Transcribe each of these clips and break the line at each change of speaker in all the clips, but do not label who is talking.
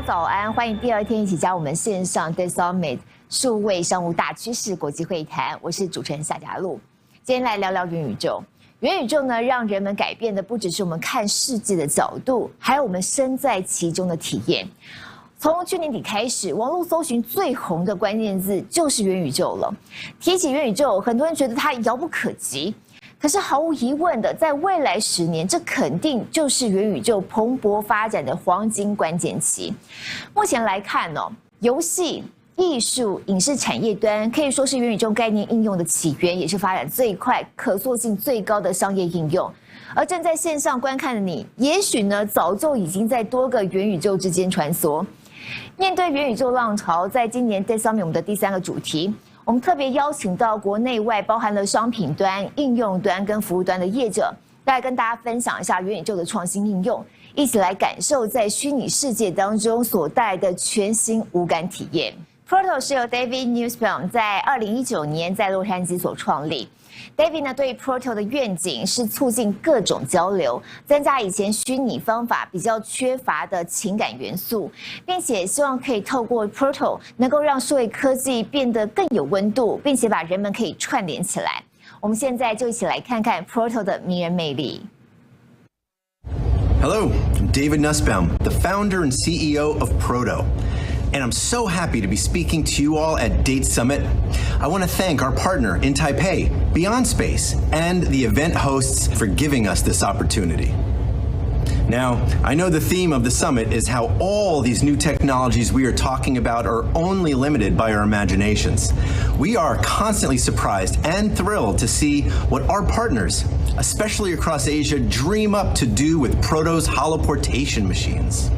早安，欢迎第二天一起加入我们线上的 SUMMIT 数位商务大趋势国际会谈。我是主持人夏佳璐，今天来聊聊元宇宙。元宇宙呢，让人们改变的不只是我们看世界的角度，还有我们身在其中的体验。从去年底开始，网络搜寻最红的关键字就是元宇宙了。提起元宇宙，很多人觉得它遥不可及。可是毫无疑问的，在未来10年，这肯定就是元宇宙蓬勃发展的黄金关键期。目前来看呢，游戏、艺术、影视产业端可以说是元宇宙概念应用的起源，也是发展最快、可塑性最高的商业应用。而正在线上观看的你，也许呢早就已经在多个元宇宙之间穿梭。面对元宇宙浪潮，在今年 Dain Lee 我们的第3个主题。我们特别邀请到国内外包含了商品端、应用端跟服务端的业者，来跟大家分享一下元宇宙的创新应用，一起来感受在虚拟世界当中所带来的全新无感体验。PROTO 是由 David Nussbaum 在2019年在洛杉矶所创立。David 呢对 PROTO 的愿景是促进各种交流，增加以前虚拟方法比较缺乏的情感元素，并且希望可以透过 PROTO 能够让数位科技变得更有温度，并且把人们可以串联起来。我们现在就一起来看看 PROTO 的迷人魅力。
Hello, I'm David Nussbaum, the founder and CEO of PROTO. And I'm so happy to be speaking to you all at Date Summit. I want to thank our partner in Taipei, Beyond Space, and the event hosts for giving us this opportunity. Now, I know the theme of the summit is how all these new technologies we are talking about are only limited by our imaginations. We are constantly surprised and thrilled to see what our partners, especially across Asia, dream up to do with PROTO's holoportation machines.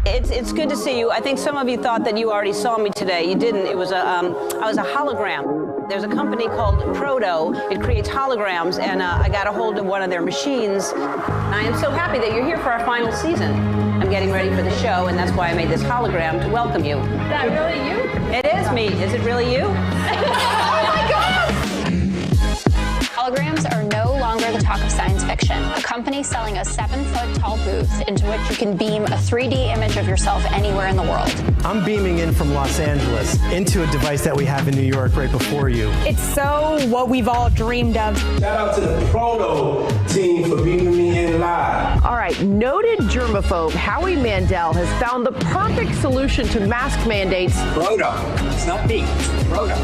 It's good to see you. I think some of you thought that you already saw me today. You didn't. It was I was a hologram. There's a company called PROTO. It creates holograms, and I got a hold of one of their machines. I am so happy that you're here for our final season. I'm getting ready for the show, and that's why I made this hologram to welcome you.
Is that really you?
It is me. Is it really you?
Oh my God!
Holograms are no longer the talk of science fiction. A company selling a 7-foot-tall booth into which you can beam a 3D image of yourself anywhere in the world.
I'm beaming in from Los Angeles into a device that we have in New York right before you.
It's so what we've all dreamed of.
Shout out to the PROTO team for beaming me in live.
All right, noted germaphobe Howie Mandel has found the perfect solution to mask mandates.
PROTO. It's not me. It's PROTO.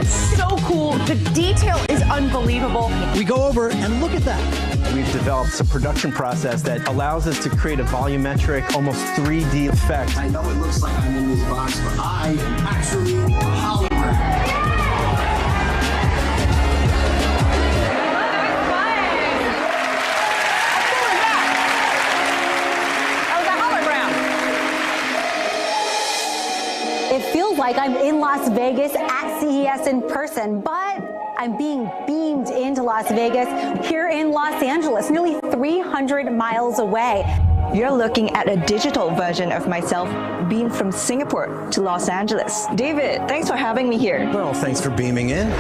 So cool. The detail is unbelievable.
We go over and look at that. We've developed a production process that allows us to create a volumetric, almost 3D effect.
I know it looks like I'm in this box, but I am actually a hologram.
It feels like I'm in Las Vegas at CES in person, but I'm being beamed into Las Vegas here in Los Angeles, nearly 300 miles away.
You're looking at a digital version of myself beamed from Singapore to Los Angeles. David, thanks for having me here.
Well, thanks for beaming in.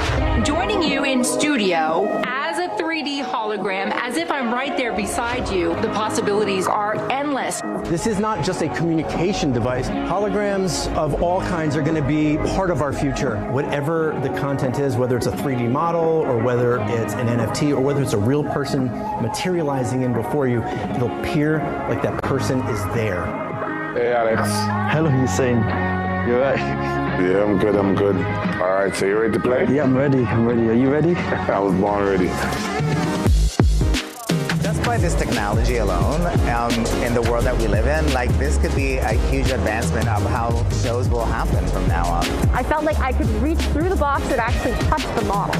Joining you in studio as a 3D hologram, as if I'm right there beside you. The possibilities are endless.
This is not just a communication device. Holograms of all kinds are going to be part of our future. Whatever the content is, whether it's a 3D model or whether it's an NFT or whether it's a real person materializing in before you, it'll appear like that person is there.
Hey, Alex.
Hello, Hussein. You right?
Yeah, I'm good. I'm good. All right, so you ready to play?
Yeah, I'm ready. I'm ready. Are you ready?
I was born ready.
Just by this technology alone, in the world that we live in, like this could be a huge advancement of how shows will happen from now on.
I felt like I could reach through the box and actually touch the model.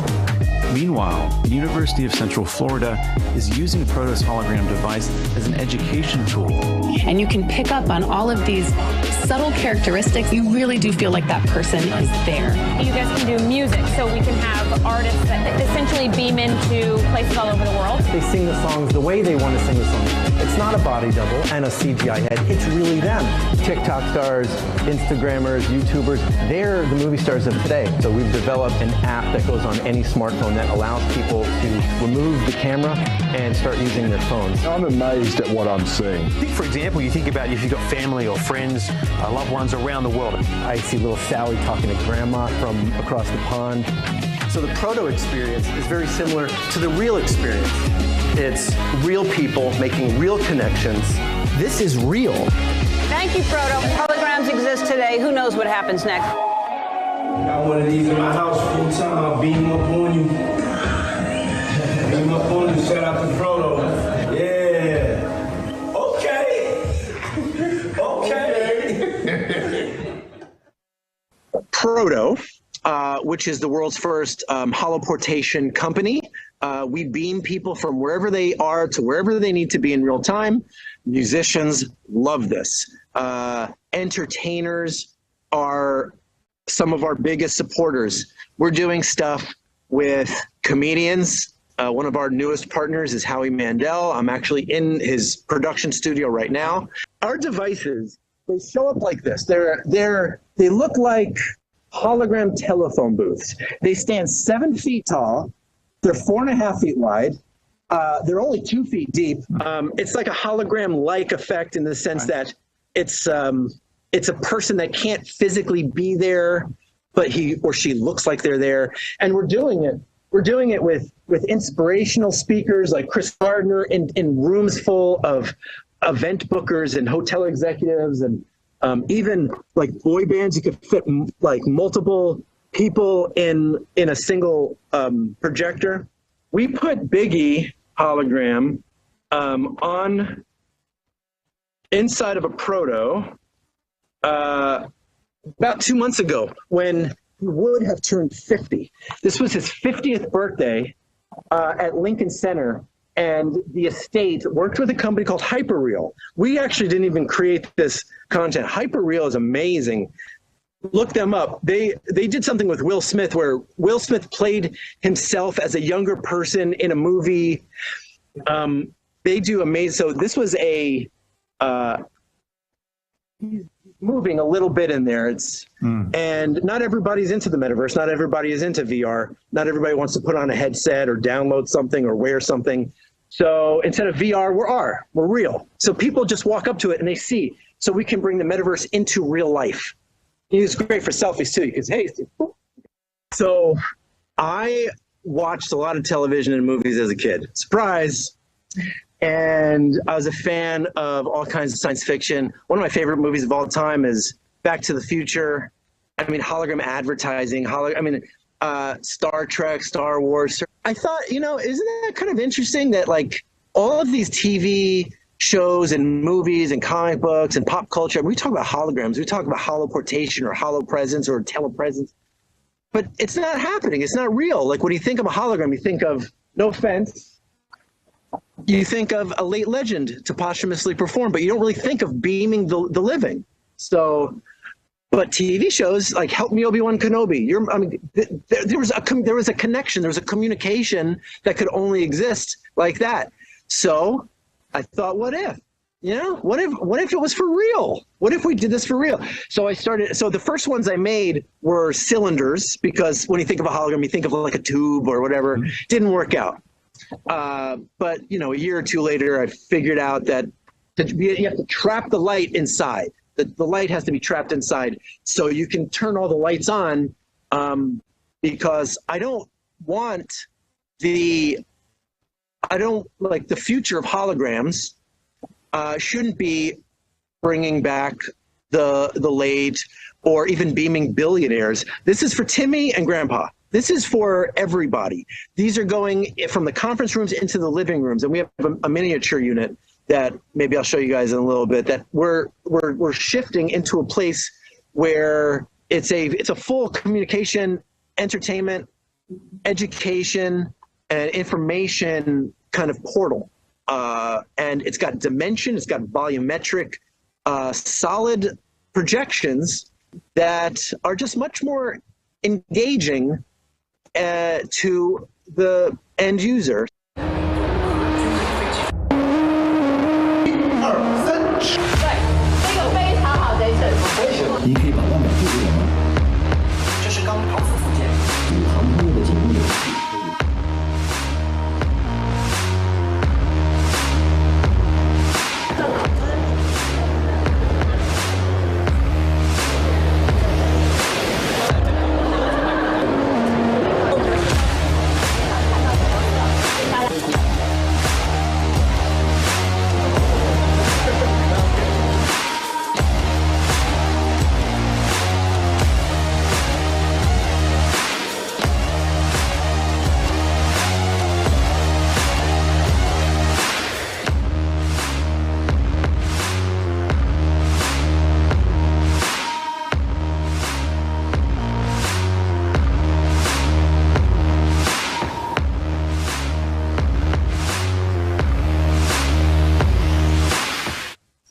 Meanwhile, the University of Central Florida is using PROTO's hologram device as an education tool.
And you can pick up on all of these subtle characteristics. You really do feel like that person is there.
You guys can do music, so we can have artists that essentially beam into places all over the world.
They sing the songs the way they want to sing the songs. It's not a body double and a CGI head. It's really them. TikTok stars, Instagrammers, YouTubers, they're the movie stars of today. So we've developed an app that goes on any smartphone that allows people to remove the camera and start using their phones.
I'm amazed at what I'm seeing.
For example, you think about if you've got family or friends, loved ones around the world.
I see little Sally talking to grandma from across the pond. So the PROTO experience is very similar to the real experience. It's real people making real connections. This is real.
Thank you, PROTO. Holograms exist today. Who knows what happens next?
Got one of these in my house full time. I'll beam up on you. Beam up on you. Shout out to PROTO. Yeah. Okay. Okay.
PROTO, which is the world's first holoportation company. We beam people from wherever they are to wherever they need to be in real time. Musicians love this. Entertainers are some of our biggest supporters. We're doing stuff with comedians. One of our newest partners is Howie Mandel. I'm actually in his production studio right now. Our devices, they show up like this. They look like hologram telephone booths. They stand 7 feet tall. They're 4.5 feet wide. They're only 2 feet deep. It's like a hologram-like effect in the sense that it's a person that can't physically be there, but he or she looks like they're there. And we're doing it with inspirational speakers like Chris Gardner in rooms full of event bookers and hotel executives, and even like boy bands. You could fit like multiple people in a single projector. We put Biggie hologram on inside of a Proto about 2 months ago when he would have turned 50. This was his 50th birthday at Lincoln Center, and the estate worked with a company called Hyperreal. We actually didn't even create this content. Hyperreal is amazing. Look them up. They did something with Will Smith where Will Smith played himself as a younger person in a movie. They do amazing. So this was a moving a little bit in there. And not everybody's into the metaverse. Not everybody is into VR. Not everybody wants to put on a headset or download something or wear something. So instead of VR, we're real. So people just walk up to it and they see. So we can bring the metaverse into real life. It's great for selfies too, because hey. So I watched a lot of television and movies as a kid. Surprise. And I was a fan of all kinds of science fiction. One of my favorite movies of all time is Back to the Future. I mean, hologram advertising, Star Trek, Star Wars. I thought, isn't that kind of interesting that like all of these TV shows and movies and comic books and pop culture, we talk about holograms, we talk about holoportation or holopresence or telepresence, but it's not happening. It's not real. Like when you think of a hologram, you think of, no offense, you think of a late legend to posthumously perform, but you don't really think of beaming the living. So, but TV shows like Help Me Obi-Wan Kenobi, there was a connection, there was a communication that could only exist like that. So I thought, what if? What if it was for real? What if we did this for real? So the first ones I made were cylinders, because when you think of a hologram, you think of like a tube or whatever. Didn't work out. But a year or two later, I figured out that you have to trap the light inside. The light has to be trapped inside so you can turn all the lights on, because I don't like the future of holograms shouldn't be bringing back the late or even beaming billionaires. This is for Timmy and Grandpa. This is for everybody. These are going from the conference rooms into the living rooms, and we have a miniature unit that maybe I'll show you guys in a little bit, that we're shifting into a place where it's a full communication, entertainment, education, and information kind of portal. And it's got dimension, it's got volumetric, solid projections that are just much more engaging to the end user.
您可以把万表递给我们。这是刚陶瓷附件，与航空业的紧密联系。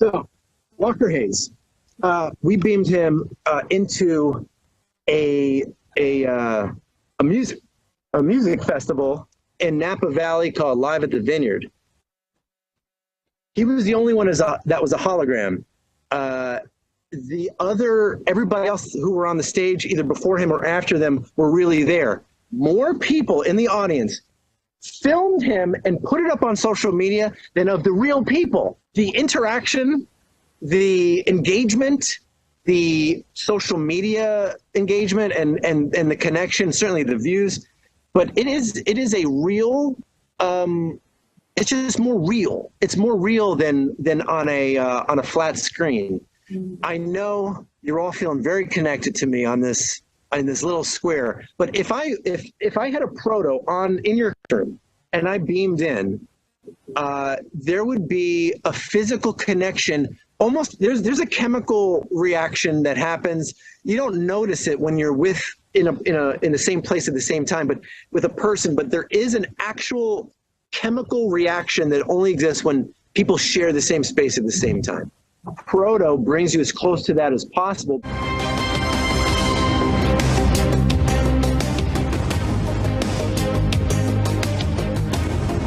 So, Walker Hayes, we beamed him into a music festival in Napa Valley called Live at the Vineyard. He was the only one that was a hologram. everybody else who were on the stage either before him or after them were really there. More people in the audience filmed him and put it up on social media than of the real people. The interaction, the engagement, the social media engagement and the connection, certainly the views, but it is a real, it's just more real. It's more real than on a flat screen. I know you're all feeling very connected to me on this little square, but if I had a proto in your room and I beamed in, there would be a physical connection. Almost there's a chemical reaction that happens. You don't notice it when you're in the same place at the same time, but with a person. But there is an actual chemical reaction that only exists when people share the same space at the same time. Proto brings you as close to that as possible.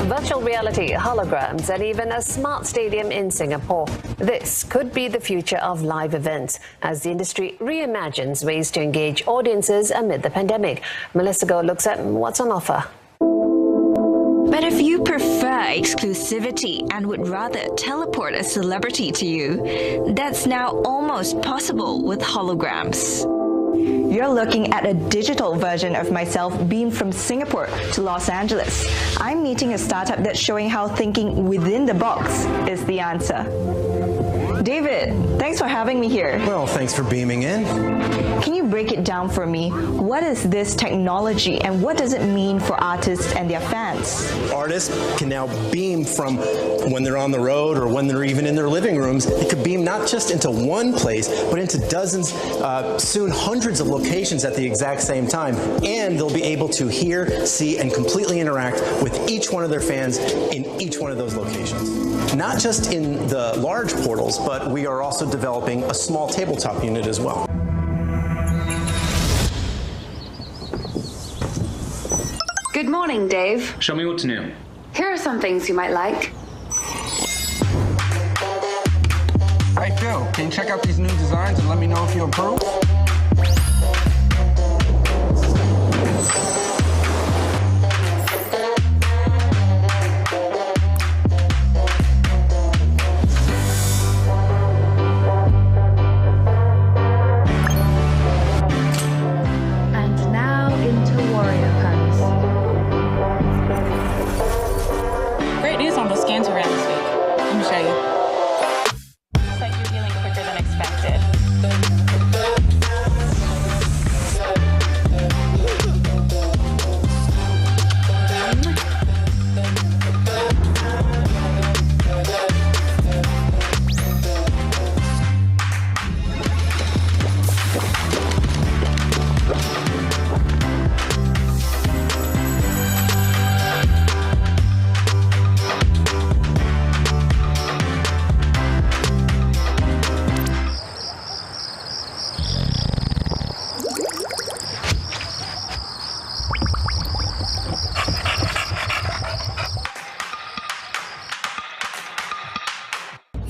Virtual reality, holograms, and even a smart stadium in Singapore. This could be the future of live events as the industry reimagines ways to engage audiences amid the pandemic. Melissa Goh looks at what's on offer.
But if you prefer exclusivity and would rather teleport a celebrity to you, that's now almost possible with holograms. You're looking at a digital version of myself beamed from Singapore to Los Angeles. I'm meeting a startup that's showing how thinking within the box is the answer. David, thanks for having me here.
Well, thanks for beaming in.
Can you break it down for me? What is this technology and what does it mean for artists and their fans?
Artists can now beam from when they're on the road or when they're even in their living rooms. It could beam not just into one place, but into dozens, soon hundreds of locations at the exact same time. And they'll be able to hear, see, and completely interact with each one of their fans in each one of those locations. Not just in the large portals, but we are also developing a small tabletop unit as well.
Good morning, Dave.
Show me what's new.
Here are some things you might like.
Hey, Phil, can you check out these new designs and let me know if you approve?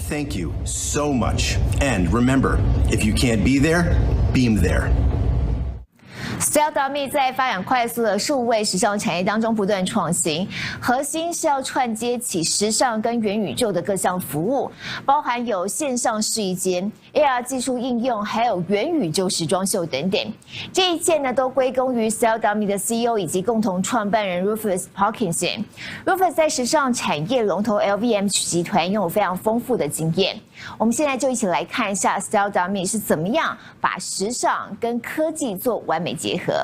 Thank you so much. And remember, if you can't be there, beam there.
SUMMIT 在发展快速的数位时尚产业当中不断创新，核心是要串接起时尚跟元宇宙的各项服务，包含有线上试衣间、AR 技术应用，还有元宇宙时装秀等等。这一切呢，都归功于 SUMMIT 的 CEO 以及共同创办人 Rufus Parkinson。Rufus 在时尚产业龙头 LVMH 集团拥有非常丰富的经验。我们现在就一起来看一下 SUMMIT 是怎么样把时尚跟科技做完美结合。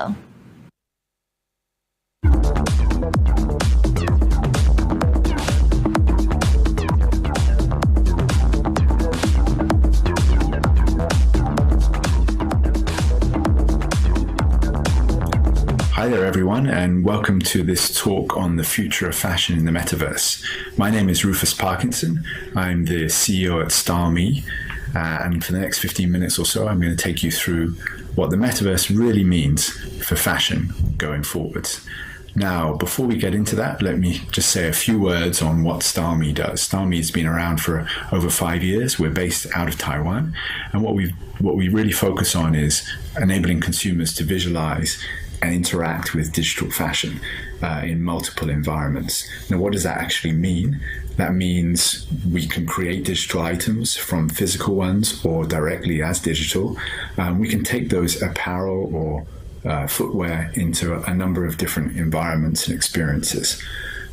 Hi there everyone and welcome to this talk on the future of fashion in the metaverse. My name is Rufus Parkinson. I'm the CEO at StarMe and for the next 15 minutes or so I'm going to take you through what the metaverse really means for fashion going forwards. Now, before we get into that, let me just say a few words on what StyleMe does. StyleMe has been around for over 5 years. We're based out of Taiwan, and what we really focus on is enabling consumers to visualize and interact with digital fashion in multiple environments. Now, what does that actually mean? That means we can create digital items from physical ones or directly as digital. We can take those apparel or footwear into a number of different environments and experiences.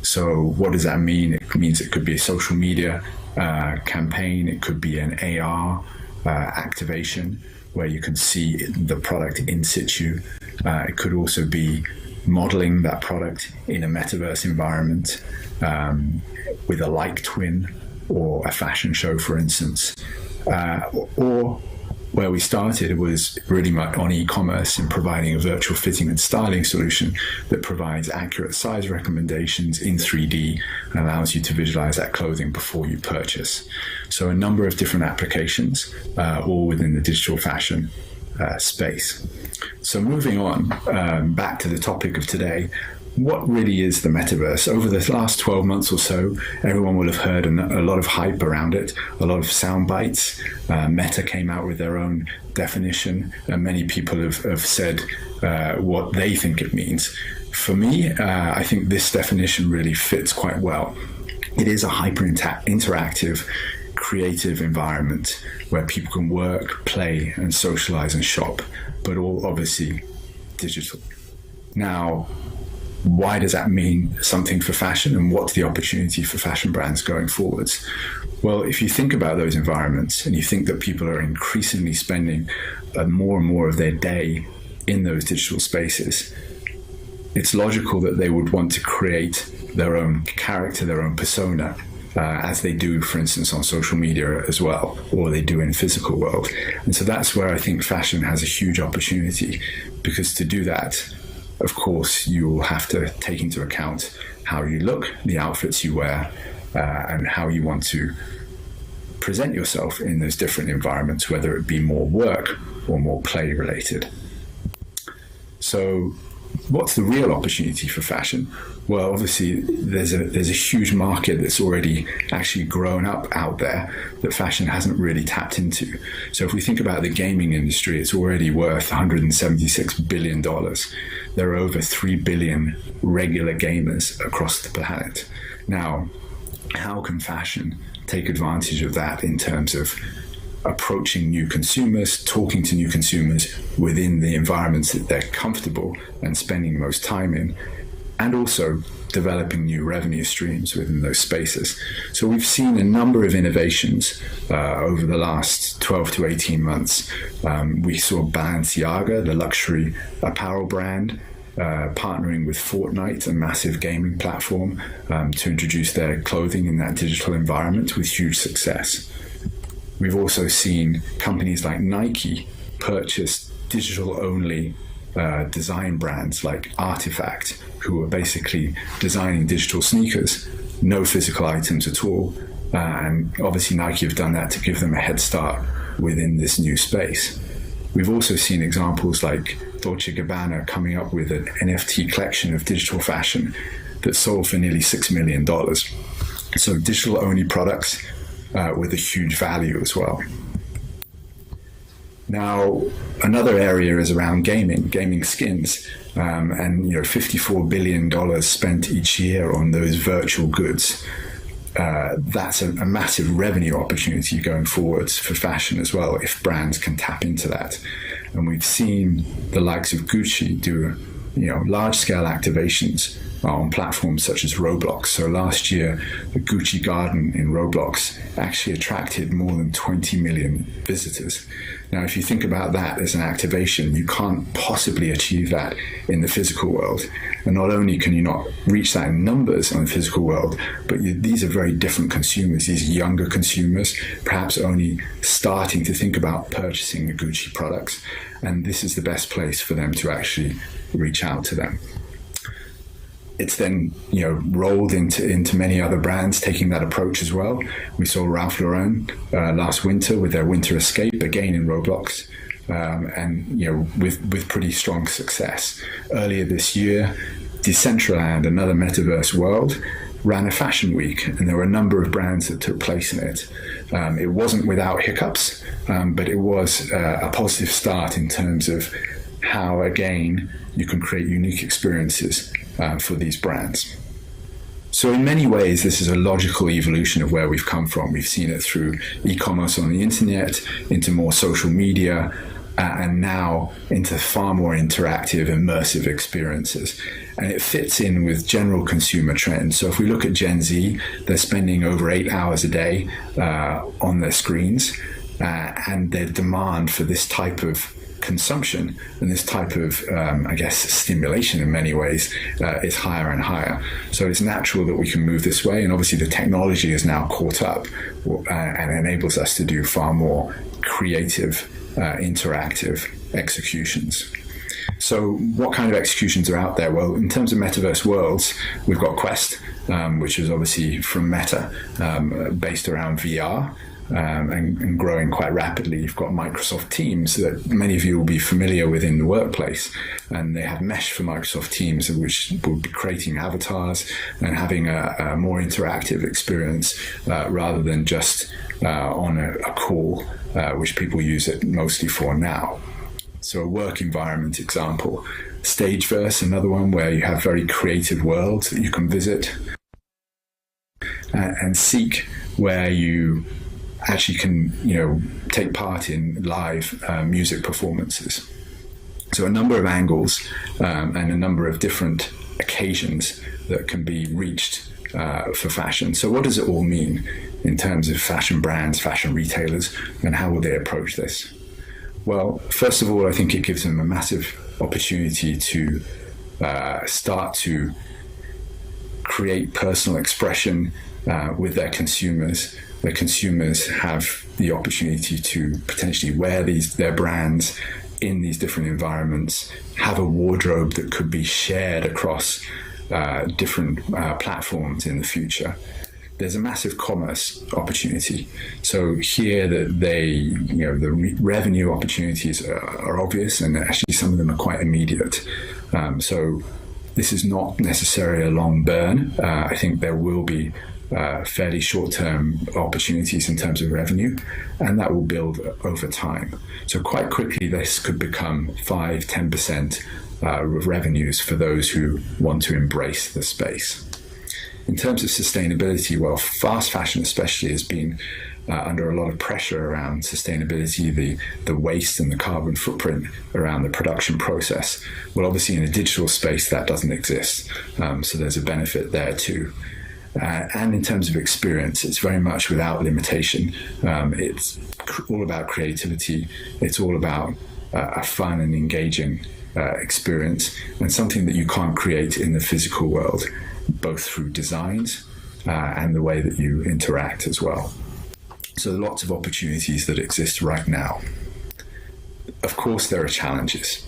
So what does that mean? It means it could be a social media campaign. It could be an AR activation where you can see the product in situ. It could also be modeling that product in a metaverse environment with a like twin or a fashion show, for instance. Or where we started was really on e-commerce and providing a virtual fitting and styling solution that provides accurate size recommendations in 3D and allows you to visualize that clothing before you purchase. So a number of different applications, all within the digital fashion space. So moving on, back to the topic of today, what really is the metaverse? Over the last 12 months or so, everyone will have heard a lot of hype around it, a lot of sound bites. Meta came out with their own definition, and many people have said what they think it means. For me, I think this definition really fits quite well. It is a hyper-interactive, creative environment where people can work, play, and socialize and shop, but all obviously digital. Now, why does that mean something for fashion, and what's the opportunity for fashion brands going forwards? Well, if you think about those environments and you think that people are increasingly spending more and more of their day in those digital spaces, it's logical that they would want to create their own character, their own persona, as they do, for instance, on social media as well, or they do in the physical world. And so that's where I think fashion has a huge opportunity, because to do that, of course, you will have to take into account how you look, the outfits you wear, and how you want to present yourself in those different environments, whether it be more work or more play related. So what's the real opportunity for fashion? Well, obviously, there's a huge market that's already actually grown up out there that fashion hasn't really tapped into. So if we think about the gaming industry, it's already worth $176 billion. There are over 3 billion regular gamers across the planet. Now, how can fashion take advantage of that in terms of approaching new consumers, talking to new consumers within the environments that they're comfortable and spending most time in, and also developing new revenue streams within those spaces? So we've seen a number of innovations over the last 12 to 18 months. We saw Balenciaga, the luxury apparel brand, partnering with Fortnite, a massive gaming platform, to introduce their clothing in that digital environment with huge success. We've also seen companies like Nike purchase digital-only design brands like Artifact, who are basically designing digital sneakers, no physical items at all. And obviously Nike have done that to give them a head start within this new space. We've also seen examples like Dolce & Gabbana coming up with an NFT collection of digital fashion that sold for nearly $6 million. So digital-only products with a huge value as well. Now, another area is around gaming skins, and $54 billion spent each year on those virtual goods. That's a massive revenue opportunity going forwards for fashion as well, if brands can tap into that. And we've seen the likes of Gucci do large-scale activations on platforms such as Roblox. So last year, the Gucci Garden in Roblox actually attracted more than 20 million visitors. Now, if you think about that as an activation, you can't possibly achieve that in the physical world. And not only can you not reach that in numbers on the physical world, but these are very different consumers, these younger consumers, perhaps only starting to think about purchasing the Gucci products. And this is the best place for them to actually reach out to them. It's then, rolled into many other brands taking that approach as well. We saw Ralph Lauren last winter with their Winter Escape, again in Roblox, and with pretty strong success. Earlier this year, Decentraland, another metaverse world, ran a fashion week, and there were a number of brands that took place in it. It wasn't without hiccups, but it was a positive start in terms of how, again, you can create unique experiences for these brands. So in many ways, this is a logical evolution of where we've come from. We've seen it through e-commerce on the internet, into more social media, and now into far more interactive, immersive experiences. And it fits in with general consumer trends. So if we look at Gen Z, they're spending over 8 hours a day on their screens, and their demand for this type of consumption and this type of, stimulation in many ways is higher and higher. So it's natural that we can move this way. And obviously the technology is now caught up and enables us to do far more creative, interactive executions. So what kind of executions are out there? Well, in terms of metaverse worlds, we've got Quest, which is obviously from Meta, based around VR. And growing quite rapidly. You've got Microsoft Teams that many of you will be familiar with in the workplace, and they have Mesh for Microsoft Teams, which will be creating avatars and having a more interactive experience rather than just on a call, which people use it mostly for now. So a work environment example. Stageverse, another one where you have very creative worlds that you can visit. And Seek, where you actually can, take part in live music performances. So a number of angles and a number of different occasions that can be reached for fashion. So what does it all mean in terms of fashion brands, fashion retailers, and how will they approach this? Well, first of all, I think it gives them a massive opportunity to start to create personal expression with their consumers. Where consumers have the opportunity to potentially wear their brands in these different environments, have a wardrobe that could be shared across different platforms in the future. There's a massive commerce opportunity. So here the revenue opportunities are obvious, and actually some of them are quite immediate. So this is not necessarily a long burn. I think there will be fairly short-term opportunities in terms of revenue, and that will build over time. So quite quickly, this could become 5-10% of revenues for those who want to embrace the space. In terms of sustainability, well, fast fashion especially has been under a lot of pressure around sustainability, the waste and the carbon footprint around the production process. Well, obviously in a digital space, that doesn't exist. So there's a benefit there too. And in terms of experience, it's very much without limitation. It's all about creativity. It's all about a fun and engaging experience, and something that you can't create in the physical world, both through designs and the way that you interact as well. So lots of opportunities that exist right now. Of course, there are challenges.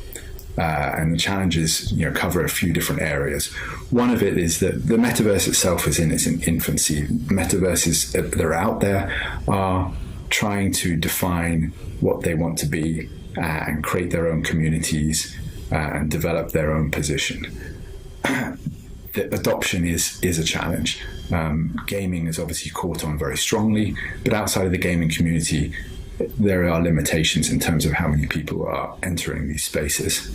And the challenges, cover a few different areas. One of it is that the metaverse itself is in its infancy. Metaverses that are out there are trying to define what they want to be and create their own communities and develop their own position. The adoption is a challenge. Gaming is obviously caught on very strongly, but outside of the gaming community, there are limitations in terms of how many people are entering these spaces.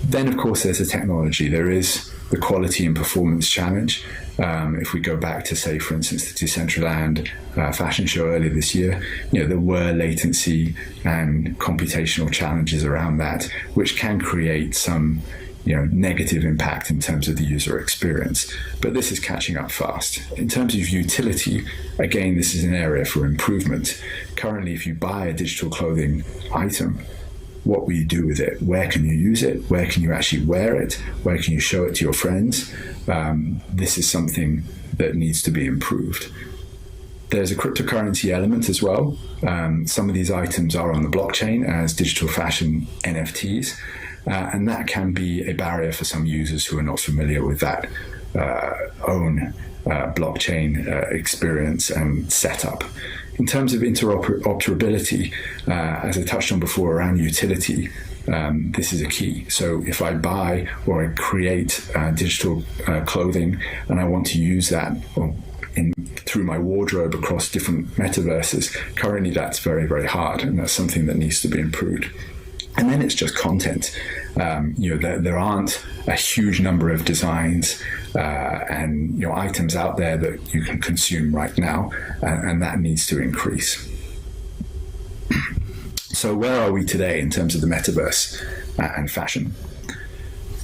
Then, of course, there's the technology. There is the quality and performance challenge. If we go back to, say, for instance, the Decentraland fashion show earlier this year, there were latency and computational challenges around that, which can create some negative impact in terms of the user experience. But this is catching up fast. In terms of utility, again, this is an area for improvement. Currently, if you buy a digital clothing item, what will you do with it? Where can you use it? Where can you actually wear it? Where can you show it to your friends? This is something that needs to be improved. There's a cryptocurrency element as well. Some of these items are on the blockchain as digital fashion NFTs. And that can be a barrier for some users who are not familiar with that own blockchain experience and setup. In terms of interoperability, as I touched on before around utility, this is a key. So if I buy or I create digital clothing and I want to use that through my wardrobe across different metaverses, currently that's very, very hard, and that's something that needs to be improved. And then it's just content. There aren't a huge number of designs and items out there that you can consume right now, and that needs to increase. So where are we today in terms of the metaverse and fashion?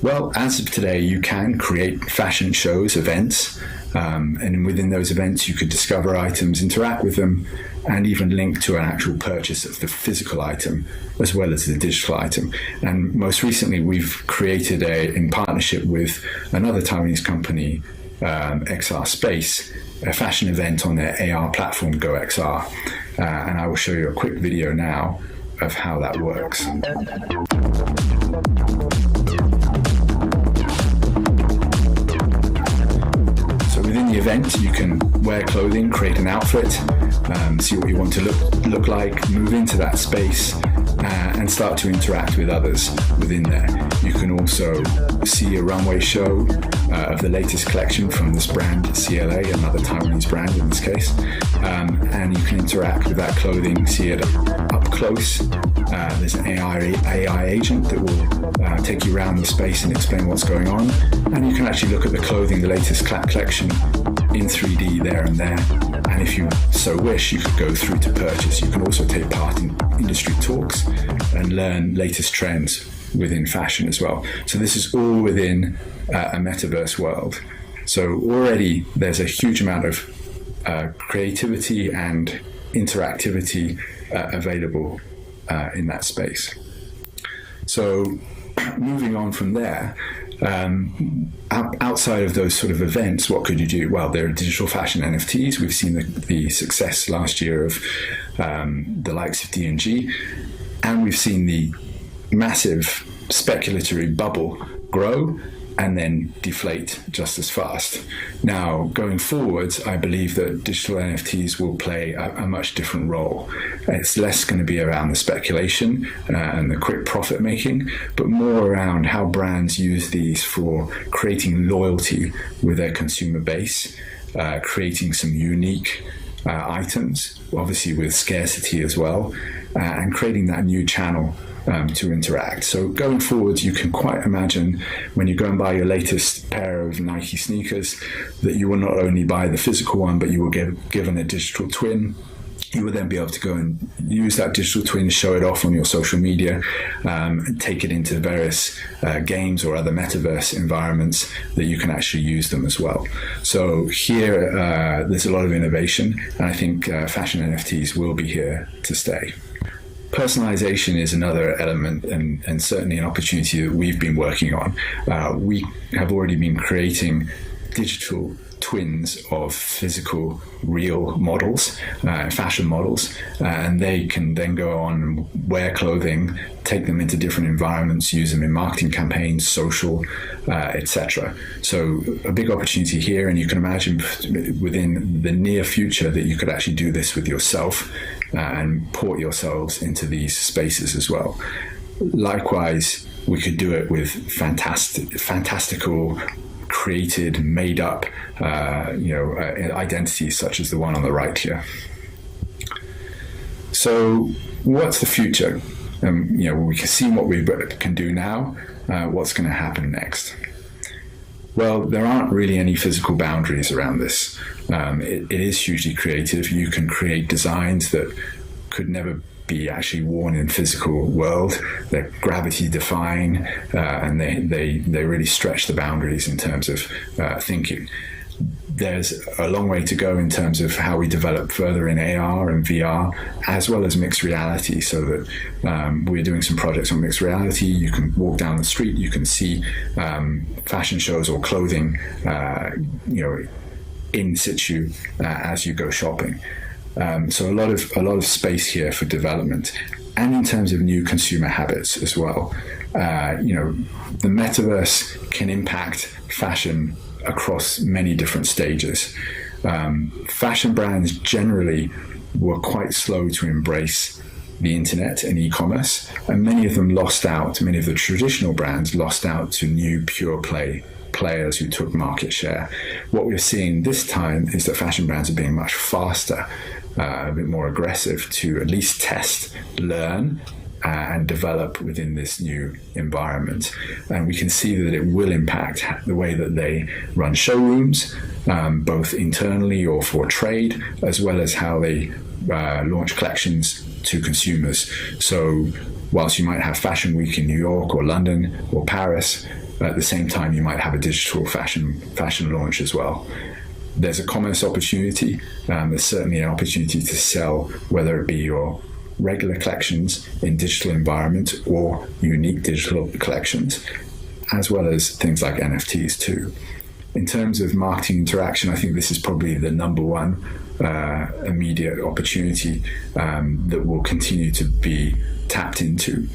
Well, as of today, you can create fashion shows, events, and within those events you could discover items, interact with them, and even link to an actual purchase of the physical item as well as the digital item. And most recently we've created in partnership with another Taiwanese company, XR Space, a fashion event on their AR platform, GoXR. And I will show you a quick video now of how that works. So within the event, you can wear clothing, create an outfit, see what you want to look like, move into that space, and start to interact with others within there. You can also see a runway show of the latest collection from this brand, CLA, another Taiwanese brand in this case, and you can interact with that clothing, see it up close. There's an AI agent that will take you around the space and explain what's going on, and you can actually look at the clothing, the latest collection in 3D there and there. And if you so wish, you could go through to purchase. You can also take part in industry talks and learn latest trends within fashion as well. So this is all within a metaverse world. So already there's a huge amount of creativity and interactivity available in that space. So moving on from there, outside of those sort of events, what could you do? Well, there are digital fashion NFTs. We've seen the success last year of the likes of D&G, and we've seen the massive speculatory bubble grow and then deflate just as fast. Now, going forwards, I believe that digital NFTs will play a much different role. It's less going to be around the speculation and the quick profit making, but more around how brands use these for creating loyalty with their consumer base, creating some unique items, obviously with scarcity as well, and creating that new channel to interact. So going forward, you can quite imagine when you go and buy your latest pair of Nike sneakers that you will not only buy the physical one, but you will get given a digital twin. You will then be able to go and use that digital twin, show it off on your social media, and take it into various games or other metaverse environments that you can actually use them as well. So here, there's a lot of innovation, and I think fashion NFTs will be here to stay. Personalization is another element and certainly an opportunity that we've been working on. We have already been creating digital twins of physical real models, fashion models, and they can then go on and wear clothing, take them into different environments, use them in marketing campaigns, social, etc. So a big opportunity here, and you can imagine within the near future that you could actually do this with yourself and port yourselves into these spaces as well. Likewise, we could do it with fantastical, created, made up, identities such as the one on the right here. So, what's the future? We can see what we can do now. What's going to happen next? Well, there aren't really any physical boundaries around this. It is hugely creative. You can create designs that could never be actually worn in physical world. They're gravity defying, and they really stretch the boundaries in terms of thinking. There's a long way to go in terms of how we develop further in AR and VR, as well as mixed reality, so that we're doing some projects on mixed reality. You can walk down the street, you can see fashion shows or clothing, in situ as you go shopping. So a lot of space here for development, and in terms of new consumer habits as well. The metaverse can impact fashion across many different stages. Fashion brands generally were quite slow to embrace the internet and e-commerce, and many of them lost out, many of the traditional brands lost out to new pure play players who took market share. What we're seeing this time is that fashion brands are being much faster, a bit more aggressive to at least test, learn, and develop within this new environment. And we can see that it will impact the way that they run showrooms, both internally or for trade, as well as how they launch collections to consumers. So whilst you might have Fashion Week in New York or London or Paris, at the same time you might have a digital fashion launch as well. There's a commerce opportunity. There's certainly an opportunity to sell, whether it be your regular collections in digital environment or unique digital collections, as well as things like NFTs too. In terms of marketing interaction, I think this is probably the number one immediate opportunity that will continue to be tapped into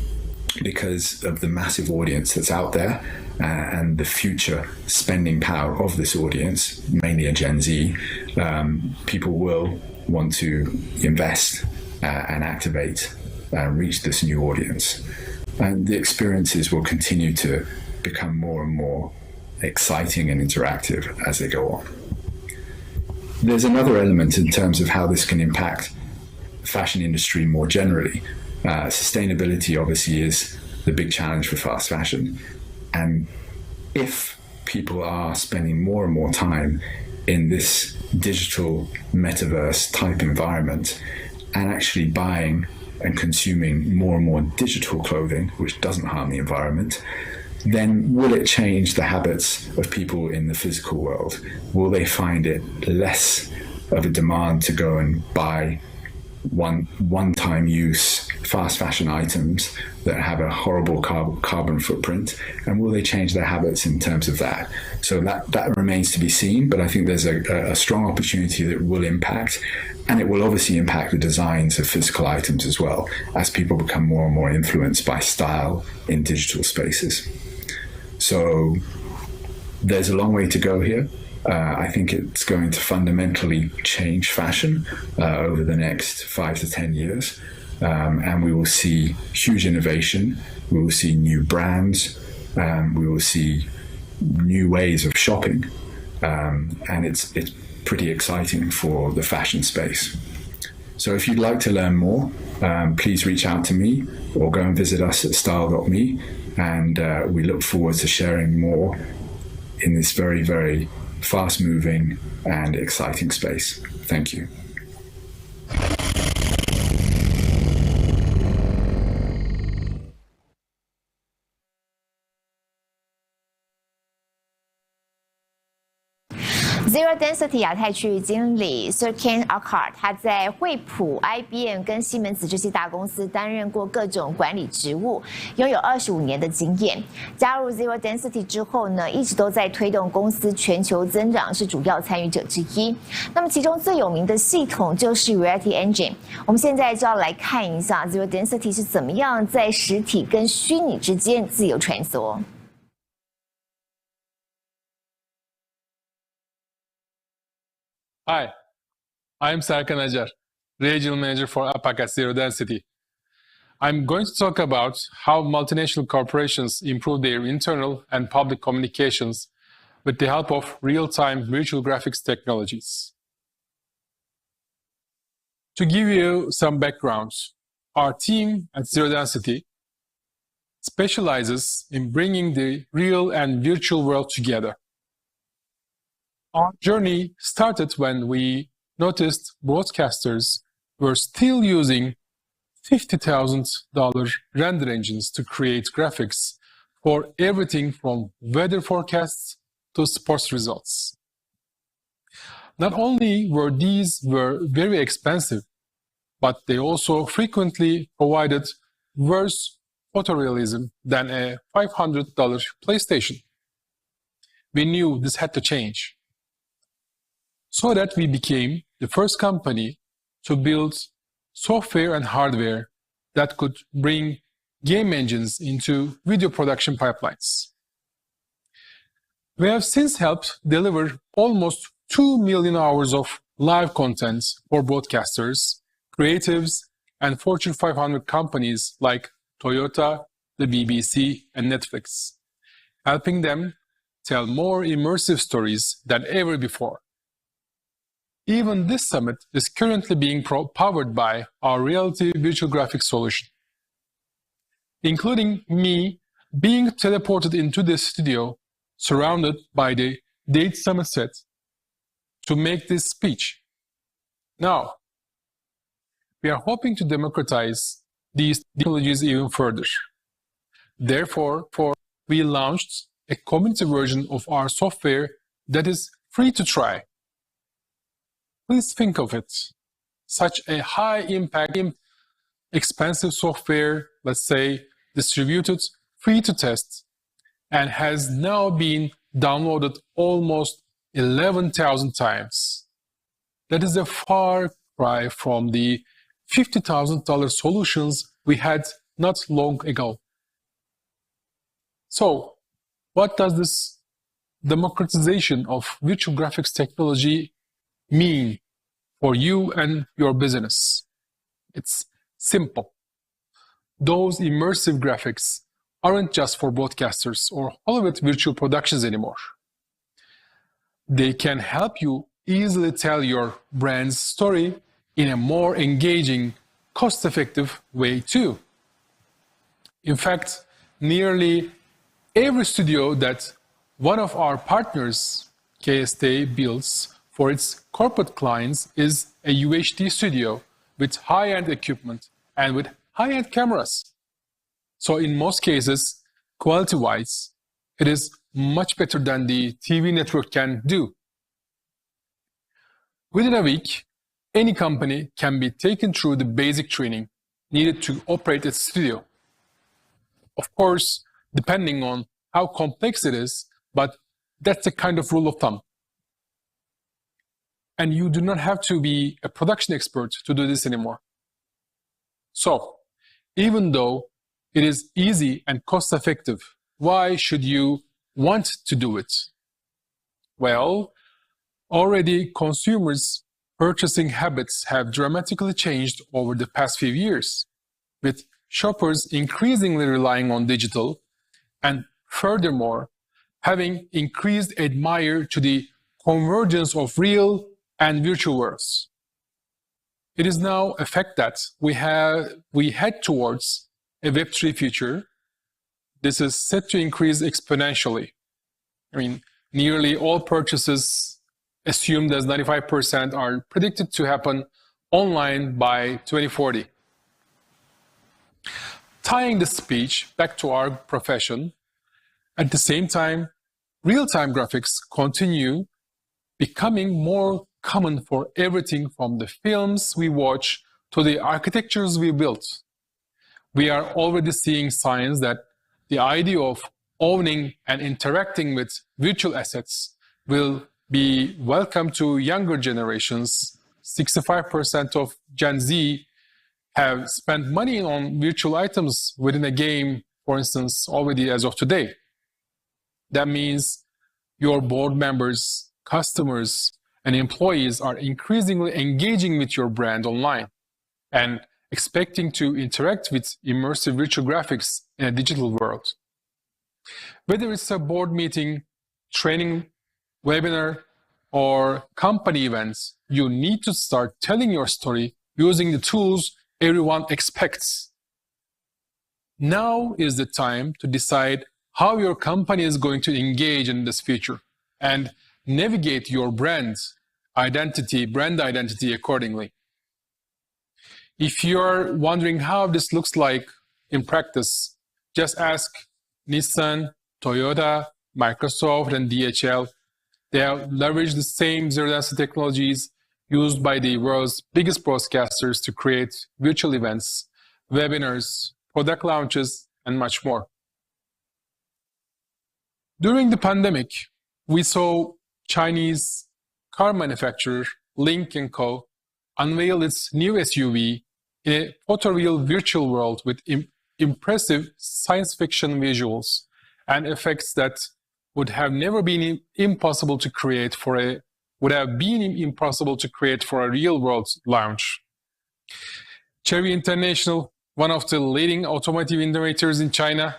because of the massive audience that's out there and the future spending power of this audience, mainly a Gen Z. People will want to invest and activate and reach this new audience. And the experiences will continue to become more and more exciting and interactive as they go on. There's another element in terms of how this can impact the fashion industry more generally. Sustainability obviously is the big challenge for fast fashion. And if people are spending more and more time in this digital metaverse type environment and actually buying and consuming more and more digital clothing, which doesn't harm the environment, then will it change the habits of people in the physical world? Will they find it less of a demand to go and buy one-time use fast fashion items that have a horrible carbon footprint, and will they change their habits in terms of that? So that remains to be seen, but I think there's a strong opportunity that will impact, and it will obviously impact the designs of physical items as well, as people become more and more influenced by style in digital spaces. So there's a long way to go here. I think it's going to fundamentally change fashion over the next 5 to 10 years. And we will see huge innovation. We will see new brands. We will see new ways of shopping. And it's pretty exciting for the fashion space. So if you'd like to learn more, please reach out to me or go and visit us at style.me. And we look forward to sharing more in this very, very fast-moving and exciting space. Thank you.
Zero Density 亚太区域经理 Serkan Acar， 他在惠普、IBM 跟西门子这些大公司担任过各种管理职务，拥有25年的经验。加入 Zero Density 之后呢，一直都在推动公司全球增长，是主要参与者之一。那么其中最有名的系统就是 Reality Engine。我们现在就要来看一下 Zero Density 是怎么样在实体跟虚拟之间自由穿梭。
Hi, I'm Serkan, Regional Manager for APAC at Zero Density. I'm going to talk about how multinational corporations improve their internal and public communications with the help of real-time virtual graphics technologies. To give you some background, our team at Zero Density specializes in bringing the real and virtual world together. Our journey started when we noticed broadcasters were still using $50,000 render engines to create graphics for everything from weather forecasts to sports results. Not only were these very expensive, but they also frequently provided worse photorealism than a $500 PlayStation. We knew this had to change. So that we became the first company to build software and hardware that could bring game engines into video production pipelines. We have since helped deliver almost 2 million hours of live content for broadcasters, creatives, and Fortune 500 companies like Toyota, the BBC, and Netflix, helping them tell more immersive stories than ever before. Even this summit is currently being powered by our reality virtual graphics solution, including me being teleported into the studio surrounded by the Date Summit set to make this speech. Now, we are hoping to democratize these technologies even further. Therefore, we launched a community version of our software that is free to try. Please think of it. Such a high impact, expensive software, let's say, distributed, free to test, and has now been downloaded almost 11,000 times. That is a far cry from the $50,000 solutions we had not long ago. So, what does this democratization of virtual graphics technology mean for you and your business? It's simple. Those immersive graphics aren't just for broadcasters or Hollywood virtual productions anymore. They can help you easily tell your brand's story in a more engaging, cost-effective way too. In fact, nearly every studio that one of our partners, KST, builds for its corporate clients is a UHD studio with high-end equipment and with high-end cameras. So in most cases, quality-wise, it is much better than the TV network can do. Within a week, any company can be taken through the basic training needed to operate its studio. Of course, depending on how complex it is, but that's a kind of rule of thumb. And you do not have to be a production expert to do this anymore. So, even though it is easy and cost-effective, why should you want to do it? Well, already consumers' purchasing habits have dramatically changed over the past few years, with shoppers increasingly relying on digital and furthermore having increased admire to the convergence of real and virtual worlds. It is now a fact that we head towards a Web3 future. This is set to increase exponentially. Nearly all purchases assumed as 95% are predicted to happen online by 2040. Tying the speech back to our profession, at the same time, real-time graphics continue becoming more common for everything from the films we watch to the architectures we built. We are already seeing signs that the idea of owning and interacting with virtual assets will be welcome to younger generations. 65% of Gen Z have spent money on virtual items within a game, for instance, already as of today. That means your board members, customers, and employees are increasingly engaging with your brand online and expecting to interact with immersive virtual graphics in a digital world. Whether it's a board meeting, training, webinar, or company events, you need to start telling your story using the tools everyone expects. Now is the time to decide how your company is going to engage in this future and navigate your brand identity accordingly. If you're wondering how this looks like in practice, just ask Nissan, Toyota, Microsoft, and DHL. They have leveraged the same zero-density technologies used by the world's biggest broadcasters to create virtual events, webinars, product launches, and much more. During the pandemic, we saw Chinese car manufacturer Lynk & Co unveil its new SUV in a photoreal virtual world with impressive science fiction visuals and effects that would have been impossible to create for a real world launch. Chery International, one of the leading automotive innovators in China,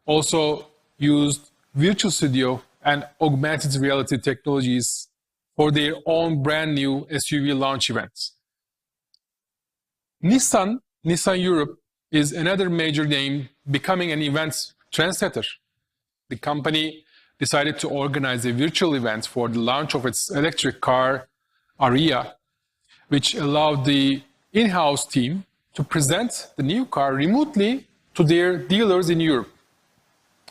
also used Virtual Studio and augmented reality technologies for their own brand new SUV launch event. Nissan Europe is another major name becoming an event trendsetter. The company decided to organize a virtual event for the launch of its electric car, Ariya, which allowed the in-house team to present the new car remotely to their dealers in Europe.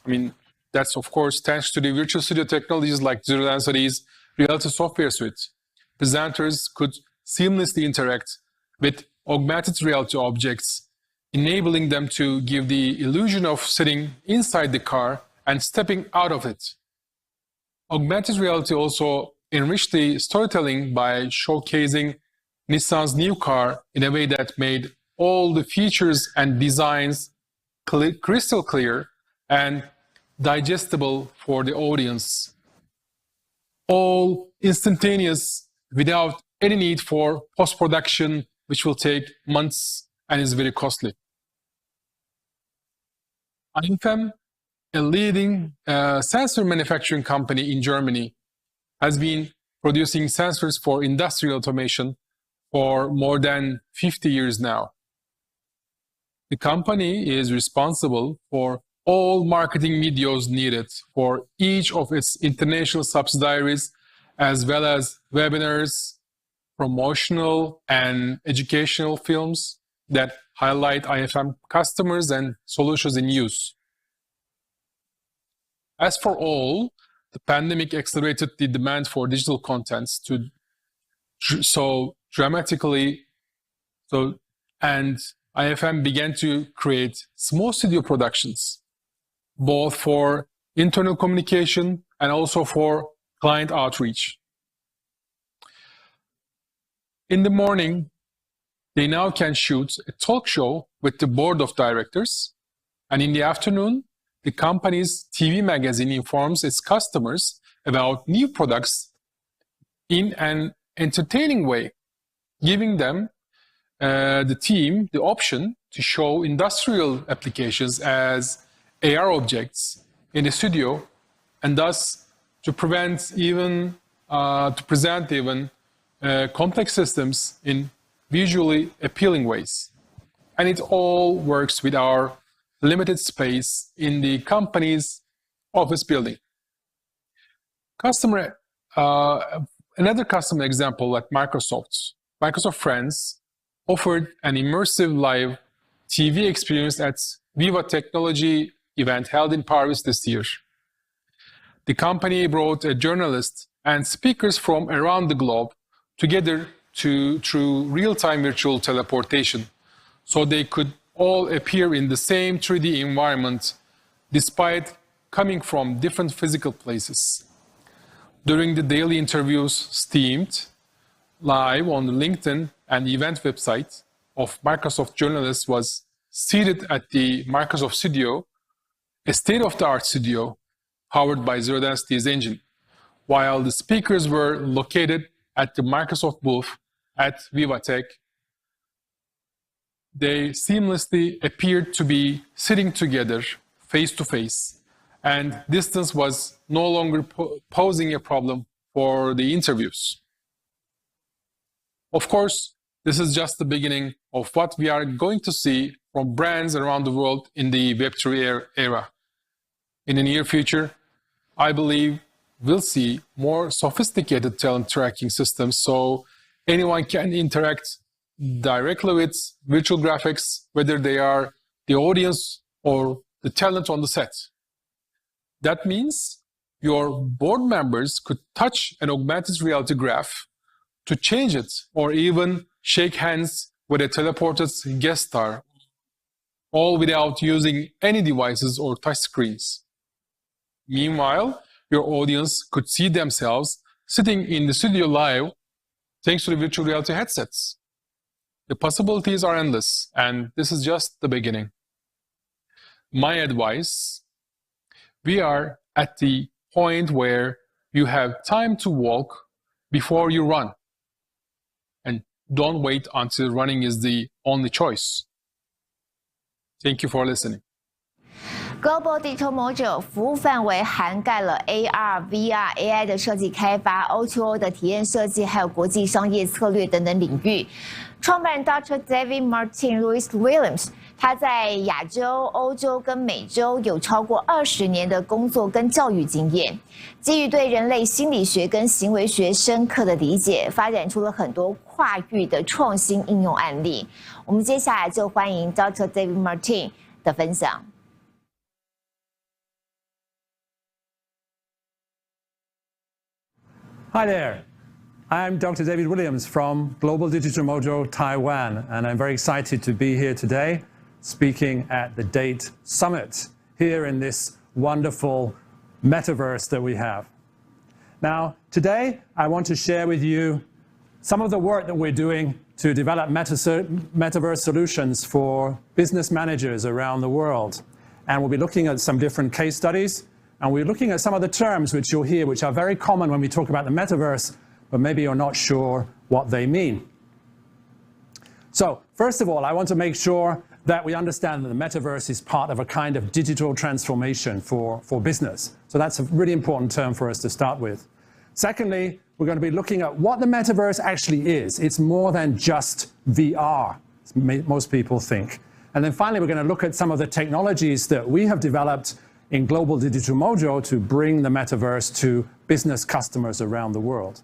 I mean, that's of course thanks to the Virtual Studio technologies like Zero Density's Reality Software Suite. Presenters could seamlessly interact with augmented reality objects, enabling them to give the illusion of sitting inside the car and stepping out of it. Augmented reality also enriched the storytelling by showcasing Nissan's new car in a way that made all the features and designs crystal clear and digestible for the audience. All instantaneous without any need for post-production, which will take months and is very costly. IFM, a leading sensor manufacturing company in Germany, has been producing sensors for industrial automation for more than 50 years now. The company is responsible for all marketing medias needed for each of its international subsidiaries, as well as webinars, promotional and educational films that highlight IFM customers and solutions in use. As for all, the pandemic accelerated the demand for digital contents dramatically, and IFM began to create small studio productions, both for internal communication and also for client outreach. In the morning, they now can shoot a talk show with the board of directors, and in the afternoon, the company's TV magazine informs its customers about new products in an entertaining way, giving them, the team, the option to show industrial applications as AR objects in the studio, and thus to present even complex systems in visually appealing ways. And it all works with our limited space in the company's office building. Another customer example like Microsoft France offered an immersive live TV experience at Viva Technology event held in Paris this year. The company brought a journalist and speakers from around the globe together through real-time virtual teleportation, so they could all appear in the same 3D environment despite coming from different physical places. During the daily interviews streamed live on the LinkedIn and event website of Microsoft, journalists was seated at the Microsoft Studio, a state-of-the-art studio powered by Zero Density's engine, while the speakers were located at the Microsoft booth at VivaTech. They seamlessly appeared to be sitting together face-to-face, and distance was no longer posing a problem for the interviews. Of course, this is just the beginning of what we are going to see from brands around the world in the Web3 era. In the near future, I believe we'll see more sophisticated talent tracking systems so anyone can interact directly with virtual graphics, whether they are the audience or the talent on the set. That means your board members could touch an augmented reality graph to change it, or even shake hands with a teleported guest star, all without using any devices or touch screens. Meanwhile, your audience could see themselves sitting in the studio live thanks to the virtual reality headsets. The possibilities are endless, and this is just the beginning. My advice: we are at the point where you have time to walk before you run. And don't wait until running is the only choice. Thank you for listening.
Global Digital MOJO 服务范围涵盖了 AR、VR、AI 的设计开发、O2O 的体验设计，还有国际商业策略等等领域。创办人 Dr. David Martyn Louis Williams， 他在亚洲、欧洲跟美洲有超过20年的工作跟教育经验，基于对人类心理学跟行为学深刻的理解，发展出了很多跨域的创新应用案例。我们接下来就欢迎 Dr. David Martyn 的分享。
Hi there, I'm Dr. David Williams from Global Digital MOJO Taiwan, and I'm very excited to be here today speaking at the DATE Summit here in this wonderful metaverse that we have. Now, today I want to share with you some of the work that we're doing to develop metaverse solutions for business managers around the world. And we'll be looking at some different case studies. And we're looking at some of the terms which you'll hear, which are very common when we talk about the metaverse, but maybe you're not sure what they mean. So, first of all, I want to make sure that we understand that the metaverse is part of a kind of digital transformation for business. So that's a really important term for us to start with. Secondly, we're going to be looking at what the metaverse actually is. It's more than just VR, most people think. And then finally, we're going to look at some of the technologies that we have developed in Global Digital MOJO to bring the metaverse to business customers around the world.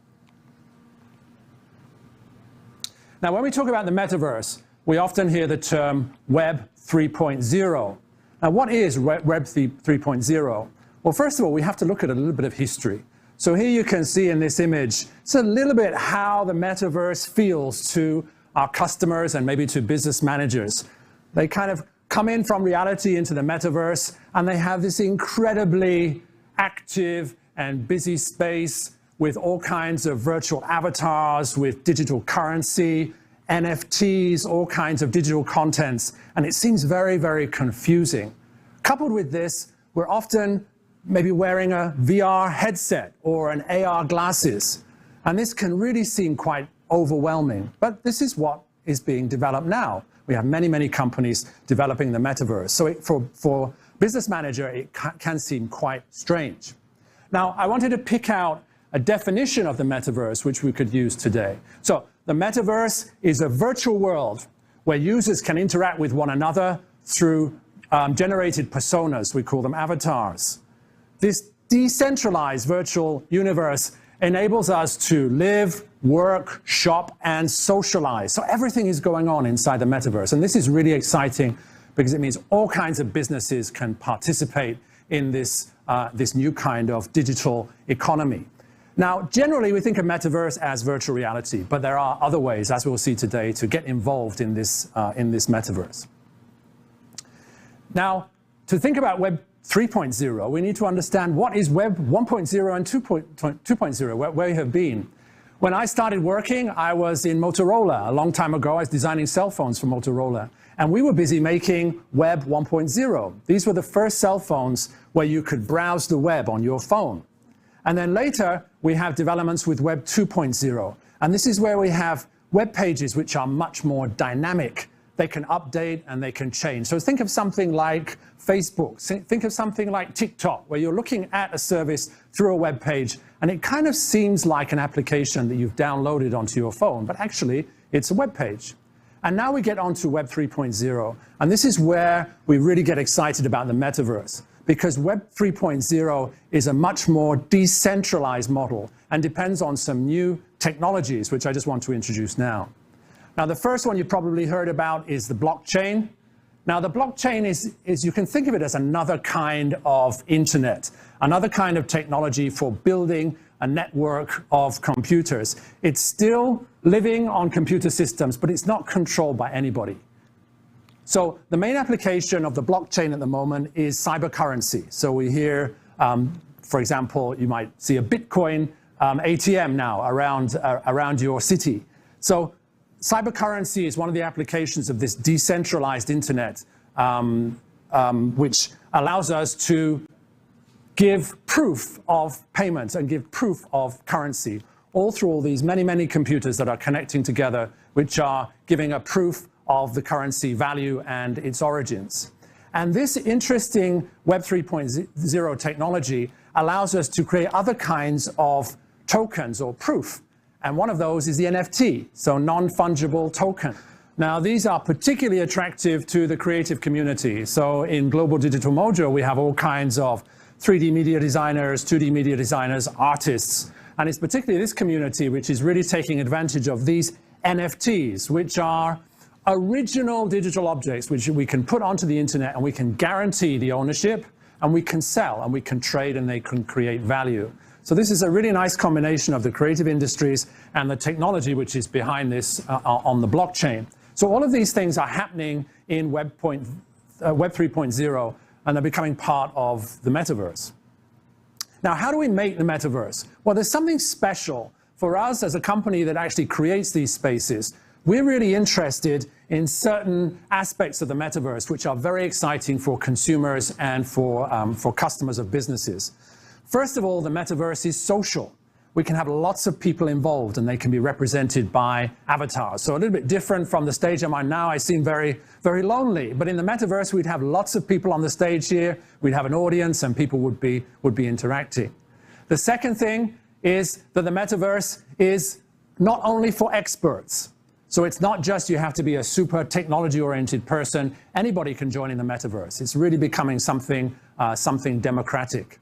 Now, when we talk about the metaverse, we often hear the term Web 3.0. Now, what is Web 3.0? Well, first of all, we have to look at a little bit of history. So here you can see in this image, it's a little bit how the metaverse feels to our customers and maybe to business managers. They kind of come in from reality into the metaverse, and they have this incredibly active and busy space with all kinds of virtual avatars, with digital currency, NFTs, all kinds of digital contents, and it seems very, very confusing. Coupled with this, we're often maybe wearing a VR headset or an AR glasses, and this can really seem quite overwhelming, but this is what is being developed now. We have many, many companies developing the metaverse. So for business manager, it can seem quite strange. Now, I wanted to pick out a definition of the metaverse which we could use today. So the metaverse is a virtual world where users can interact with one another through generated personas. We call them avatars. This decentralized virtual universe enables us to live, work, shop, and socialize. So everything is going on inside the metaverse. And this is really exciting because it means all kinds of businesses can participate in this, this new kind of digital economy. Now, generally, we think of metaverse as virtual reality, but there are other ways, as we'll see today, to get involved in this metaverse. Now, to think about Web 3.0, we need to understand what is Web 1.0 and 2.0, where we have been. When I started working, I was in Motorola. A long time ago, I was designing cell phones for Motorola. And we were busy making Web 1.0. These were the first cell phones where you could browse the web on your phone. And then later, we have developments with Web 2.0. And this is where we have web pages which are much more dynamic. They can update and they can change. So think of something like Facebook. Think of something like TikTok, where you're looking at a service through a web page, and it kind of seems like an application that you've downloaded onto your phone, but actually it's a web page. And now we get on to Web 3.0, and this is where we really get excited about the metaverse, because Web 3.0 is a much more decentralized model and depends on some new technologies, which I just want to introduce now. Now, the first one you probably heard about is the blockchain. Now, the blockchain is you can think of it as another kind of internet, another kind of technology for building a network of computers. It's still living on computer systems, but it's not controlled by anybody. So the main application of the blockchain at the moment is cybercurrency. So we hear, for example, you might see a Bitcoin ATM now around your city. So cybercurrency is one of the applications of this decentralized internet, which allows us to give proof of payments and give proof of currency, all through all these many, many computers that are connecting together, which are giving a proof of the currency value and its origins. And this interesting Web 3.0 technology allows us to create other kinds of tokens or proof. And one of those is the NFT, so non-fungible token. Now, these are particularly attractive to the creative community. So in Global Digital MOJO, we have all kinds of 3D media designers, 2D media designers, artists. And it's particularly this community which is really taking advantage of these NFTs, which are original digital objects which we can put onto the internet and we can guarantee the ownership, and we can sell and we can trade and they can create value. So this is a really nice combination of the creative industries and the technology which is behind this on the blockchain. So all of these things are happening in Web 3.0, and they're becoming part of the metaverse. Now, how do we make the metaverse? Well, there's something special for us as a company that actually creates these spaces. We're really interested in certain aspects of the metaverse which are very exciting for consumers and for customers of businesses. First of all, the metaverse is social. We can have lots of people involved and they can be represented by avatars. So a little bit different from the stage I'm on now. I seem very, very lonely. But in the metaverse, we'd have lots of people on the stage here. We'd have an audience and people would be interacting. The second thing is that the metaverse is not only for experts. So it's not just you have to be a super technology-oriented person. Anybody can join in the metaverse. It's really becoming something democratic.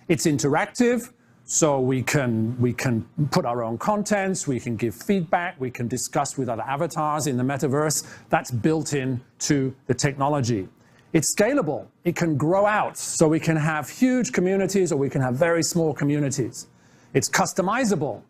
It's interactive, so we can put our own contents, we can give feedback, we can discuss with other avatars in the metaverse. That's built into the technology. It's scalable. It can grow out, so we can have huge communities or we can have very small communities. It's customizable.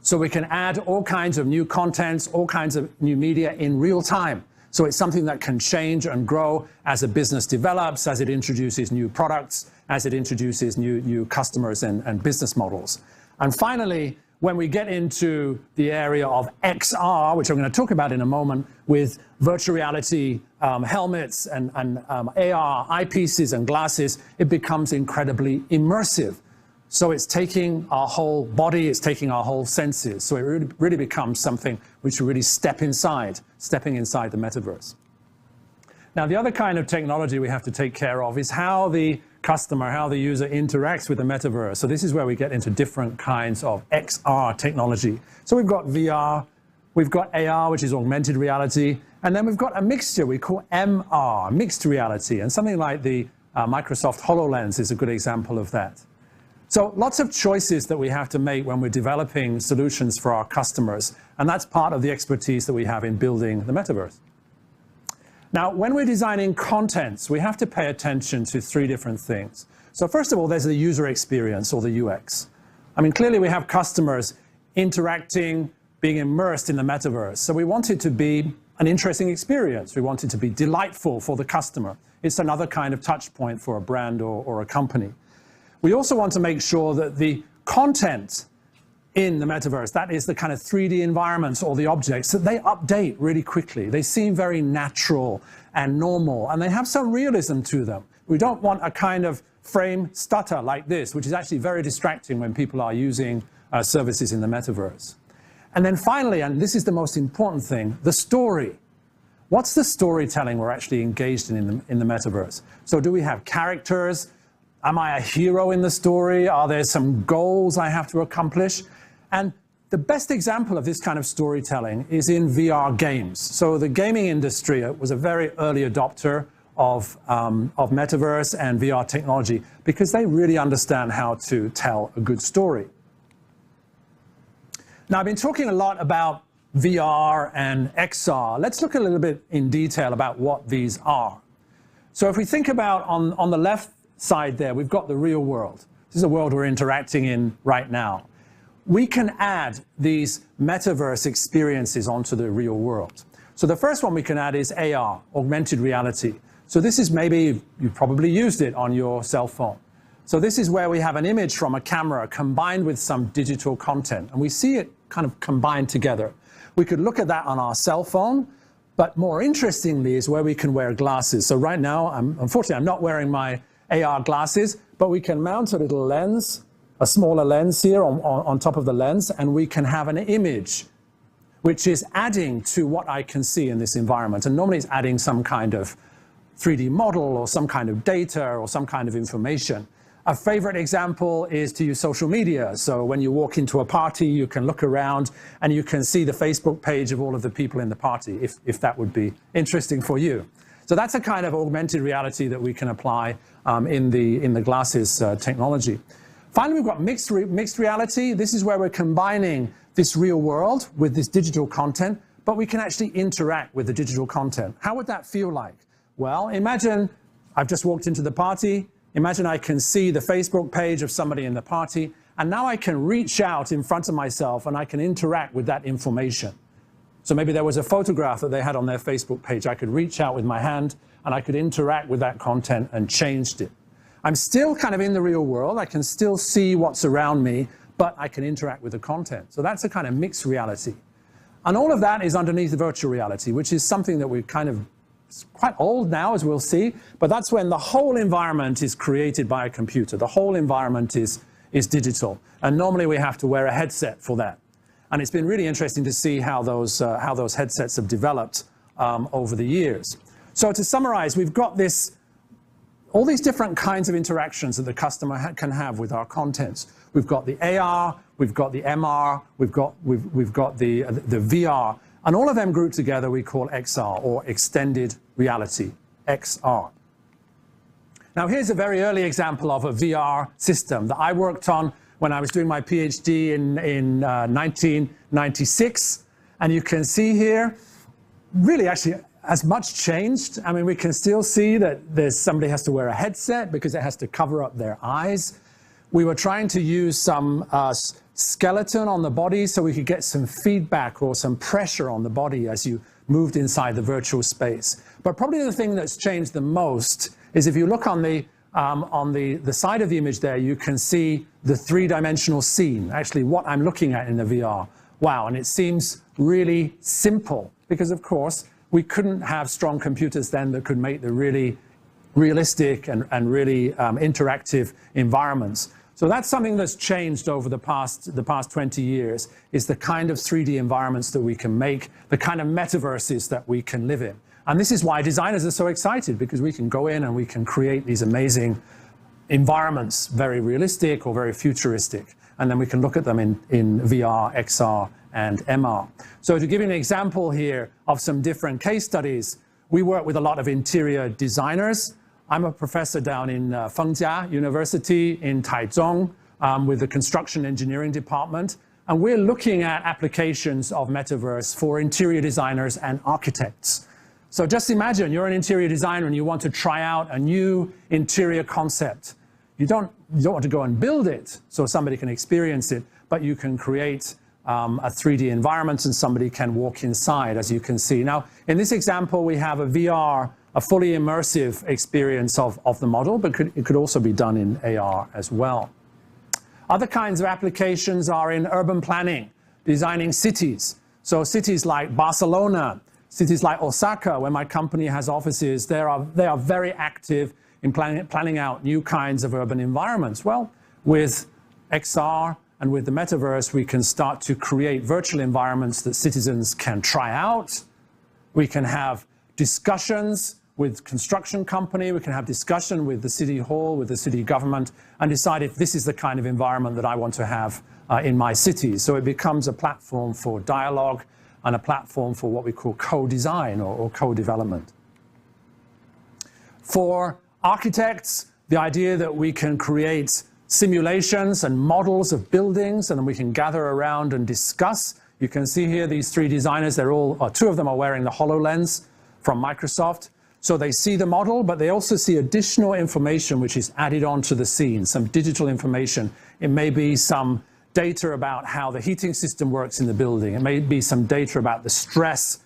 So we can add all kinds of new contents, all kinds of new media in real time. So it's something that can change and grow as a business develops, as it introduces new products, as it introduces new customers and business models. And finally, when we get into the area of XR, which I'm going to talk about in a moment, with virtual reality helmets and AR eyepieces and glasses, it becomes incredibly immersive. So it's taking our whole body, it's taking our whole senses. So it really becomes something which we really stepping inside the metaverse. Now, the other kind of technology we have to take care of is how the customer, how the user interacts with the metaverse. So this is where we get into different kinds of XR technology. So we've got VR, we've got AR, which is augmented reality, and then we've got a mixture we call MR, mixed reality, and something like the Microsoft HoloLens is a good example of that. So lots of choices that we have to make when we're developing solutions for our customers, and that's part of the expertise that we have in building the metaverse. Now, when we're designing contents, we have to pay attention to three different things. So first of all, there's the user experience or the UX. I mean, clearly we have customers interacting, being immersed in the metaverse. So we want it to be an interesting experience. We want it to be delightful for the customer. It's another kind of touch point for a brand or a company. We also want to make sure that the content in the metaverse, that is the kind of 3D environments or the objects, that they update really quickly. They seem very natural and normal, and they have some realism to them. We don't want a kind of frame stutter like this, which is actually very distracting when people are using services in the metaverse. And then finally, and this is the most important thing, the story. What's the storytelling we're actually engaged in the metaverse? So do we have characters? Am I a hero in the story? Are there some goals I have to accomplish? And the best example of this kind of storytelling is in VR games. So the gaming industry was a very early adopter of metaverse and VR technology because they really understand how to tell a good story. Now, I've been talking a lot about VR and XR. Let's look a little bit in detail about what these are. So if we think about on the left side there, we've got the real world. This is a world we're interacting in right now. We can add these metaverse experiences onto the real world. So the first one we can add is AR, augmented reality. So this is maybe, you've probably used it on your cell phone. So this is where we have an image from a camera combined with some digital content, and we see it kind of combined together. We could look at that on our cell phone, but more interestingly is where we can wear glasses. So right now, unfortunately, I'm not wearing my AR glasses, but we can mount a little lens a smaller lens here on top of the lens, and we can have an image which is adding to what I can see in this environment. And normally it's adding some kind of 3D model or some kind of data or some kind of information. A favorite example is to use social media. So when you walk into a party, you can look around and you can see the Facebook page of all of the people in the party, if that would be interesting for you. So that's a kind of augmented reality that we can apply in the glasses technology. Finally, we've got mixed reality. This is where we're combining this real world with this digital content, but we can actually interact with the digital content. How would that feel like? Well, imagine I've just walked into the party. Imagine I can see the Facebook page of somebody in the party, and now I can reach out in front of myself and I can interact with that information. So maybe there was a photograph that they had on their Facebook page. I could reach out with my hand and I could interact with that content and changed it. I'm still kind of in the real world. I can still see what's around me, but I can interact with the content. So that's a kind of mixed reality. And all of that is underneath the virtual reality, which is something that we're kind of quite old now, as we'll see, but that's when the whole environment is created by a computer. The whole environment is digital. And normally we have to wear a headset for that. And it's been really interesting to see how those headsets have developed over the years. So to summarize, we've got all these different kinds of interactions that the customer can have with our contents. We've got the AR, we've got the MR, we've got the VR, and all of them grouped together we call XR, or extended reality, XR. Now here's a very early example of a VR system that I worked on when I was doing my PhD in 1996. And you can see here, really actually as much changed. I mean, we can still see that somebody has to wear a headset because it has to cover up their eyes. We were trying to use some skeleton on the body so we could get some feedback or some pressure on the body as you moved inside the virtual space. But probably the thing that's changed the most is if you look on the side of the image there, you can see the three-dimensional scene, actually what I'm looking at in the VR. Wow, and it seems really simple because, of course, we couldn't have strong computers then that could make the really realistic and really interactive environments. So that's something that's changed over the past 20 years, is the kind of 3D environments that we can make, the kind of metaverses that we can live in. And this is why designers are so excited, because we can go in and we can create these amazing environments, very realistic or very futuristic. And then we can look at them in VR, XR, and MR. So to give you an example here of some different case studies, we work with a lot of interior designers. I'm a professor down in Fengjia University in Taichung with the construction engineering department. And we're looking at applications of metaverse for interior designers and architects. So just imagine you're an interior designer and you want to try out a new interior concept. You don't want to go and build it so somebody can experience it, but you can create a 3D environment and somebody can walk inside, as you can see. Now, in this example, we have a VR, a fully immersive experience of the model, but it could also be done in AR as well. Other kinds of applications are in urban planning, designing cities. So cities like Barcelona, cities like Osaka, where my company has offices, they are very active in planning out new kinds of urban environments. Well, with XR and with the metaverse, we can start to create virtual environments that citizens can try out. We can have discussions with construction company, we can have discussion with the city hall, with the city government, and decide if this is the kind of environment that I want to have in my city. So it becomes a platform for dialogue and a platform for what we call co-design or co-development. For architects, the idea that we can create simulations and models of buildings and then we can gather around and discuss. You can see here these three designers, two of them are wearing the HoloLens from Microsoft. So they see the model, but they also see additional information which is added onto the scene, some digital information. It may be some data about how the heating system works in the building. It may be some data about the stress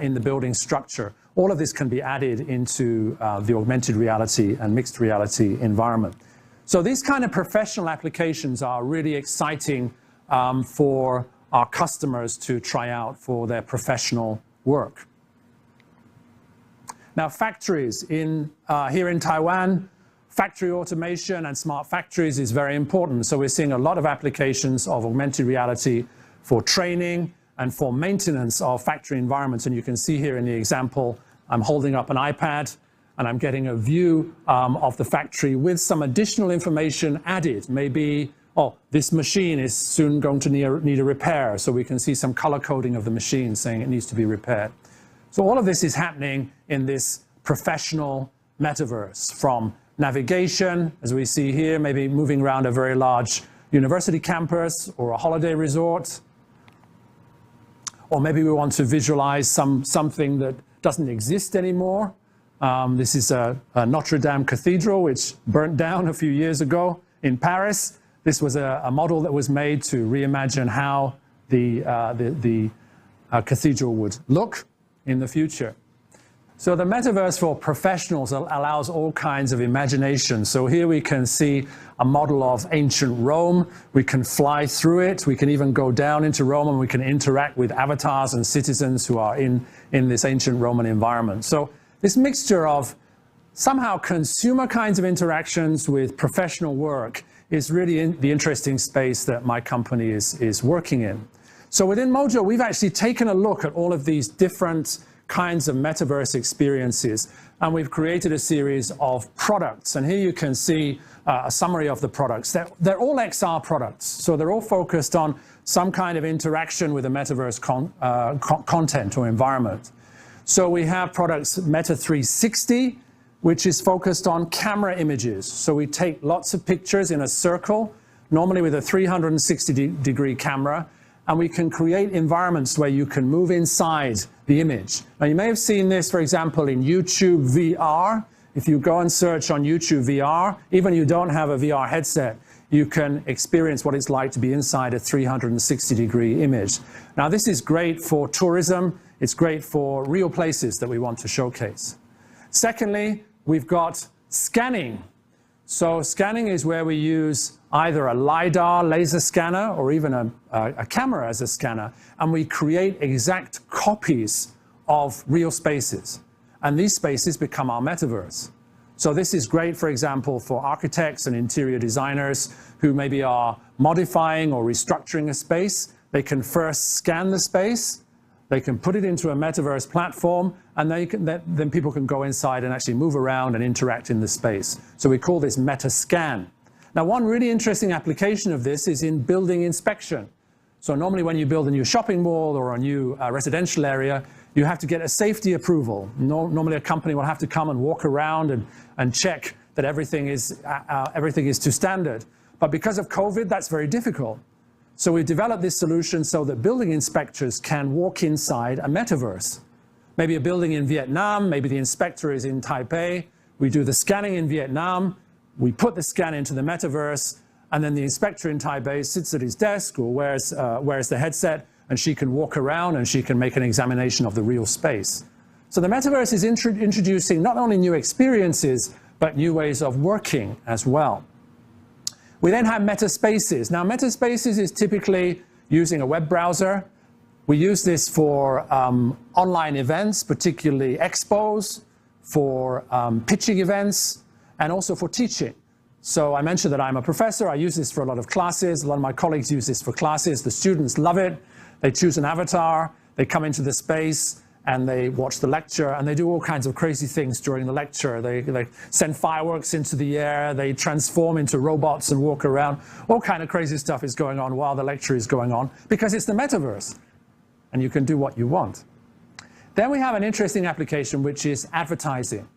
in the building structure. All of this can be added into the augmented reality and mixed reality environment. So these kind of professional applications are really exciting for our customers to try out for their professional work. Now, factories here in Taiwan, factory automation and smart factories is very important. So we're seeing a lot of applications of augmented reality for training and for maintenance of factory environments. And you can see here in the example, I'm holding up an iPad and I'm getting a view of the factory with some additional information added. Maybe, oh, this machine is soon going to need a repair. So we can see some color coding of the machine saying it needs to be repaired. So all of this is happening in this professional metaverse, from navigation, as we see here, maybe moving around a very large university campus or a holiday resort. Or maybe we want to visualize something that doesn't exist anymore. This is a Notre Dame Cathedral, which burnt down a few years ago in Paris. This was a model that was made to reimagine how the cathedral would look in the future. So the metaverse for professionals allows all kinds of imagination. So here we can see a model of ancient Rome. We can fly through it. We can even go down into Rome and we can interact with avatars and citizens who are in this ancient Roman environment. So this mixture of somehow consumer kinds of interactions with professional work is really the interesting space that my company is working in. So within MOJO, we've actually taken a look at all of these different kinds of metaverse experiences, and we've created a series of products. And here you can see a summary of the products. They're all XR products, so they're all focused on some kind of interaction with the metaverse content or environment. So we have products Meta 360, which is focused on camera images. So we take lots of pictures in a circle, normally with a 360-degree camera, and we can create environments where you can move inside the image. Now, you may have seen this, for example, in YouTube VR. If you go and search on YouTube VR, even if you don't have a VR headset, you can experience what it's like to be inside a 360-degree image. Now, this is great for tourism. It's great for real places that we want to showcase. Secondly, we've got scanning. So scanning is where we use either a LiDAR laser scanner or even a camera as a scanner, and we create exact copies of real spaces. And these spaces become our metaverse. So this is great, for example, for architects and interior designers who maybe are modifying or restructuring a space. They can first scan the space, they can put it into a metaverse platform, and then people can go inside and actually move around and interact in the space. So we call this MetaScan. Now, one really interesting application of this is in building inspection. So normally when you build a new shopping mall or a new residential area, you have to get a safety approval. Normally a company will have to come and walk around and check that everything is to standard. But because of COVID, that's very difficult. So we've developed this solution so that building inspectors can walk inside a metaverse. Maybe a building in Vietnam, maybe the inspector is in Taipei. We do the scanning in Vietnam. We put the scan into the metaverse, and then the inspector in Taipei sits at his desk or wears the headset, and she can walk around and she can make an examination of the real space. So the metaverse is introducing not only new experiences, but new ways of working as well. We then have metaspaces. Now, metaspaces is typically using a web browser. We use this for online events, particularly expos, for pitching events, and also for teaching. So I mentioned that I'm a professor. I use this for a lot of classes. A lot of my colleagues use this for classes. The students love it. They choose an avatar. They come into the space and they watch the lecture, and they do all kinds of crazy things during the lecture. They send fireworks into the air. They transform into robots and walk around. All kind of crazy stuff is going on while the lecture is going on because it's the metaverse, and you can do what you want. Then we have an interesting application, which is advertising.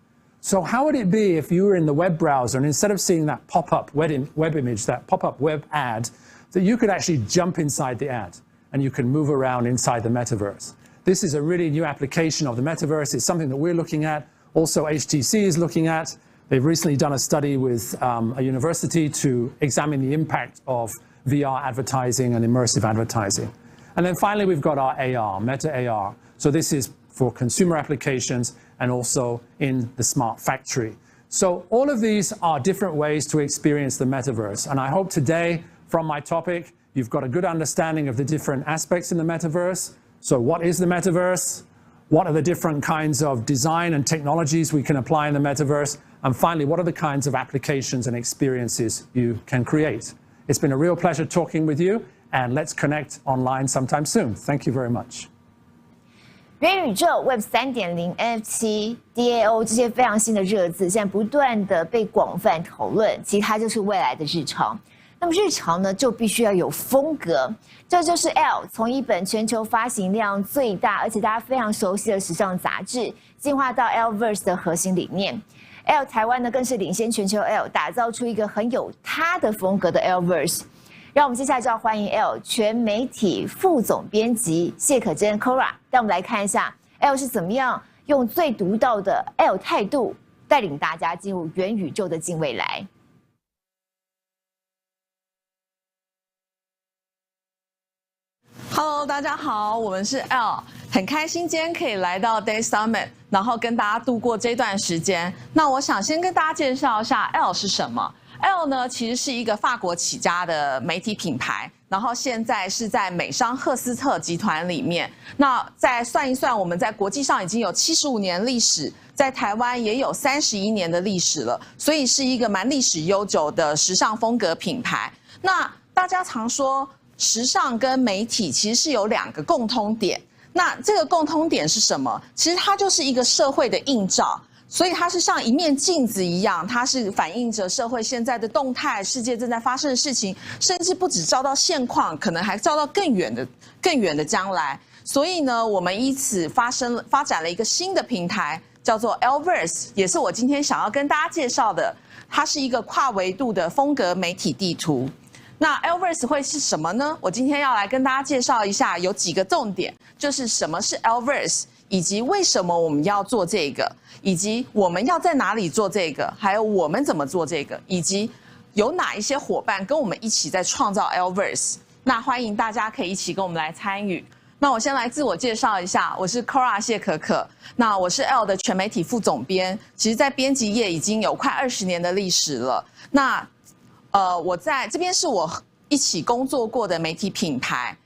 So how would it be if you were in the web browser and instead of seeing that pop-up web image, that pop-up web ad, that you could actually jump inside the ad and you can move around inside the metaverse? This is a really new application of the metaverse. It's something that we're looking at. Also, HTC is looking at. They've recently done a study with a university to examine the impact of VR advertising and immersive advertising. And then finally, we've got our AR, Meta AR. So this is for consumer applications and also in the smart factory. So all of these are different ways to experience the metaverse. And I hope today, from my topic, you've got a good understanding of the different aspects in the metaverse. So what is the metaverse? What are the different kinds of design and technologies we can apply in the metaverse? And finally, what are the kinds of applications and experiences you can create? It's been a real pleasure talking with you, and let's connect online sometime soon. Thank you very much.
元宇宙、Web 3.0、NFT、DAO 这些非常新的热字，现在不断的被广泛讨论，其实它就是未来的日常。那么日常呢，就必须要有风格，这就是 ELLE 从一本全球发行量最大，而且大家非常熟悉的时尚杂志，进化到 ELLE-verse 的核心理念。ELLE 台湾呢，更是领先全球 ELLE， 打造出一个很有它的风格的 ELLE-verse。让我们接下来就要欢迎 ELLE 全媒体副总编辑谢可珍 Cora， 让我们来看一下 ELLE 是怎么样用最独到的 ELLE 态度，带领大家进入元宇宙的近未来。
Hello， 大家好，我们是 ELLE， 很开心今天可以来到 Day Summit， 然后跟大家度过这段时间。那我想先跟大家介绍一下 ELLE 是什么。ELLE 呢，其实是一个法国起家的媒体品牌，然后现在是在美商赫斯特集团里面。那再算一算，我们在国际上已经有75年历史，在台湾也有31年的历史了，所以是一个蛮历史悠久的时尚风格品牌。那大家常说，时尚跟媒体其实是有2个共通点。那这个共通点是什么？其实它就是一个社会的映照。所以它是像一面镜子一样，它是反映着社会现在的动态，世界正在发生的事情，甚至不只照到现况，可能还照到更远的将来。所以呢，我们因此发展了一个新的平台，叫做 ELLE-verse， 也是我今天想要跟大家介绍的。它是一个跨维度的风格媒体地图。那 ELLE-verse 会是什么呢？我今天要来跟大家介绍一下，有几个重点，就是什么是 ELLE-verse， 以及为什么我们要做这个，以及我们要在哪里做这个，还有我们怎么做这个，以及有哪一些伙伴跟我们一起在创造 ELLE-verse。那欢迎大家可以一起跟我们来参与。那我先来自我介绍一下，我是 Cora 谢可可，那我是 ELLE 的全媒体副总编，其实在编辑业已经有快20年的历史了。那我在这边是我一起工作过的媒体品牌。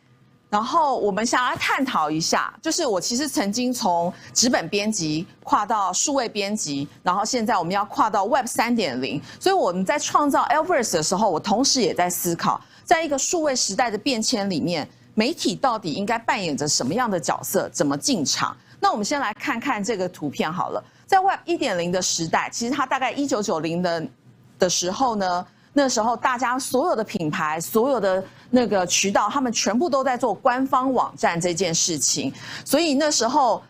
然后我们想要探讨一下，就是我其实曾经从纸本编辑跨到数位编辑，然后现在我们要跨到 Web 3.0， 所以我们在创造 ELLE-verse 的时候，我同时也在思考，在一个数位时代的变迁里面，媒体到底应该扮演着什么样的角色，怎么进场？那我们先来看看这个图片好了。在 Web 1.0 的时代，其实它大概1990的时候呢，那时候大家所有的品牌、所有的那个渠道，他们全部都在做官方网站这件事情，所以那时候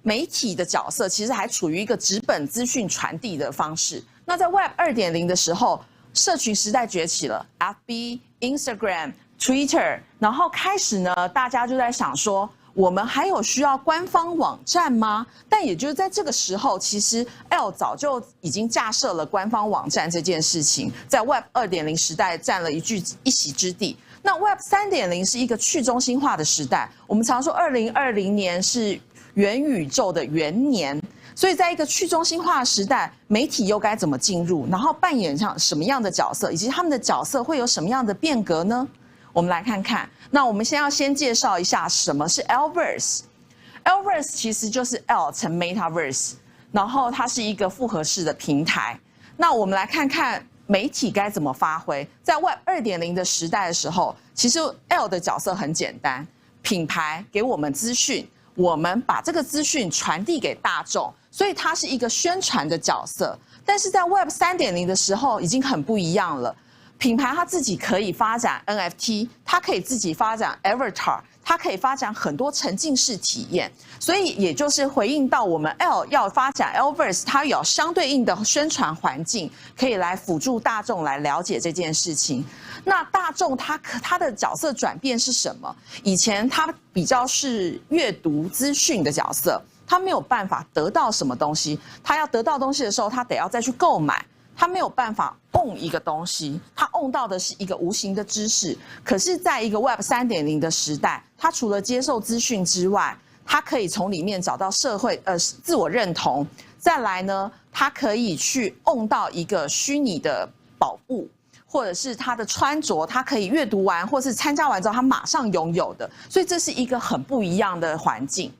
媒体的角色其实还处于一个纸本资讯传递的方式。那在 Web 2.0 的时候，社群时代崛起了 ，FB、Instagram、Twitter， 然后开始呢，大家就在想说，我们还有需要官方网站吗？但也就是在这个时候，其实 ELLE 早就已经架设了官方网站这件事情，在 Web 2.0 时代占了一席之地。那 Web 3.0 是一个去中心化的时代，我们常说2020年是元宇宙的元年，所以在一个去中心化的时代，媒体又该怎么进入，然后扮演上什么样的角色，以及他们的角色会有什么样的变革呢？我们来看看。那我们先介绍一下什么是 ELLE-verse。ELLE-verse 其实就是 ELLE 乘 Metaverse， 然后它是一个复合式的平台。那我们来看看媒体该怎么发挥。在 Web 2.0 的时代的时候，其实 ELLE 的角色很简单，品牌给我们资讯，我们把这个资讯传递给大众，所以它是一个宣传的角色。但是在 Web 3.0 的时候已经很不一样了。品牌它自己可以发展 NFT， 它可以自己发展 Avatar， 它可以发展很多沉浸式体验，所以也就是回应到我们 ELLE 要发展 ELLE-verse， 它有相对应的宣传环境，可以来辅助大众来了解这件事情。那大众它的角色转变是什么？以前它比较是阅读资讯的角色，它没有办法得到什么东西，它要得到东西的时候，它得要再去购买。他没有办法 own 一个东西，他 own 到的是一个无形的知识。可是在一个 Web 3.0 的时代，他除了接受资讯之外，他可以从里面找到社会自我认同。再来呢，他可以去 own 到一个虚拟的宝物，或者是他的穿着，他可以阅读完或是参加完之后他马上拥有的。所以这是一个很不一样的环境。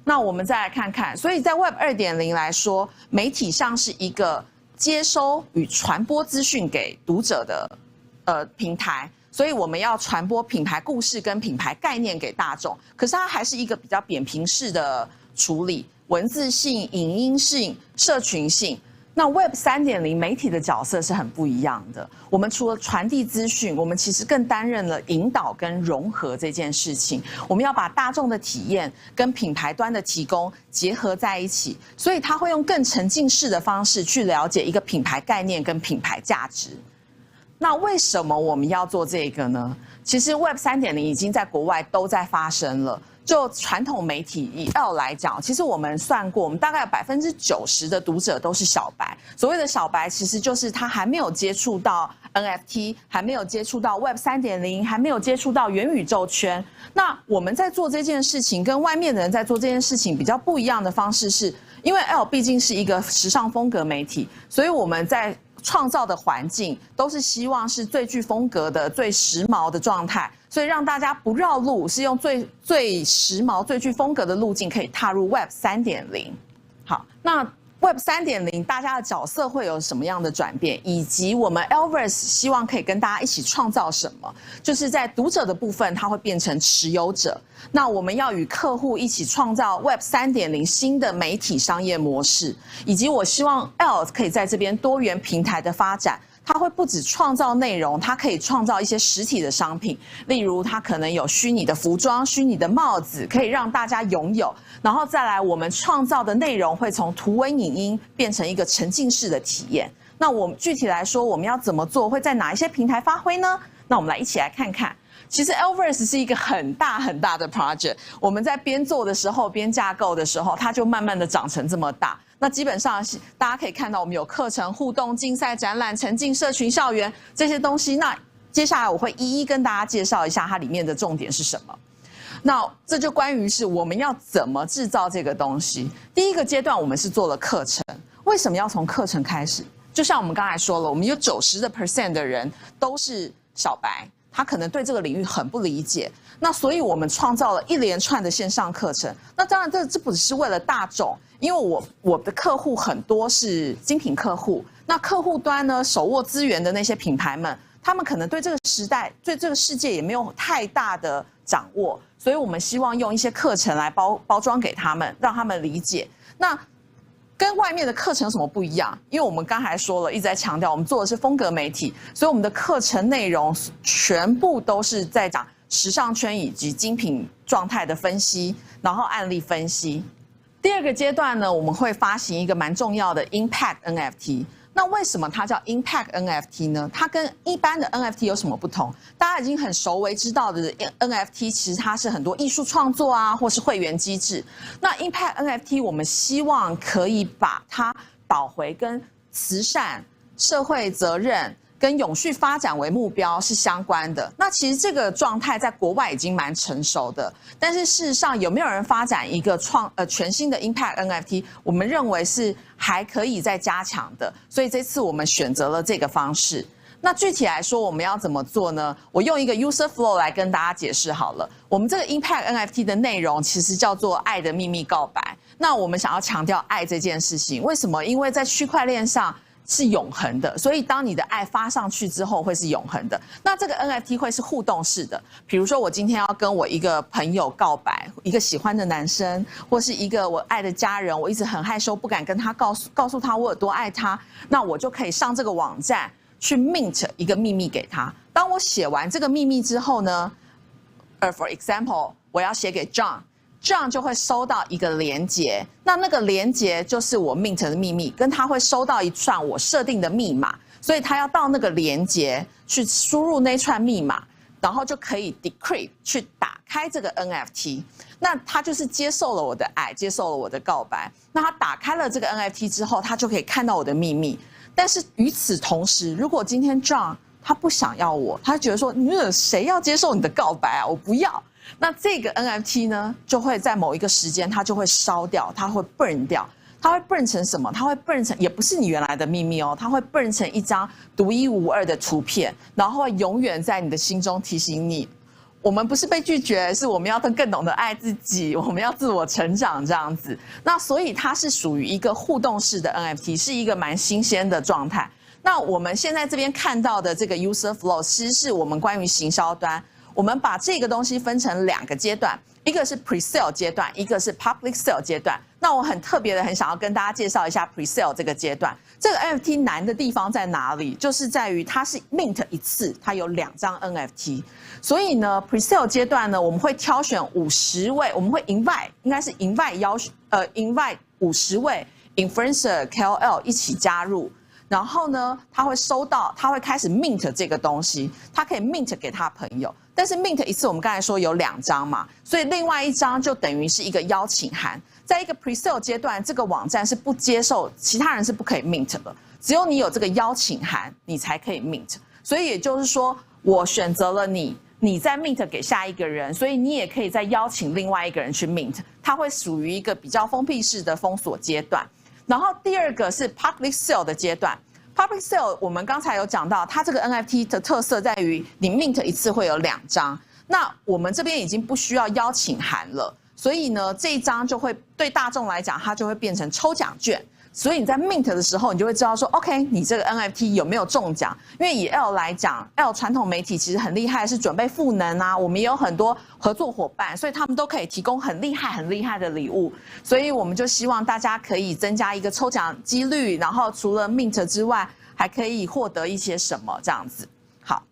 那我们再来看看，所以在 Web 2.0 来说，媒体像是一个接收与传播资讯给读者的平台，所以我们要传播品牌故事跟品牌概念给大众。可是它还是一个比较扁平式的处理，文字性、影音性、社群性。那 Web 3.0 媒体的角色是很不一样的。我们除了传递资讯，我们其实更担任了引导跟融合这件事情。我们要把大众的体验跟品牌端的提供结合在一起，所以它会用更沉浸式的方式去了解一个品牌概念跟品牌价值。那为什么我们要做这个呢？其实 Web 3.0 已经在国外都在发生了。就传统媒体以 ELLE 来讲，其实我们算过，我们大概有90%的读者都是小白。所谓的小白，其实就是他还没有接触到 NFT， 还没有接触到 Web 3.0， 还没有接触到元宇宙圈。那我们在做这件事情，跟外面的人在做这件事情比较不一样的方式是，因为 ELLE 毕竟是一个时尚风格媒体，所以我们在创造的环境都是希望是最具风格的、最时髦的状态，所以让大家不绕路，是用最时髦、最具风格的路径可以踏入 Web 3.0。好，那 Web 3.0 大家的角色会有什么样的转变，以及我们 ELLE-verse 希望可以跟大家一起创造什么？就是在读者的部分，它会变成持有者。那我们要与客户一起创造 Web 3.0 新的媒体商业模式，以及我希望 ELLE 可以在这边多元平台的发展。它会不只创造内容，它可以创造一些实体的商品，例如它可能有虚拟的服装、虚拟的帽子，可以让大家拥有。然后再来，我们创造的内容会从图文影音变成一个沉浸式的体验。那我们具体来说，我们要怎么做？会在哪一些平台发挥呢？那我们一起来看看。其实 ELLE-verse 是一个很大很大的 project， 我们在边做的时候、边架构的时候，它就慢慢的长成这么大。那基本上大家可以看到，我们有课程、互动、竞赛、展览、沉浸、社群、校园这些东西。那接下来我会一一跟大家介绍一下它里面的重点是什么。那这就关于是我们要怎么制造这个东西。第一个阶段我们是做了课程，为什么要从课程开始？就像我们刚才说了，我们有90% 的人都是小白，他可能对这个领域很不理解。那所以我们创造了一连串的线上课程。那当然这不只是为了大众，因为我的客户很多是精品客户，那客户端呢，手握资源的那些品牌们，他们可能对这个时代、对这个世界也没有太大的掌握，所以我们希望用一些课程来包装给他们，让他们理解。那跟外面的课程有什么不一样？因为我们刚才说了，一直在强调我们做的是风格媒体，所以我们的课程内容全部都是在讲时尚圈以及精品状态的分析，然后案例分析。第二个阶段呢，我们会发行一个蛮重要的 Impact NFT。那为什么它叫 Impact NFT 呢？它跟一般的 NFT 有什么不同？大家已经很熟为知道的 NFT， 其实它是很多艺术创作啊，或是会员机制。那 Impact NFT 我们希望可以把它导回跟慈善、社会责任跟永续发展为目标是相关的。那其实这个状态在国外已经蛮成熟的，但是事实上有没有人发展一个全新的 Impact NFT？ 我们认为是还可以再加强的，所以这次我们选择了这个方式。那具体来说我们要怎么做呢？我用一个 user flow 来跟大家解释好了。我们这个 Impact NFT 的内容其实叫做爱的秘密告白。那我们想要强调爱这件事情，为什么？因为在区块链上是永恒的，所以当你的爱发上去之后会是永恒的。那这个 NFT 会是互动式的，比如说我今天要跟我一个朋友告白，一个喜欢的男生，或是一个我爱的家人，我一直很害羞不敢跟他告诉他我有多爱他，那我就可以上这个网站去 mint 一个秘密给他。当我写完这个秘密之后呢，for example 我要写给 John 就会收到一个连结，那个连结就是我 mint 的秘密，跟他会收到一串我设定的密码，所以他要到那个连结去输入那串密码，然后就可以 decrypt 去打开这个 NFT。那他就是接受了我的爱，接受了我的告白。那他打开了这个 NFT 之后，他就可以看到我的秘密。但是与此同时，如果今天 John 他不想要我，他觉得说谁要接受你的告白啊，我不要。那这个 NFT 呢，就会在某一个时间，它就会烧掉，它会 burn 掉，它会 burn 成什么？它会 burn 成，也不是你原来的秘密哦，它会 burn 成一张独一无二的图片，然后会永远在你的心中提醒你，我们不是被拒绝，是我们要更懂得爱自己，我们要自我成长这样子。那所以它是属于一个互动式的 NFT， 是一个蛮新鲜的状态。那我们现在这边看到的这个 user flow， 其实是我们关于行销端，我们把这个东西分成2个阶段，一个是 pre-sale 阶段，一个是 public sale 阶段。那我很特别的很想要跟大家介绍一下 pre-sale 这个阶段。这个 NFT 难的地方在哪里？就是在于它是 mint 一次，它有2张 NFT。所以呢 pre-sale 阶段呢，我们会挑选50位，我们会 invite 应该是 invite 50位 influencer KOL 一起加入。然后呢，他会收到，他会开始 mint 这个东西，他可以 mint 给他朋友。但是 mint 一次，我们刚才说有2张嘛，所以另外1张就等于是一个邀请函。在一个 pre-sale 阶段，这个网站是不接受其他人是不可以 mint 的，只有你有这个邀请函，你才可以 mint。所以也就是说，我选择了你，你再 mint 给下一个人，所以你也可以再邀请另外一个人去 mint。它会属于一个比较封闭式的封锁阶段。然后第2个是 public sale 的阶段。public sale 我们刚才有讲到，它这个 NFT 的特色在于你 mint 一次会有2张。那我们这边已经不需要邀请函了，所以呢，这一张就会对大众来讲，它就会变成抽奖券。所以你在 mint 的时候，你就会知道说 ，OK， 你这个 NFT 有没有中奖？因为以 ELLE 来讲 ，ELLE 传统媒体其实很厉害，是准备赋能啊，我们也有很多合作伙伴，所以他们都可以提供很厉害的礼物。所以我们就希望大家可以增加一个抽奖几率，然后除了 mint 之外，还可以获得一些什么这样子。好，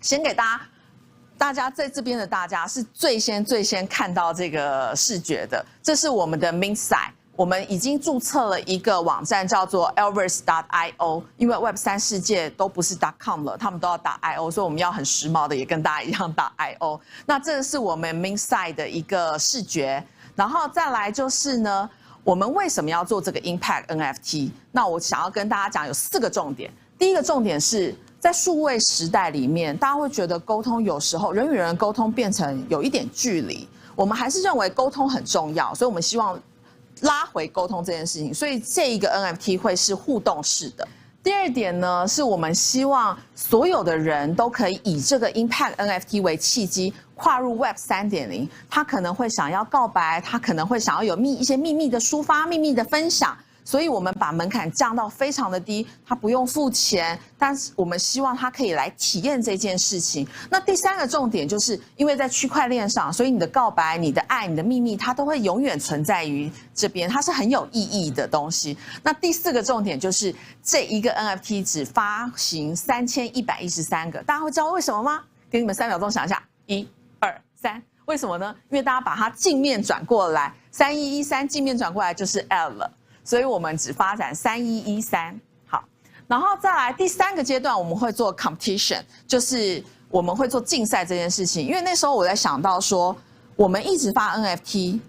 先给大家在这边的大家是最先看到这个视觉的，这是我们的 mint site。我们已经注册了一个网站叫做 ELLE-verse.io， 因为 Web3 世界都不是 .com 了，他们都要打 .io， 所以我们要很时髦的也跟大家一样打 .io。那这是我们 main site 的一个视觉，然后再来就是呢，我们为什么要做这个 Impact NFT？ 那我想要跟大家讲有4个重点。第一个重点是在数位时代里面，大家会觉得沟通有时候人与人沟通变成有一点距离，我们还是认为沟通很重要，所以我们希望拉回沟通这件事情，所以这一个 NFT 会是互动式的。第2点呢，是我们希望所有的人都可以以这个 Impact NFT 为契机，跨入 Web 3.0。他可能会想要告白，他可能会想要有一些秘密的抒发、秘密的分享。所以我们把门槛降到非常的低，他不用付钱，但是我们希望他可以来体验这件事情。那第3个重点就是因为在区块链上，所以你的告白、你的爱、你的秘密，它都会永远存在于这边，它是很有意义的东西。那第4个重点就是这一个 NFT 只发行3113个，大家会知道为什么吗？给你们3秒钟想一下，1、2、3，为什么呢？因为大家把它镜面转过来，3113镜面转过来就是 ELLE。所以我们只发展3113，好，然后再来第3个阶段，我们会做 competition， 就是我们会做竞赛这件事情。因为那时候我在想到说，我们一直发 NFT，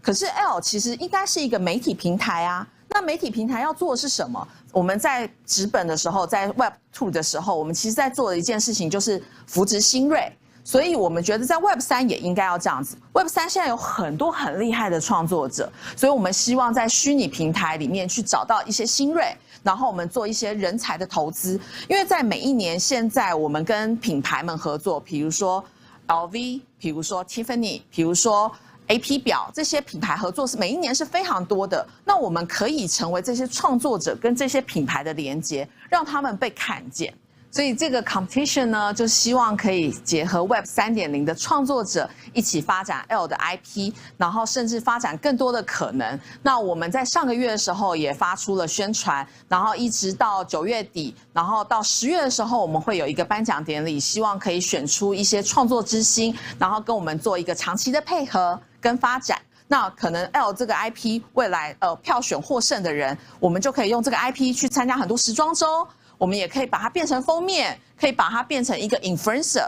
可是 ELLE 其实应该是一个媒体平台啊。那媒体平台要做的是什么？我们在纸本的时候，在 Web2 的时候，我们其实在做的一件事情就是扶植新锐。所以我们觉得在 Web3 也应该要这样子。Web3 现在有很多很厉害的创作者，所以我们希望在虚拟平台里面去找到一些新锐，然后我们做一些人才的投资。因为在每一年，现在我们跟品牌们合作，比如说 LV， 比如说 Tiffany， 比如说 AP 表，这些品牌合作是每一年是非常多的。那我们可以成为这些创作者跟这些品牌的连接，让他们被看见。所以这个 competition 呢，就希望可以结合 Web 3.0 的创作者一起发展 ELLE 的 IP， 然后甚至发展更多的可能。那我们在上个月的时候也发出了宣传，然后一直到9月底，然后到10月的时候，我们会有一个颁奖典礼，希望可以选出一些创作之星，然后跟我们做一个长期的配合跟发展。那可能 ELLE 这个 IP 未来票选获胜的人，我们就可以用这个 IP 去参加很多时装周。我们也可以把它变成封面，可以把它变成一个 influencer。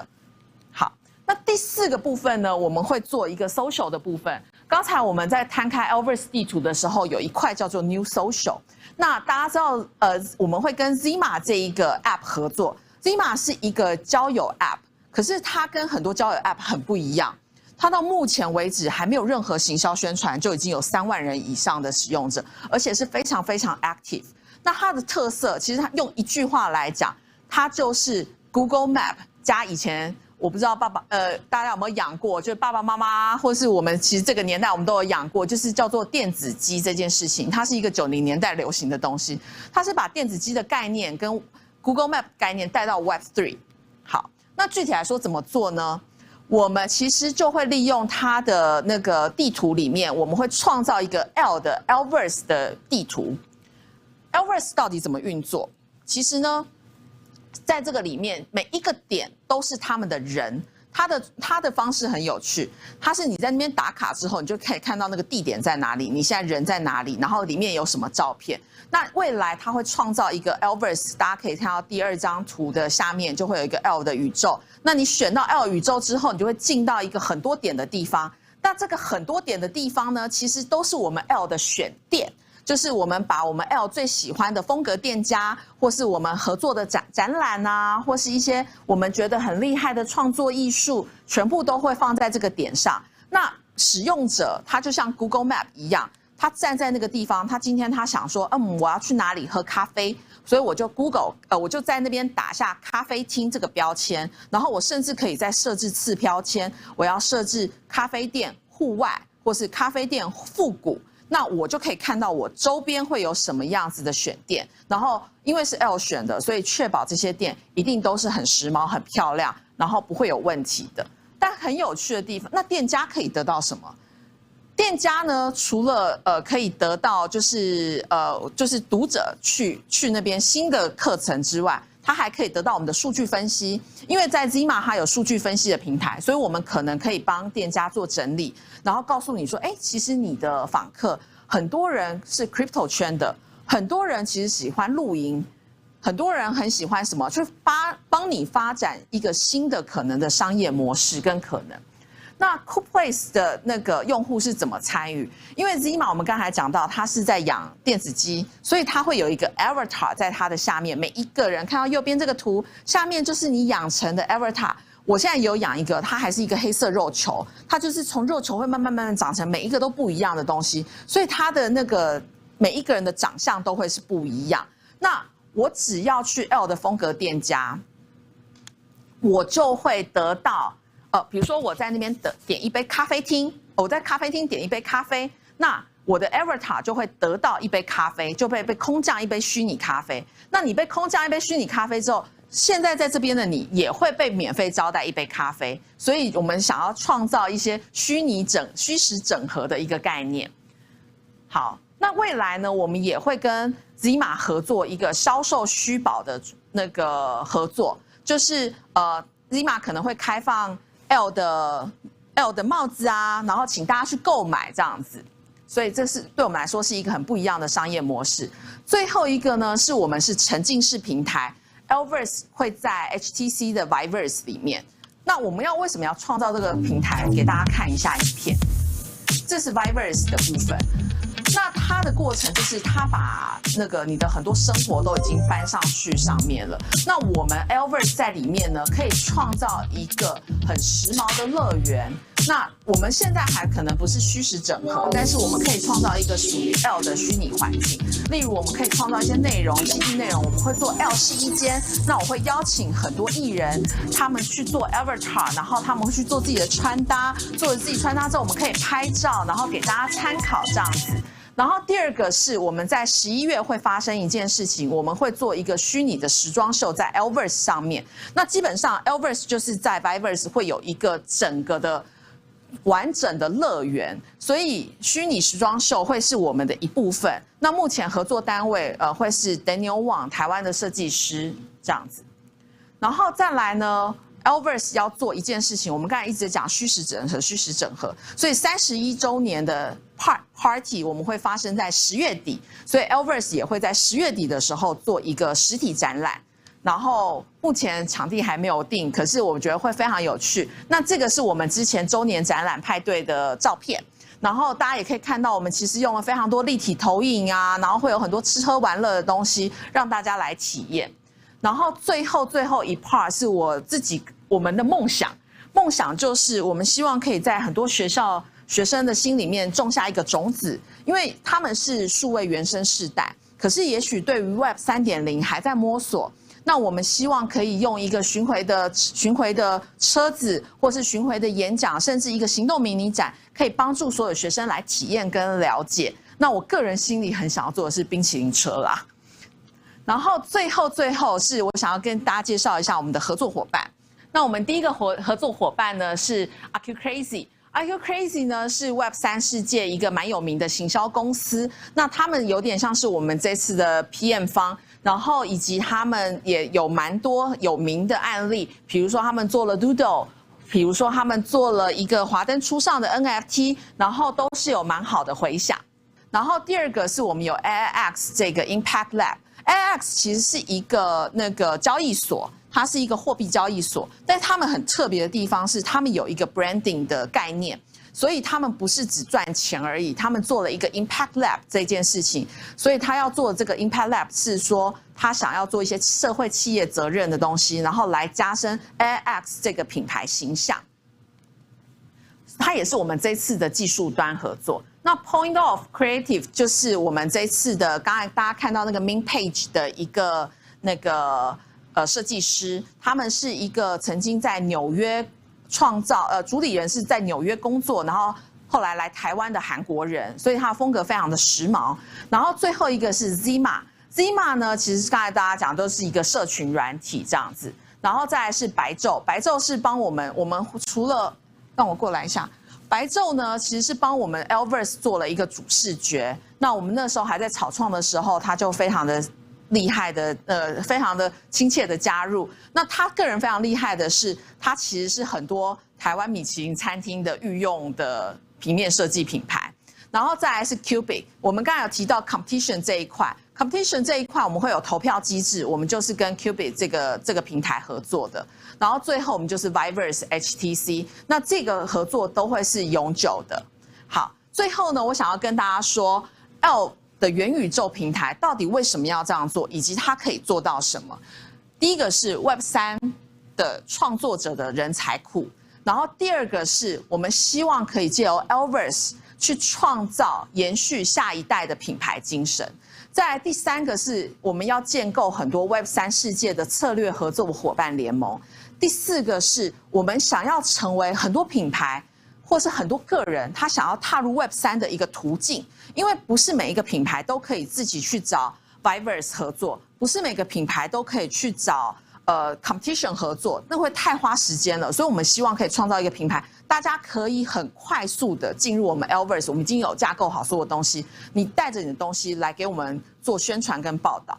好，那第4个部分呢，我们会做一个 social 的部分。刚才我们在摊开 ELLE-verse 地图的时候，有一块叫做 New Social。那大家知道，我们会跟 Zima 这一个 app 合作。Zima 是一个交友 app， 可是它跟很多交友 app 很不一样。它到目前为止还没有任何行销宣传，就已经有3万人以上的使用者，而且是非常非常 active。那它的特色，其实它用一句话来讲，它就是 Google Map 加以前我不知道大家有没有养过，就是爸爸妈妈或是我们其实这个年代我们都有养过，就是叫做电子机这件事情，它是一个90年代流行的东西，它是把电子机的概念跟 Google Map 概念带到 Web3。好，那具体来说怎么做呢？我们其实就会利用它的那个地图里面，我们会创造一个 ELLE-Verse 的地图。ELLE-Verse 到底怎么运作？其实呢，在这个里面每一个点都是他们的人，它的方式很有趣，它是你在那边打卡之后，你就可以看到那个地点在哪里，你现在人在哪里，然后里面有什么照片。那未来它会创造一个 ELLE-Verse， 大家可以看到第2张图的下面就会有一个 ELLE 的宇宙。那你选到 ELLE 宇宙之后，你就会进到一个很多点的地方。那这个很多点的地方呢，其实都是我们 ELLE 的选店。就是我们把我们 ELLE 最喜欢的风格店家，或是我们合作的展览啊，或是一些我们觉得很厉害的创作艺术，全部都会放在这个点上。那使用者他就像 Google Map 一样，他站在那个地方，他今天他想说，我要去哪里喝咖啡，所以我就 我就在那边打下咖啡厅这个标签，然后我甚至可以再设置次标签，我要设置咖啡店户外，或是咖啡店复古。那我就可以看到我周边会有什么样子的选店，然后因为是 ELLE 选的，所以确保这些店一定都是很时髦、很漂亮，然后不会有问题的。但很有趣的地方，那店家可以得到什么？店家呢，除了可以得到就是读者去那边新的课程之外，它还可以得到我们的数据分析，因为在 Zima 它有数据分析的平台，所以我们可能可以帮店家做整理，然后告诉你说，其实你的访客很多人是 crypto 圈的，很多人其实喜欢露营，很多人很喜欢什么，去帮你发展一个新的可能的商业模式跟可能。那 Coolplace 的那个用户是怎么参与？因为 Zima 我们刚才讲到，它是在养电子机，所以它会有一个 avatar 在它的下面。每一个人看到右边这个图，下面就是你养成的 avatar。我现在有养一个，它还是一个黑色肉球，它就是从肉球会慢慢长成每一个都不一样的东西，所以它的那个每一个人的长相都会是不一样。那我只要去 ELLE 的风格店家，我就会得到。比如说我在那边点一杯咖啡厅，我在咖啡厅点一杯咖啡，那我的 avatar 就会得到一杯咖啡，就被空降一杯虚拟咖啡。那你被空降一杯虚拟咖啡之后，现在在这边的你也会被免费招待一杯咖啡。所以我们想要创造一些虚实整合的一个概念。好，那未来呢，我们也会跟 Zima 合作一个销售虚宝的那个合作，就是Zima 可能会开放ELLE 的帽子啊，然后请大家去购买这样子，所以这是对我们来说是一个很不一样的商业模式。最后一个呢，是我们是沉浸式平台 ELLE-Verse 会在 HTC 的 Viverse 里面。那我们为什么要创造这个平台？给大家看一下影片，这是 Viverse 的部分。那它的过程就是它把那个你的很多生活都已经搬上去上面了。那我们 ELLE-Verse 在里面呢，可以创造一个很时髦的乐园。那我们现在还可能不是虚实整合，但是我们可以创造一个属于 ELLE 的虚拟环境。例如，我们可以创造一些内容，戏剧内容，我们会做 ELLE 试衣间。那我会邀请很多艺人，他们去做 avatar， 然后他们会去做自己的穿搭，做了自己穿搭之后，我们可以拍照，然后给大家参考这样子。然后第二个是我们在11月会发生一件事情，我们会做一个虚拟的时装秀在 ELLE-Verse 上面。那基本上 ELLE-Verse 就是在 Viverse 会有一个整个的完整的乐园，所以虚拟时装秀会是我们的一部分。那目前合作单位会是 Daniel Wang 台湾的设计师这样子。然后再来呢，ELLE-Verse 要做一件事情，我们刚才一直讲虚实整合，所以31周年的 Party 我们会发生在10月底，所以 ELLE-Verse 也会在10月底的时候做一个实体展览。然后目前场地还没有定，可是我觉得会非常有趣。那这个是我们之前周年展览派对的照片，然后大家也可以看到，我们其实用了非常多立体投影啊，然后会有很多吃喝玩乐的东西让大家来体验。然后最后一 part 是我们的梦想就是我们希望可以在很多学生的心里面种下一个种子，因为他们是数位原生世代，可是也许对于 Web 3.0 还在摸索。那我们希望可以用一个巡回的车子，或是巡回的演讲，甚至一个行动迷你展，可以帮助所有学生来体验跟了解。那我个人心里很想要做的是冰淇淋车啦。然后最后是我想要跟大家介绍一下我们的合作伙伴。那我们第一个合作伙伴呢是 Acar。Acar 呢是 Web3 世界一个蛮有名的行销公司，那他们有点像是我们这次的 PM 方，然后以及他们也有蛮多有名的案例，比如说他们做了 Doodle， 比如说他们做了一个华灯初上的 NFT， 然后都是有蛮好的回响。然后第二个是我们有 AIX 这个 Impact Lab。AIX 其实是一个交易所，它是一个货币交易所，但他们很特别的地方是，他们有一个 branding 的概念，所以他们不是只赚钱而已，他们做了一个 Impact Lab 这件事情，所以他要做的这个 Impact Lab 是说，他想要做一些社会企业责任的东西，然后来加深 AIX 这个品牌形象。它也是我们这次的技术端合作。那 Point of Creative 就是我们这次的，刚才大家看到那个 Main Page 的一个设计师，他们是一个曾经在纽约创造主理人是在纽约工作，然后后来台湾的韩国人，所以他的风格非常的时髦。然后最后一个是 Zima 呢，其实刚才大家讲都是一个社群软体这样子。然后再来是白昼是帮我们除了让我过来一下。白昼呢，其实是帮我们 ELLE-verse 做了一个主视觉。那我们那时候还在草创的时候，他就非常的厉害的，非常的亲切的加入。那他个人非常厉害的是，他其实是很多台湾米其林餐厅的御用的平面设计品牌。然后再来是 Cubic， 我们刚才有提到 Competition 这一块。Competition 这一块我们会有投票机制，我们就是跟 Cubic 这个平台合作的。然后最后我们就是 Viverse HTC， 那这个合作都会是永久的。好，最后呢，我想要跟大家说 ELLE 的元宇宙平台到底为什么要这样做，以及它可以做到什么。第一个是 Web3 的创作者的人才库，然后第二个是我们希望可以借由 ELLE-verse 去创造延续下一代的品牌精神。再来第三个是我们要建构很多 Web3 世界的策略合作伙伴联盟。第四个是我们想要成为很多品牌或是很多个人他想要踏入 Web3 的一个途径，因为不是每一个品牌都可以自己去找 Viverse 合作，不是每个品牌都可以去找competition 合作，那会太花时间了。所以我们希望可以创造一个平台，大家可以很快速的进入我们 ELLE-verse， 我们已经有架构好所有东西，你带着你的东西来给我们做宣传跟报道。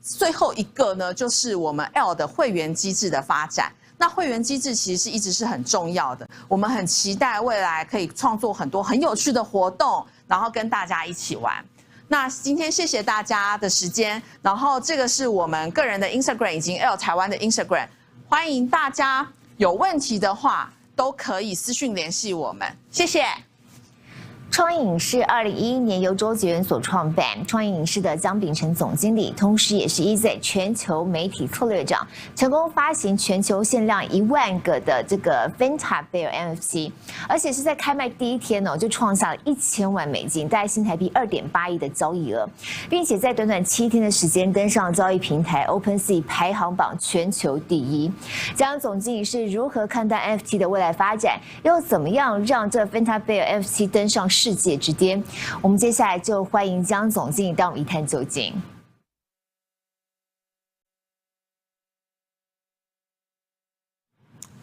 最后一个呢，就是我们 ELLE 的会员机制的发展。那会员机制其实一直是很重要的，我们很期待未来可以创作很多很有趣的活动，然后跟大家一起玩。那今天谢谢大家的时间，然后这个是我们个人的 Instagram 以及 ELLE 台湾的 Instagram， 欢迎大家有问题的话都可以私讯联系我们，谢谢。
创意影视2011年由周杰伦所创办，创意影视的江秉成总经理，同时也是 EZ 全球媒体策略长，成功发行全球限量1万个的这个 Venta Bear NFT， 而且是在开卖第一天呢，就创下了1000万美金，大概新台币2.8亿的交易额，并且在短短7天的时间登上交易平台 OpenSea 排行榜全球第1。江总经理是如何看待 NFT 的未来发展，又怎么样让这 Venta Bear NFT 登上世界之巅？我们接下来就欢迎江总经理带我们一探究竟。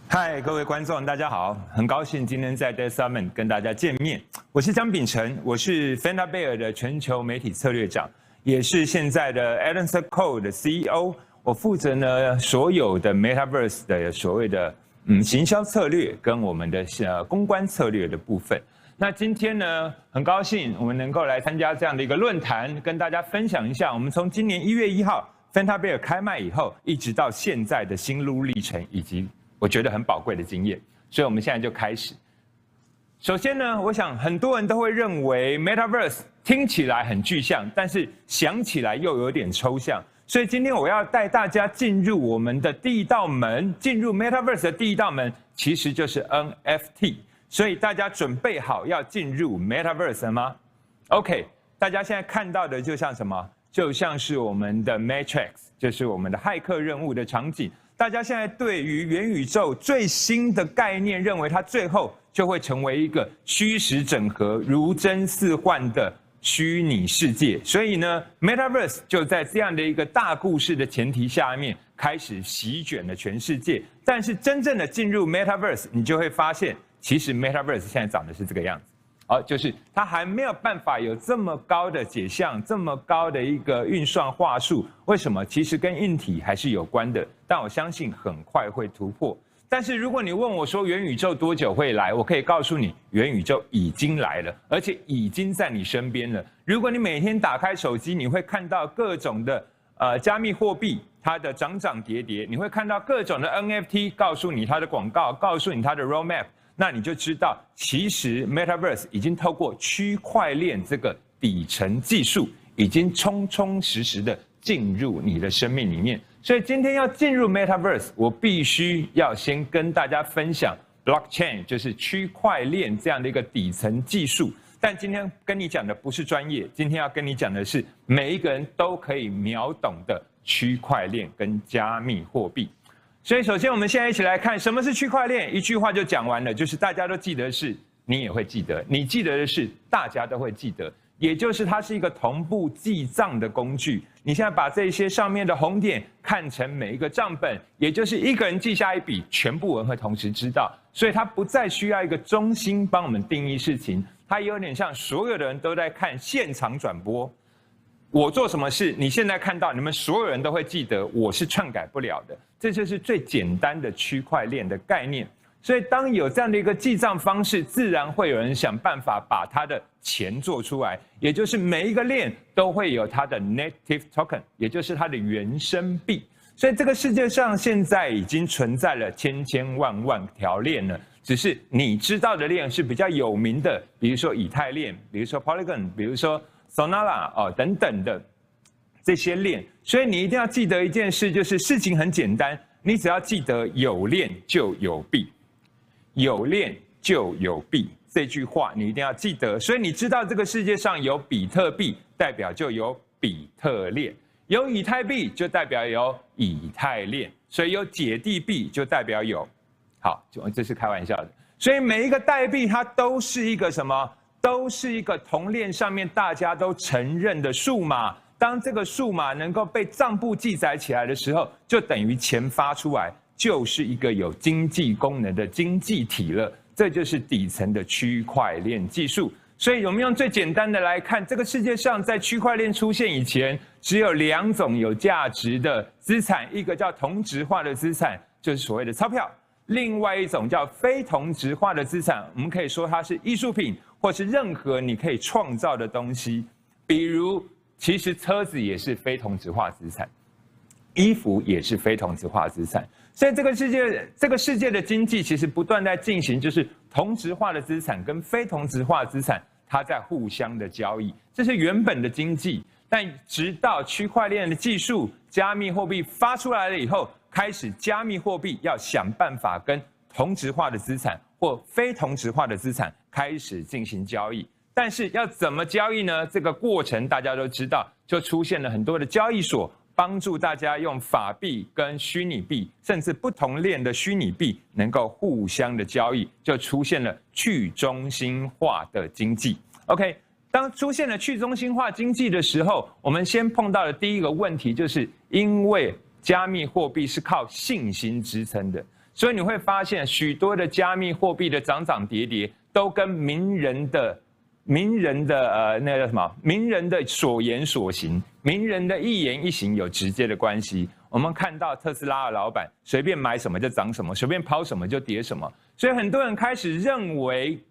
嗨，各位观众，大家好，很高兴今天在 Dain Summit 跟大家见面。我是江秉成，我是 Venta Bear 的全球媒体策略长，也是现在的 Edison Co 的 CEO。我负责呢所有的 Metaverse 的所谓的行销策略跟我们的公关策略的部分。那今天呢，很高兴我们能够来参加这样的一个论坛，跟大家分享一下我们从今年1月1号 Venta Bear 开卖以后，一直到现在的心路历程，以及我觉得很宝贵的经验。所以我们现在就开始。首先呢，我想很多人都会认为 Metaverse 听起来很具象，但是想起来又有点抽象。所以今天我要带大家进入我们的第一道门，进入 Metaverse 的第一道门，其实就是 NFT。所以大家准备好要进入 Metaverse 了吗 ？OK， 大家现在看到的就像什么？就像是我们的 Matrix， 就是我们的骇客任务的场景。大家现在对于元宇宙最新的概念，认为它最后就会成为一个虚实整合、如真似幻的虚拟世界。所以呢 ，Metaverse 就在这样的一个大故事的前提下面，开始席卷了全世界。但是真正的进入 Metaverse， 你就会发现，其实 Metaverse 现在长的是这个样子。就是它还没有办法有这么高的解像，这么高的一个运算话术。为什么？其实跟硬体还是有关的，但我相信很快会突破。但是如果你问我说元宇宙多久会来，我可以告诉你，元宇宙已经来了，而且已经在你身边了。如果你每天打开手机，你会看到各种的加密货币，它的涨涨跌跌，你会看到各种的 NFT， 告诉你它的广告，告诉你它的 roadmap。那你就知道，其实 Metaverse 已经透过区块链这个底层技术，已经充充实实的进入你的生命里面。所以今天要进入 Metaverse， 我必须要先跟大家分享 Blockchain， 就是区块链这样的一个底层技术。但今天跟你讲的不是专业，今天要跟你讲的是每一个人都可以秒懂的区块链跟加密货币。所以首先我们现在一起来看什么是区块链，一句话就讲完了，就是大家都记得的事，你也会记得，你记得的事，大家都会记得，也就是它是一个同步记账的工具。你现在把这些上面的红点看成每一个账本，也就是一个人记下一笔，全部人会同时知道，所以它不再需要一个中心帮我们定义事情，它有点像所有的人都在看现场转播。我做什么事，你现在看到，你们所有人都会记得，我是篡改不了的。这就是最简单的区块链的概念。所以当有这样的一个记账方式，自然会有人想办法把它的钱做出来，也就是每一个链都会有它的 native token， 也就是它的原生币。所以这个世界上现在已经存在了千千万万条链了，只是你知道的链是比较有名的，比如说以太链，比如说 Polygon， 比如说Solana 等等的这些链。所以你一定要记得一件事，就是事情很简单，你只要记得有链就有币，有链就有币，这句话你一定要记得。所以你知道这个世界上有比特币，代表就有比特链；有以太币就代表有以太链，所以有姐弟币就代表有，好，这是开玩笑的。所以每一个代币它都是一个什么？都是一个同链上面大家都承认的数码。当这个数码能够被账簿记载起来的时候，就等于钱发出来，就是一个有经济功能的经济体了。这就是底层的区块链技术。所以我们用最简单的来看，这个世界上在区块链出现以前，只有2种有价值的资产，一个叫同质化的资产，就是所谓的钞票；另外一种叫非同质化的资产，我们可以说它是艺术品，或是任何你可以创造的东西。比如，其实车子也是非同质化资产，衣服也是非同质化资产。所以这个世界的经济其实不断在进行，就是同质化的资产跟非同质化资产，它在互相的交易，这是原本的经济。但直到区块链的技术、加密货币发出来了以后，开始加密货币要想办法跟同质化的资产或非同质化的资产开始进行交易。但是要怎么交易呢？这个过程大家都知道，就出现了很多的交易所，帮助大家用法币跟虚拟币，甚至不同链的虚拟币能够互相的交易，就出现了去中心化的经济。OK， 当出现了去中心化经济的时候，我们先碰到的第一个问题，就是因为加密货币是靠信心支撑的，所以你会发现许多的加密货币的涨涨跌跌，都跟名人的那个什么，名人的所言所行，名人的一言一行有直接的关系。我们看到特斯拉的老板随便买什么就涨什么，随便抛什么就跌什么，所以很多人开始认为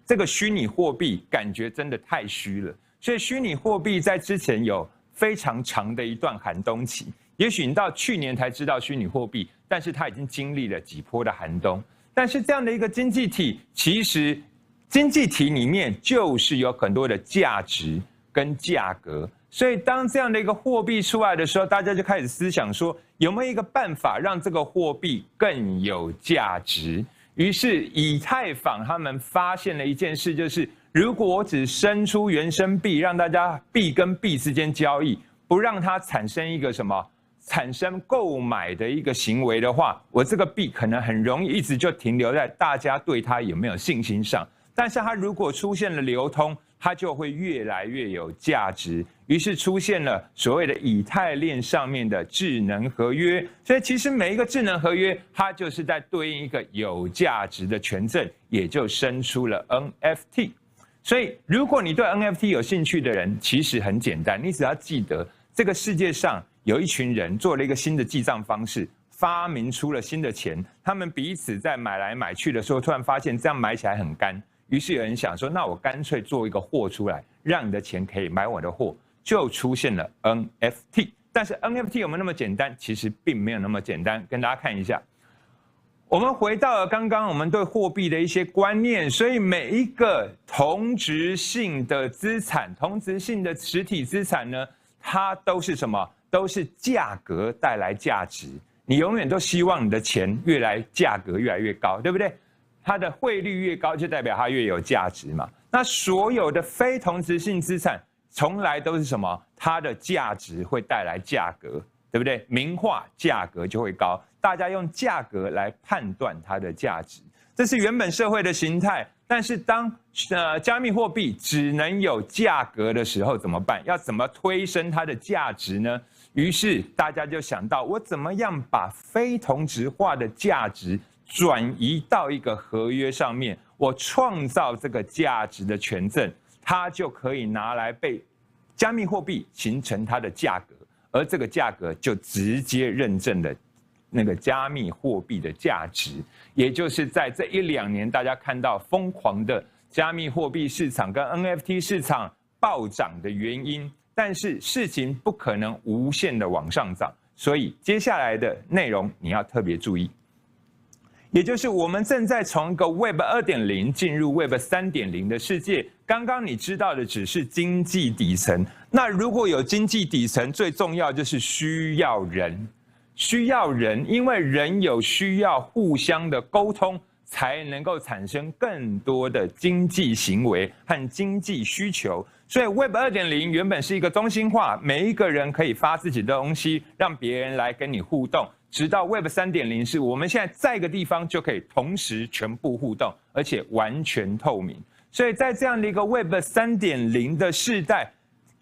这个虚拟货币感觉真的太虚了。所以虚拟货币在之前有非常长的一段寒冬期，也许你到去年才知道虚拟货币，但是它已经经历了几波的寒冬。但是这样的一个经济体，其实经济体里面就是有很多的价值跟价格，所以当这样的一个货币出来的时候，大家就开始思想说，有没有一个办法让这个货币更有价值？于是以太坊他们发现了一件事，就是如果我只生出原生币，让大家币跟币之间交易，不让它产生一个什么？产生购买的一个行为的话，我这个币可能很容易一直就停留在大家对它有没有信心上。但是它如果出现了流通，它就会越来越有价值。于是出现了所谓的以太链上面的智能合约。所以其实每一个智能合约，它就是在对应一个有价值的权证，也就生出了 NFT。所以如果你对 NFT 有兴趣的人，其实很简单，你只要记得这个世界上有一群人做了一个新的记账方式，发明出了新的钱，他们彼此在买来买去的时候，突然发现这样买起来很干，于是有人想说，那我干脆做一个货出来，让你的钱可以买我的货，就出现了 NFT。但是 NFT 有没有那么简单？其实并没有那么简单，跟大家看一下。我们回到了刚刚我们对货币的一些观念，所以每一个同质性的资产、同质性的实体资产呢，它都是什么？都是价格带来价值。你永远都希望你的钱价格越来越高，对不对？它的汇率越高，就代表它越有价值嘛。那所有的非同质性资产，从来都是什么？它的价值会带来价格，对不对？名画价格就会高，大家用价格来判断它的价值，这是原本社会的形态。但是当加密货币只能有价格的时候怎么办？要怎么推升它的价值呢？于是大家就想到，我怎么样把非同质化的价值转移到一个合约上面，我创造这个价值的权证，它就可以拿来被加密货币形成它的价格，而这个价格就直接认证了那个加密货币的价值。也就是在这1-2年，大家看到疯狂的加密货币市场跟 NFT 市场暴涨的原因。但是事情不可能无限的往上涨，所以接下来的内容你要特别注意。也就是我们正在从一个 Web 2.0 进入 Web 3.0 的世界。刚刚你知道的只是经济底层，那如果有经济底层，最重要就是需要人，因为人有需要互相的沟通，才能够产生更多的经济行为和经济需求。所以 Web 2.0 原本是一个中心化，每一个人可以发自己的东西，让别人来跟你互动。直到 Web 3.0 是我们现在在一个地方就可以同时全部互动，而且完全透明。所以在这样的一个 Web 3.0 的世代，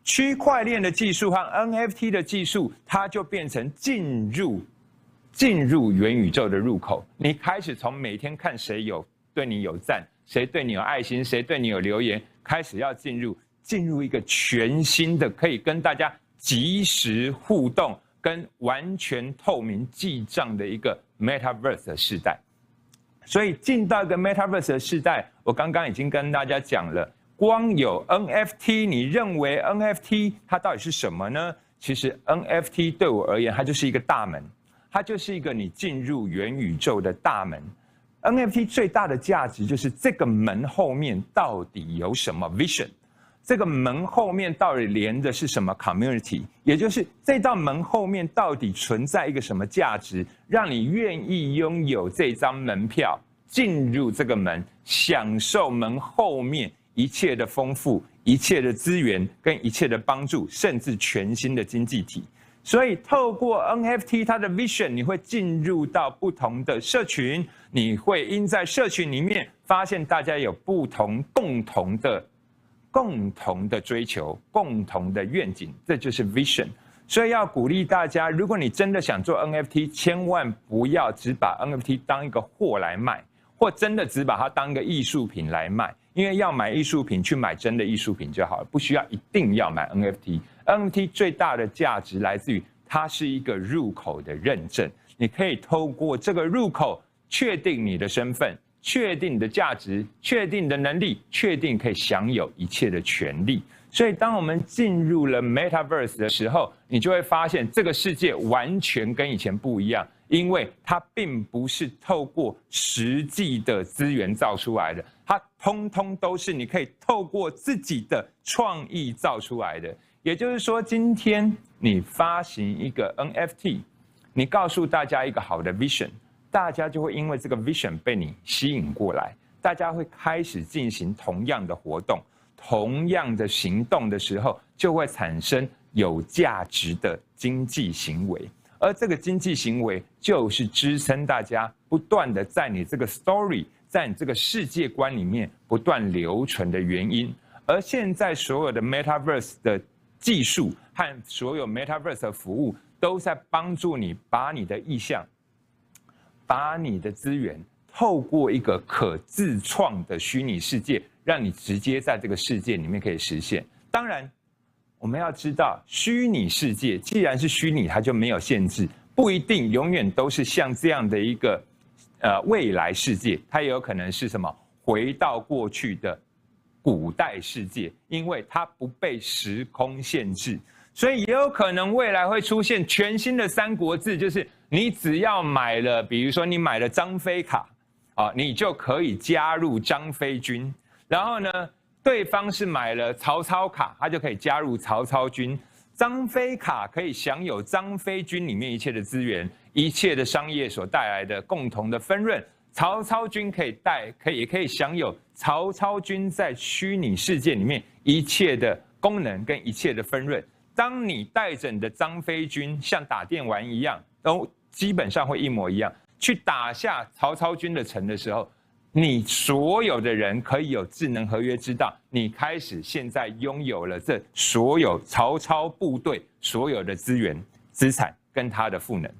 区块链的技术和 NFT 的技术，它就变成进入元宇宙的入口。你开始从每天看谁对你有赞，谁对你有爱心，谁对你有留言，开始要进入一个全新的可以跟大家即时互动跟完全透明记账的一个 Metaverse 的世代。所以进到一个 Metaverse 的世代，我刚刚已经跟大家讲了，光有 NFT， 你认为 NFT 它到底是什么呢？其实 NFT 对我而言，它就是一个大门，它就是一个你进入元宇宙的大门。NFT 最大的价值就是这个门后面到底有什么 vision， 这个门后面到底连的是什么 community， 也就是这道门后面到底存在一个什么价值，让你愿意拥有这张门票，进入这个门，享受门后面一切的丰富、一切的资源跟一切的帮助，甚至全新的经济体。所以透过 NFT 它的 vision， 你会进入到不同的社群，你会因在社群里面发现大家有不同共同的追求、共同的愿景，这就是 vision。所以要鼓励大家，如果你真的想做 NFT， 千万不要只把 NFT 当一个货来卖，或真的只把它当一个艺术品来卖。因为要买艺术品，去买真的艺术品就好了，不需要一定要买 NFT。NFT 最大的价值来自于它是一个入口的认证，你可以透过这个入口确定你的身份，确定你的价值，确定你的能力，确定可以享有一切的权利。所以当我们进入了 Metaverse 的时候，你就会发现这个世界完全跟以前不一样，因为它并不是透过实际的资源造出来的，它通通都是你可以透过自己的创意造出来的。也就是说，今天你发行一个 NFT， 你告诉大家一个好的 vision，大家就会因为这个 vision 被你吸引过来，大家会开始进行同样的活动、同样的行动的时候，就会产生有价值的经济行为。而这个经济行为就是支撑大家不断的在你这个 story， 在你这个世界观里面不断留存的原因。而现在所有的 Metaverse 的技术和所有 Metaverse 的服务，都在帮助你把你的意向、把你的资源，透过一个可自创的虚拟世界，让你直接在这个世界里面可以实现。当然，我们要知道，虚拟世界既然是虚拟，它就没有限制，不一定永远都是像这样的一个未来世界，它也有可能是什么回到过去的古代世界，因为它不被时空限制，所以也有可能未来会出现全新的三国志，就是你只要买了，比如说你买了张飞卡啊，你就可以加入张飞军，然后呢，对方是买了曹操卡，他就可以加入曹操军。张飞卡可以享有张飞军里面一切的资源、一切的商业所带来的共同的分润。曹操军也可以享有曹操军在虚拟世界里面一切的功能跟一切的分润。当你带着你的张飞军像打电玩一样，都基本上会一模一样，去打下曹操军的城的时候，你所有的人可以有智能合约知道，你开始现在拥有了这所有曹操部队所有的资源、资产跟它的赋能，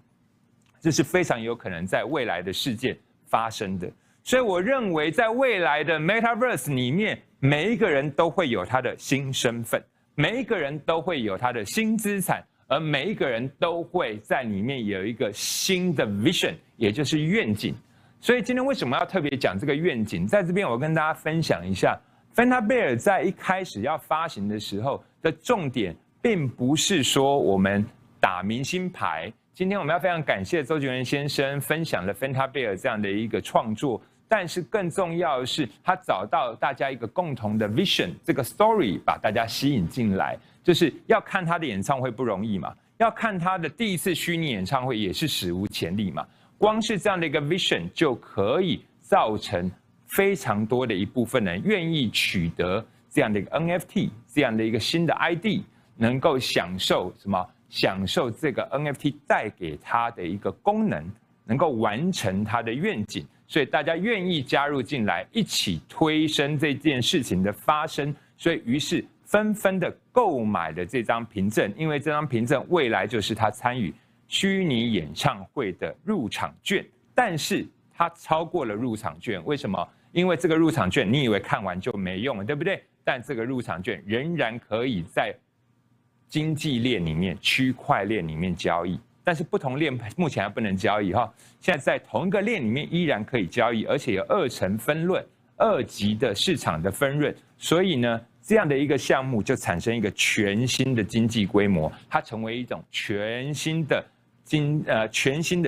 这是非常有可能在未来的事件发生的。所以我认为，在未来的 Metaverse 里面，每一个人都会有他的新身份，每一个人都会有他的新资产，而每一个人都会在里面有一个新的 vision， 也就是愿景。所以今天为什么要特别讲这个愿景？在这边我跟大家分享一下 ，Fanta Bear 在一开始要发行的时候的重点，并不是说我们打明星牌。今天我们要非常感谢周杰伦先生分享了 Fanta Bear 这样的一个创作，但是更重要的是，他找到大家一个共同的 vision， 这个 story 把大家吸引进来，就是要看他的演唱会不容易嘛，要看他的第一次虚拟演唱会也是史无前例嘛。光是这样的一个 vision 就可以造成非常多的一部分人愿意取得这样的一个 NFT， 这样的一个新的 ID， 能够享受什么？享受这个 NFT 带给他的一个功能，能够完成他的愿景，所以大家愿意加入进来，一起推升这件事情的发生，所以于是纷纷的购买了这张凭证，因为这张凭证未来就是他参与虚拟演唱会的入场券，但是它超过了入场券，为什么？因为这个入场券你以为看完就没用了，对不对？但这个入场券仍然可以在经济链里面、区块链里面交易，但是不同链目前还不能交易哈。现在在同一个链里面依然可以交易，而且有2层分润、2级的市场的分润，所以呢，这样的一个项目就产生一个全新的经济规模，它成为一种全新的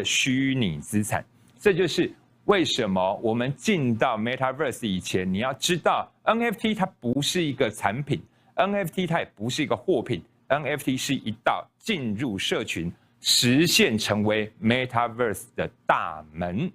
虚拟资产。这就是为什么我们进到 Metaverse 以前，你要知道 NFT 它不是一个产品， NFT 它也不是一个货品， NFT 是一道进入社群、实现成为 Metaverse 的大门。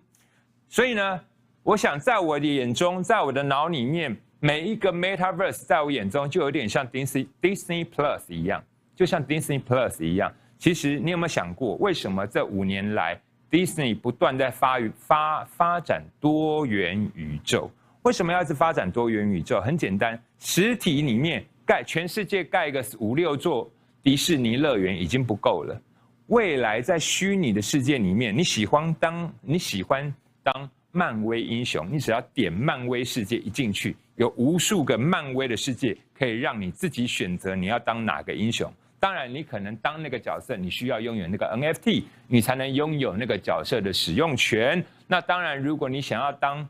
所以呢，我想在我的眼中，在我的脑里面，每一个 Metaverse 在我眼中就有点像 Disney Plus 一样，就像 Disney Plus 一样。其实你有没有想过，为什么这5年来 Disney 不断在发展多元宇宙？为什么要一直发展多元宇宙？很简单，实体里面全世界盖个5-6座迪士尼乐园已经不够了。未来在虚拟的世界里面，你喜欢当漫威英雄，你只要点漫威世界一进去，有无数个漫威的世界可以让你自己选择你要当哪个英雄。当然，你可能当那个角色，你需要拥有那个 NFT， 你才能拥有那个角色的使用权。那当然，如果你想要当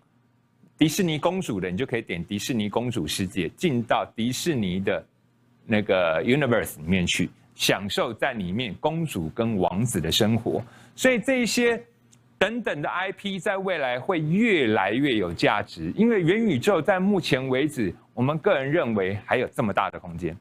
迪士尼公主的，你就可以点迪士尼公主世界，进到迪士尼的那个 universe 里面去，享受在里面公主跟王子的生活。所以这些等等的 IP 在未来会越来越有价值，因为元宇宙在目前为止，我们个人认为还有这么大的空间。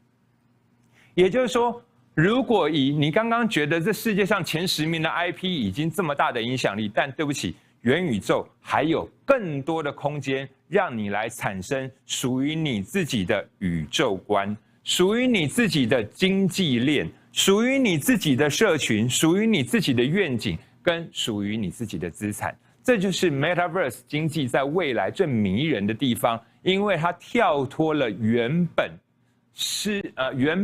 也就是说，如果以你刚刚觉得这世界上前10名的 IP 已经这么大的影响力，但对不起，元宇宙还有更多的空间，让你来产生属于你自己的宇宙观，属于你自己的经济链，属于你自己的社群，属于你自己的愿景，跟属于你自己的资产。这就是 Metaverse 经济在未来最迷人的地方，因为它跳脱了原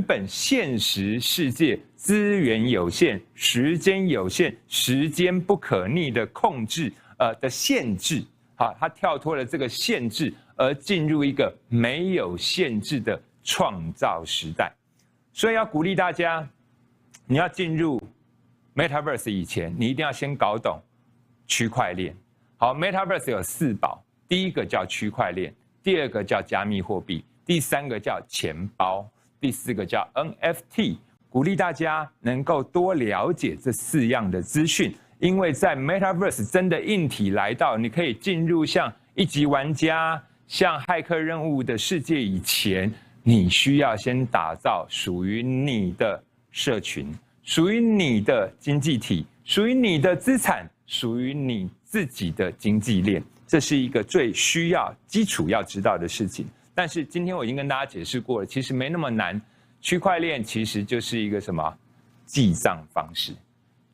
本现实世界资源有限、时间有限、时间不可逆的控制的限制。好，它跳脱了这个限制，而进入一个没有限制的创造时代。所以要鼓励大家，你要进入 Metaverse 以前，你一定要先搞懂区块链。好 ，Metaverse 有4宝，第一个叫区块链，第二个叫加密货币，第三个叫钱包，第4个叫 NFT。鼓励大家能够多了解这4样的资讯，因为在 Metaverse 真的硬体来到，你可以进入像1级玩家、像骇客任务的世界以前，你需要先打造属于你的社群，属于你的经济体，属于你的资产，属于你自己的经济链，这是一个最需要基础要知道的事情。但是今天我已经跟大家解释过了，其实没那么难。区块链其实就是一个什么记账方式，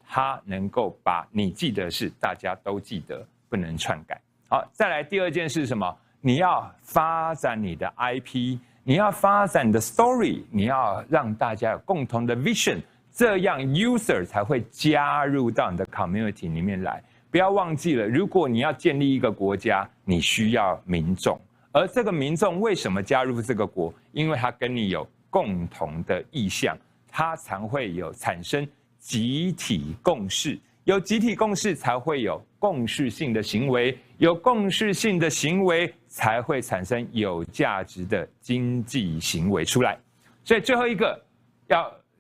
它能够把你记得的事大家都记得，不能篡改。好，再来第2件事是什么？你要发展你的 IP， 你要发展你的 story， 你要让大家有共同的 vision， 这样 user 才会加入到你的 community 里面来。不要忘记了，如果你要建立一个国家，你需要民众，而这个民众为什么加入这个国？因为他跟你有共同的意向，它才会有产生集体共识，有集体共识才会有共识性的行为，有共识性的行为才会产生有价值的经济行为出来。所以最后一个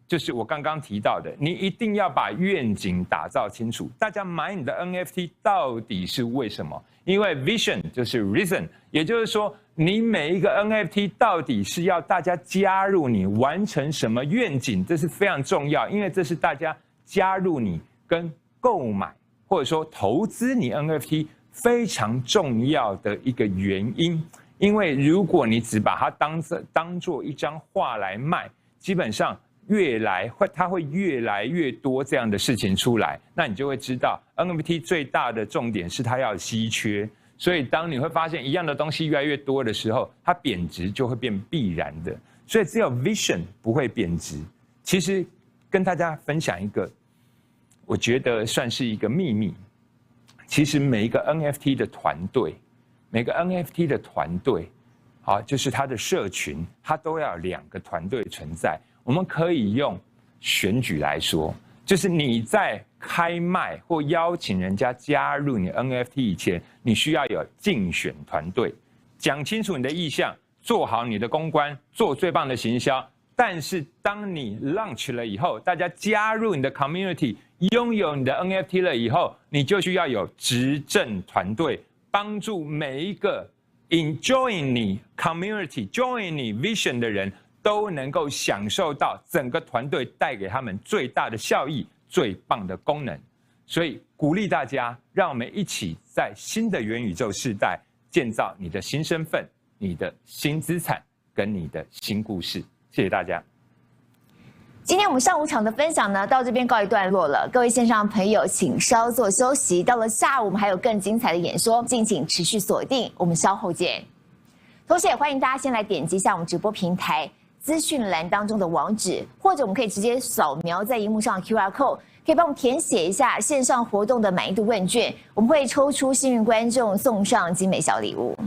就是我刚刚提到的，你一定要把愿景打造清楚。大家买你的 NFT 到底是为什么？因为 vision 就是 reason， 也就是说，你每一个 NFT 到底是要大家加入你完成什么愿景，这是非常重要，因为这是大家加入你跟购买或者说投资你 NFT 非常重要的一个原因。因为如果你只把它当作一张画来卖，基本上它会越来越多这样的事情出来，那你就会知道 NFT 最大的重点是它要稀缺，所以当你会发现一样的东西越来越多的时候，它贬值就会变必然的，所以只有 vision 不会贬值。其实跟大家分享一个，我觉得算是一个秘密，其实每一个 NFT 的团队，好，就是它的社群，它都要有2个团队存在。我们可以用选举来说，就是你在开卖或邀请人家加入你 NFT 以前，你需要有竞选团队，讲清楚你的意向，做好你的公关，做最棒的行销。但是当你 launch 了以后，大家加入你的 community， 拥有你的 NFT 了以后，你就需要有执政团队，帮助每一个 join 你 community、join 你 vision 的人，都能够享受到整个团队带给他们最大的效益、最棒的功能。所以鼓励大家，让我们一起在新的元宇宙世代建造你的新身份、你的新资产跟你的新故事。谢谢大家。
今天我们上午场的分享呢，到这边告一段落了。各位线上朋友，请稍作休息。到了下午，我们还有更精彩的演说，敬请持续锁定。我们稍后见。同时也欢迎大家先来点击一下我们直播平台资讯栏当中的网址，或者我们可以直接扫描在荧幕上的 QR code， 可以帮我们填写一下线上活动的满意度问卷，我们会抽出幸运观众送上精美小礼物。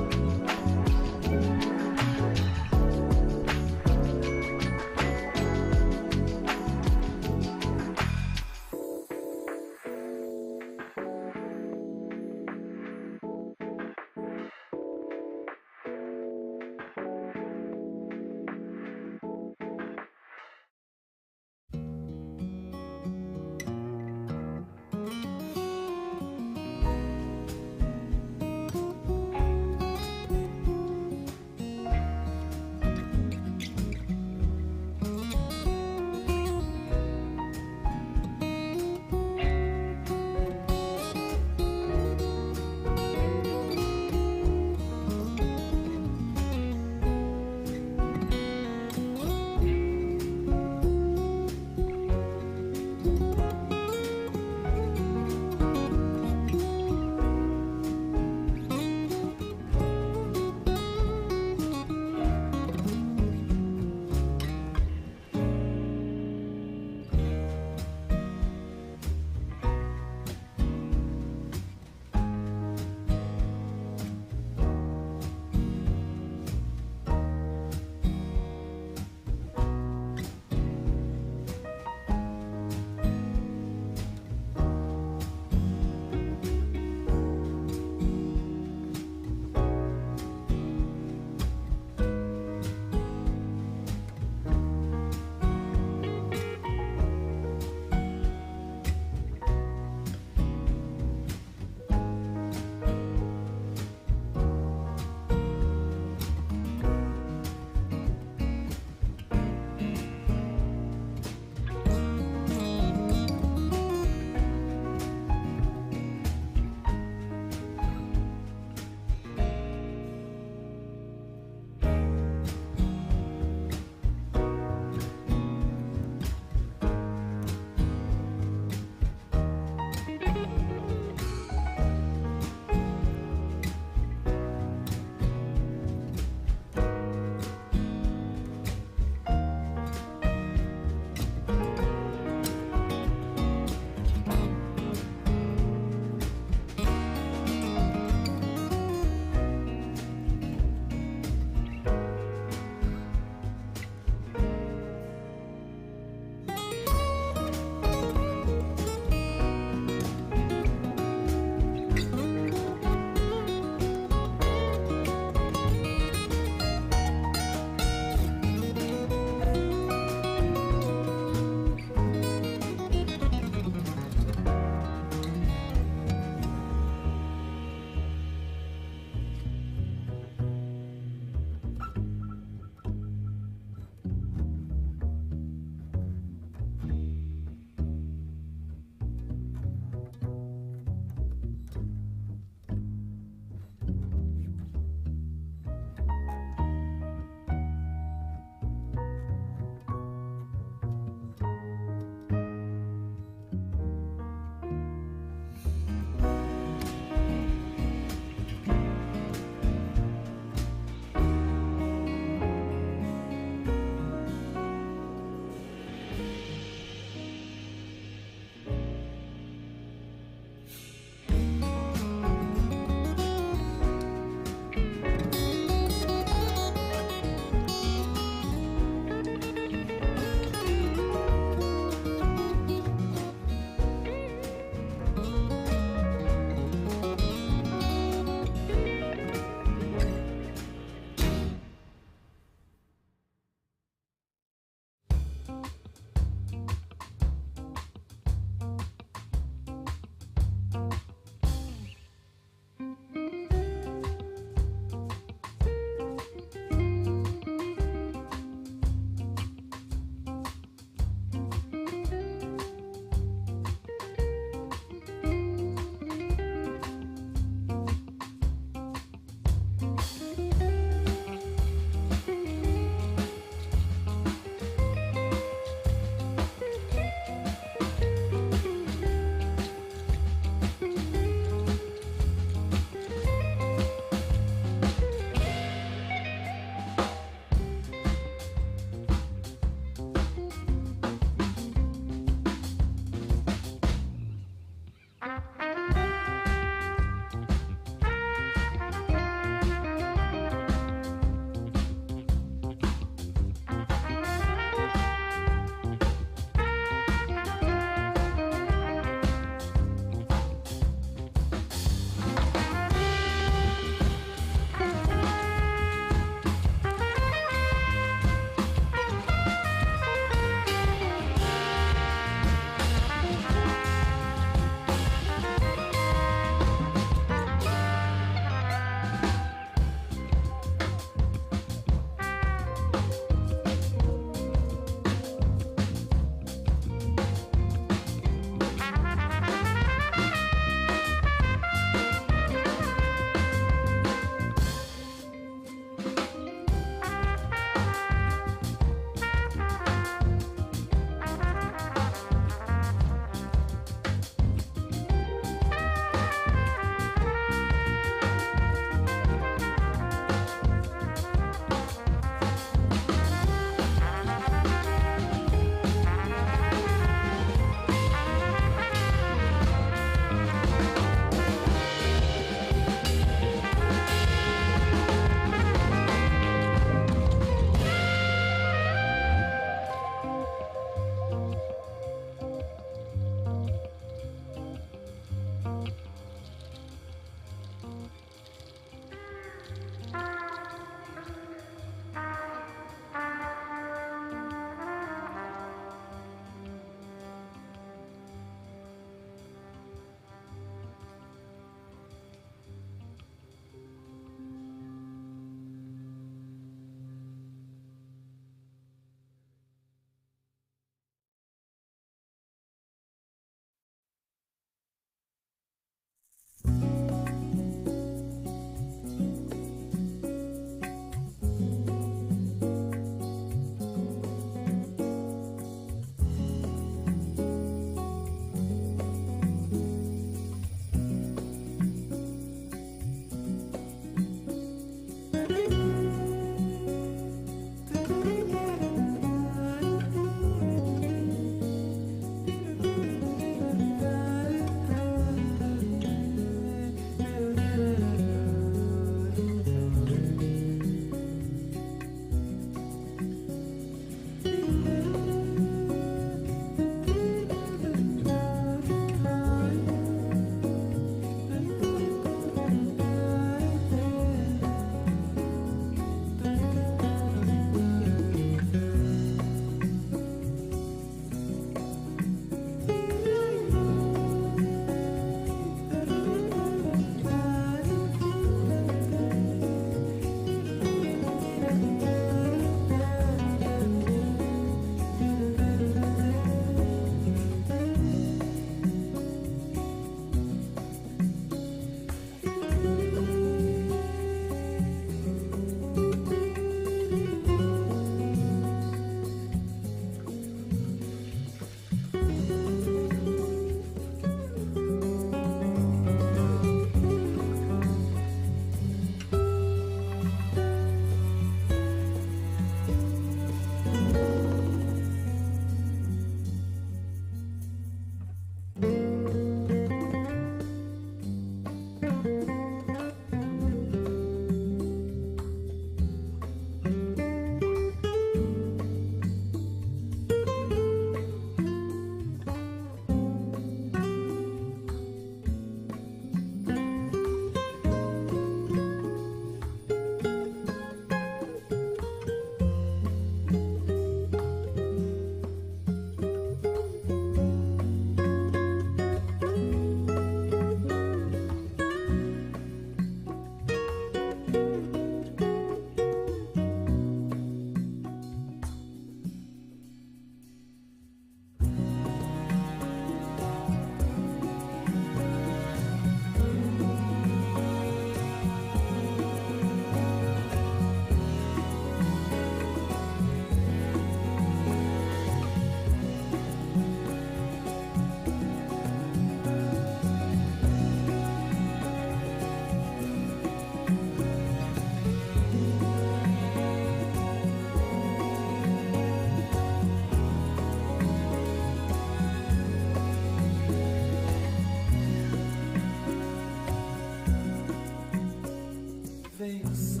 veio o sol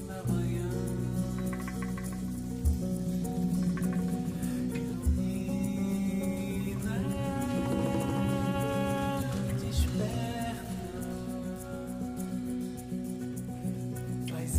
da manhã, ilumina, desperta, faz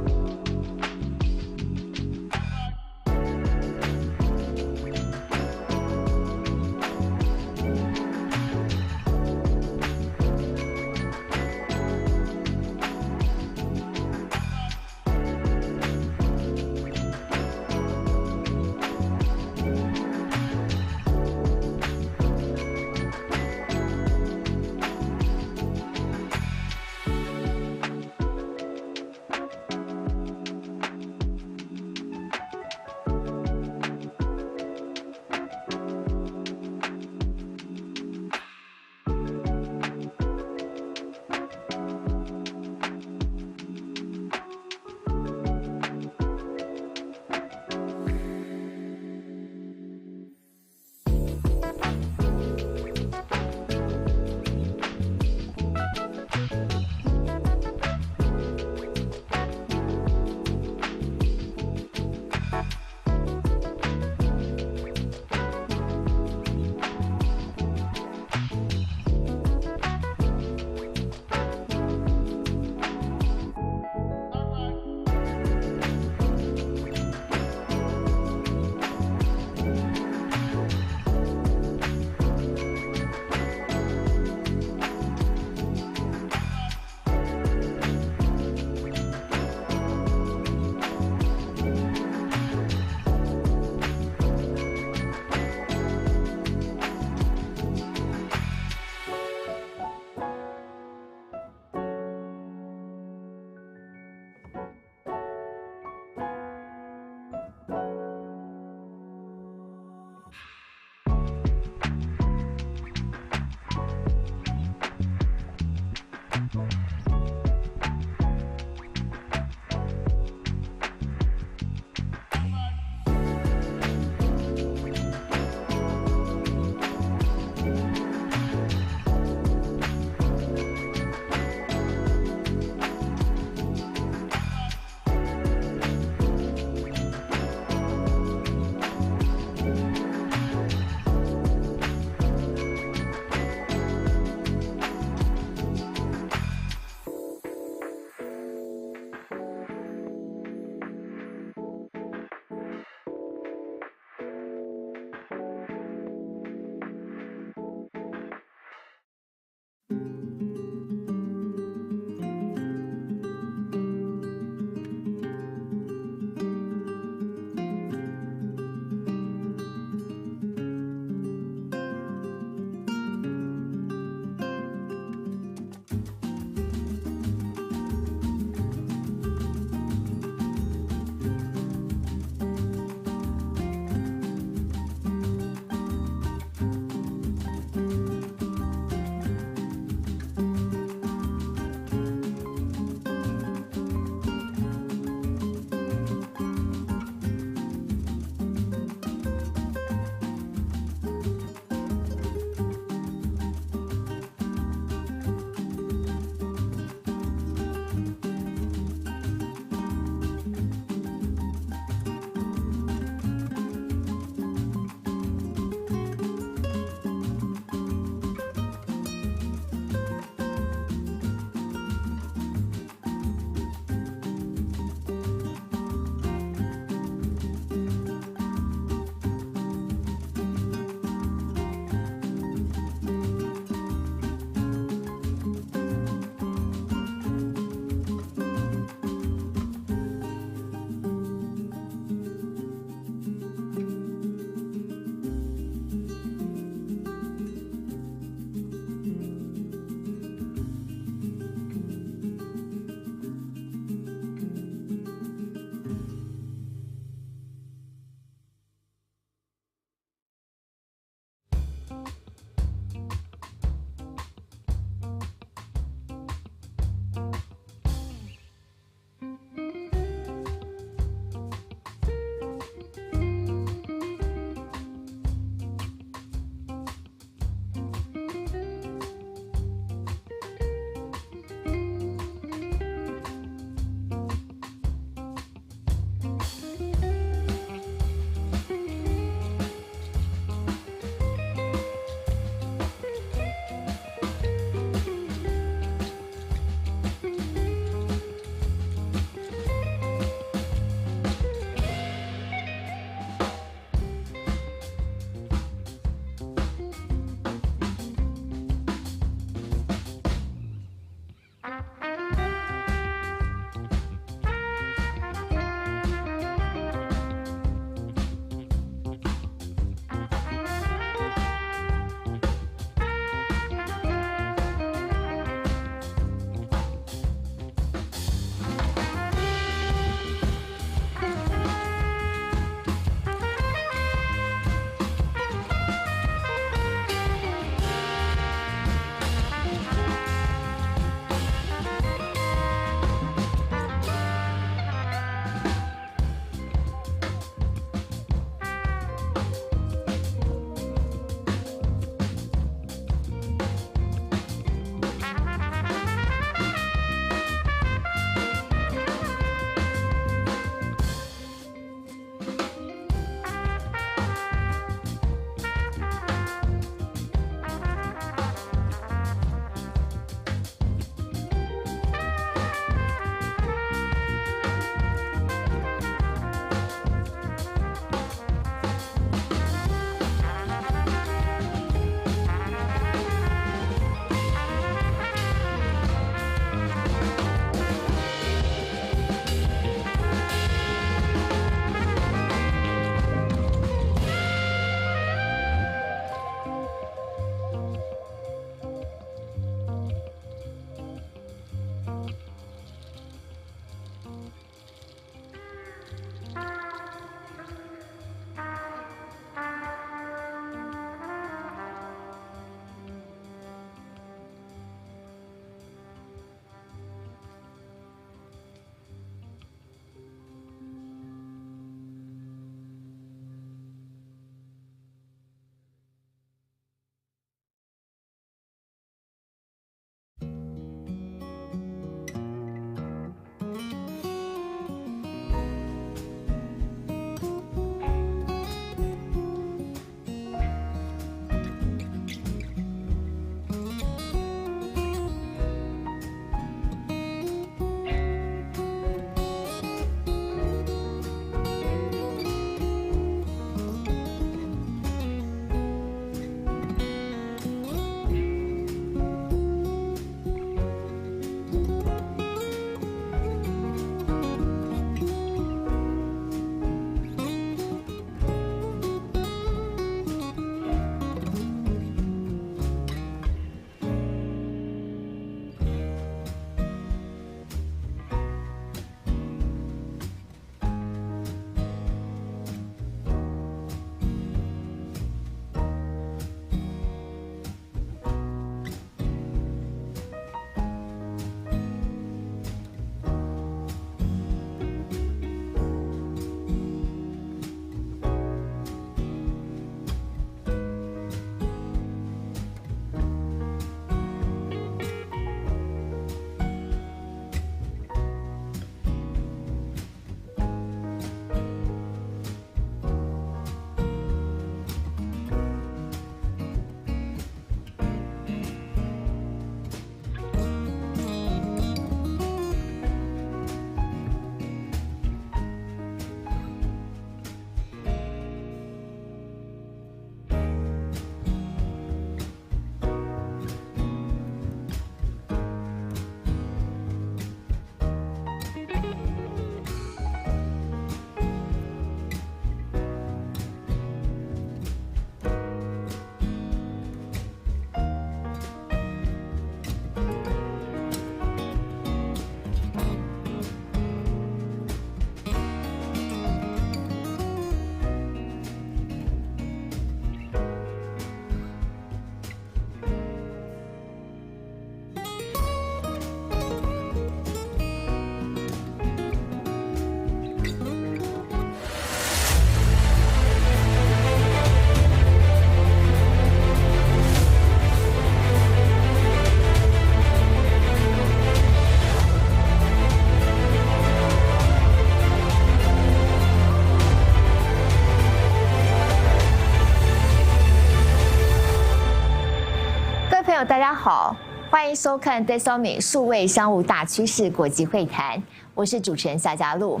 大家好，欢迎收看 Dain Lee 数位商务大趋势国际会谈，我是主持人夏佳璐。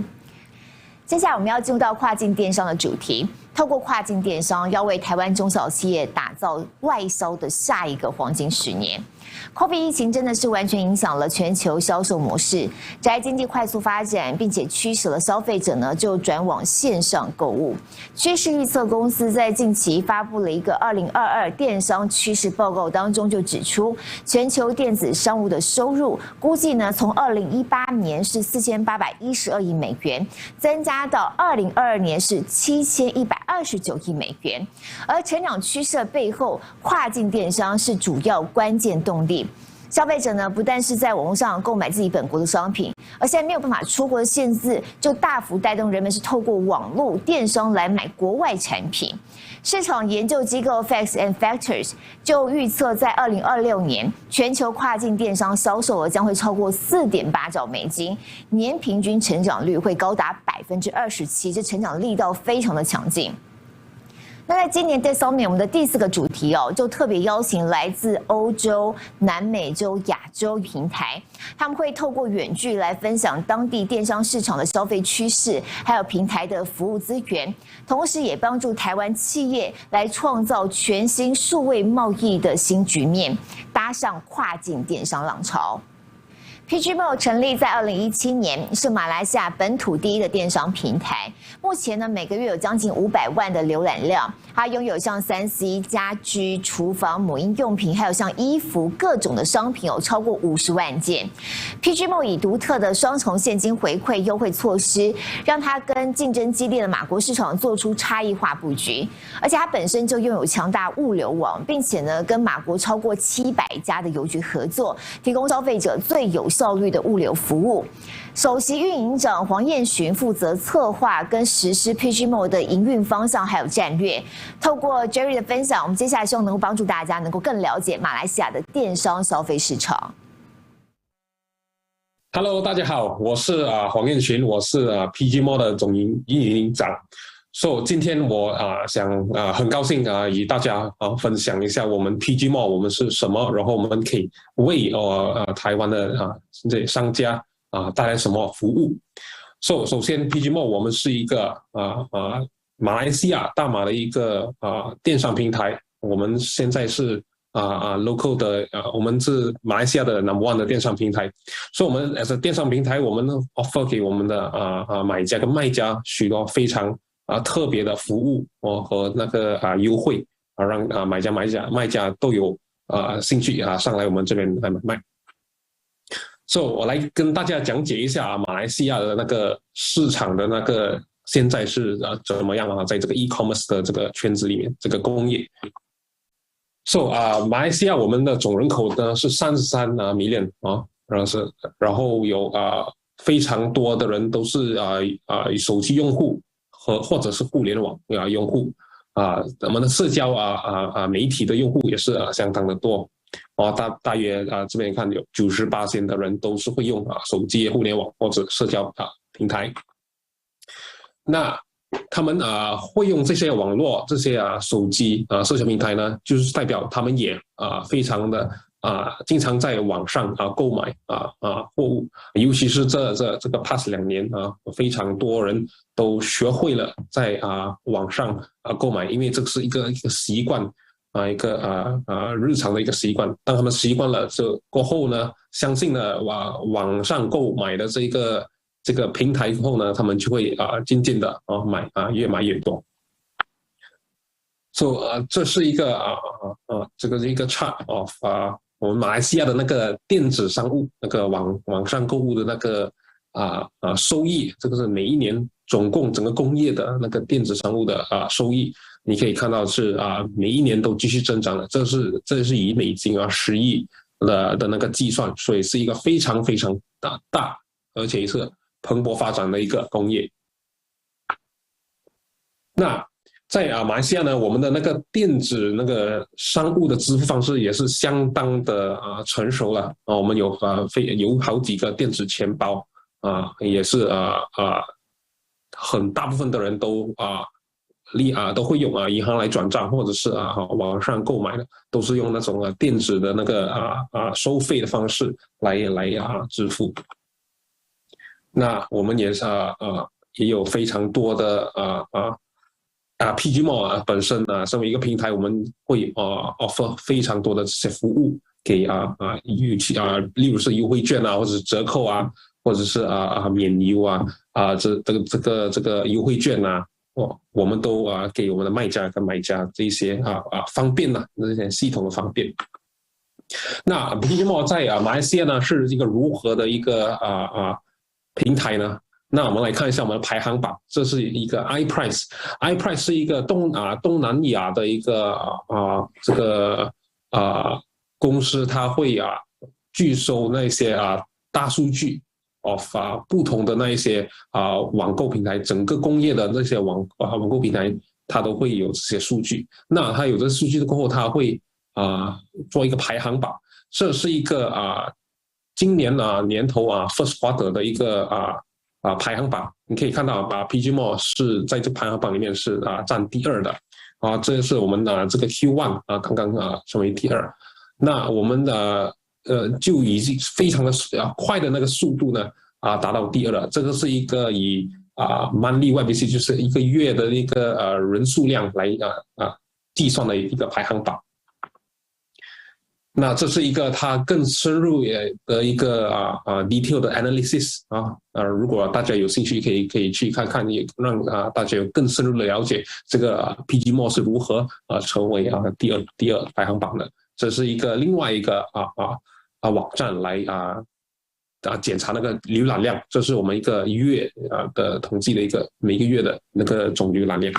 接下来我们要进入到跨境电商的主题，透过跨境电商，要为台湾中小企业打造外销的下一个黄金10年。COVID 疫情真的是完全影响了全球销售模式，宅经济快速发展，并且驱使了消费者呢就转往线上购物。趋势预测公司在近期发布了一个2022电商趋势报告当中就指出，全球电子商务的收入估计呢从2018年是4812亿美元，增加到2022年是7129亿美元。而成长趋势的背后，跨境电商是主要关键动力。消费者呢，不但是在网络上购买自己本国的商品，而现在没有办法出国的限制，就大幅带动人们是透过网络电商来买国外产品。市场研究机构 Facts and Factors 就预测，在2026年，全球跨境电商销售额将会超过4.8兆美金，年平均成长率会高达27%，这成长力道非常的强劲。那在今年 Dain Lee 我们的第4个主题就特别邀请来自欧洲、南美洲、亚洲平台，他们会透过远距来分享当地电商市场的消费趋势，还有平台的服务资源，同时也帮助台湾企业来创造全新数位贸易的新局面，搭上跨境电商浪潮。PGMALL 成立在2017年，是马来西亚本土第一的电商平台。目前呢，每个月有将近500万的浏览量。它拥有像3C、家居、厨房、母婴用品，还有像衣服各种的商品有超过50万件。PGMALL 以独特的双重现金回馈优惠措施，让它跟竞争激烈的马国市场做出差异化布局。而且它本身就拥有强大物流网，并且呢，跟马国超过700家的邮局合作，提供消费者最有效率的物流服务。首席运营长黄彦群负责策划跟实施 PGMALL 的营运方向还有战略。透过 Jerry 的分享，我们接下来希望能够帮助大家能够更了解马来西亚的电商消费市场。
Hello， 大家好，我是黄彦群，我是PGMALL 的总运营长。今天我想很高兴与大家分享一下我们 PGMALL 我们是什么，然后我们可以为台湾的这商家带来什么服务。首先 PGMALL 我们是一个马来西亚大马的一个电商平台，我们现在是local 的我们是马来西亚的 No.1 的电商平台。我们 as a 电商平台，我们 offer 给我们的买家跟卖家许多非常特别的服务和那个优惠让买家卖家都有兴趣上来我们这边来买卖。我来跟大家讲解一下马来西亚的那个市场的那个现在是怎么样在这个 e-commerce 的这个圈子里面，这个工业。马来西亚我们的总人口呢是33 million 然后有非常多的人都是手机用户或者是互联网用户我们的社交媒体的用户也是相当的多大约这边看有98%的人都是会用手机、互联网或者社交平台。那他们会用这些网络、这些手机社交平台呢，就是代表他们也非常的经常在网上购买货物，尤其是这个 past 2年非常多人都学会了在网上购买，因为这是一个习惯一个日常的一个习惯。当他们习惯了这过后呢，相信了网上购买的这个平台后呢，他们就会渐渐的越买越多。这是一个这个是一个 chart of 我们马来西亚的那个电子商务那个网上购物的那个收益，这个是每一年总共整个工业的那个电子商务的收益，你可以看到是每一年都继续增长的，这是以美金10亿的那个计算，所以是一个非常非常大而且是蓬勃发展的一个工业。那在马来西亚呢，我们的那个电子那个商务的支付方式也是相当的成熟了我们有好几个电子钱包也是很大部分的人都都会用银行来转账，或者是网上购买的，都是用那种电子的那个收费的方式来支付。那我们也是也有非常多的PGMALL 本身身为一个平台，我们会offer 非常多的这些服务给例如是优惠券或者是折扣或者是免邮这个优惠券我们都给我们的卖家跟买家这些方便这些系统的方便。那 PGMALL 在马来西亚呢是一个如何的一个平台呢？那我们来看一下我们的排行榜，这是一个 iPrice 是一个东南亚的一个这个公司，它会拒收那些大数据不同的那一些网购平台，整个工业的那些网购平台，它都会有这些数据。那它有这数据过后，它会做一个排行榜，这是一个今年年头first quarter 的一个排行榜。你可以看到PGMALL 是在这排行榜里面是占第2的这是我们这个 Q1 刚刚成为第2。那我们就已经非常的快的那个速度呢达到第2了。这个是一个以monthly web visit 就是一个月的一个人数量来计算的一个排行榜。那这是一个它更深入的一个detail 的 analysis 如果大家有兴趣可以去看看，也让大家有更深入的了解这个PGMALL 是如何成为第二排行榜的。这是另外一个网站来检查那个浏览量，这是我们一个月的统计的一个每个月的那个总浏览量。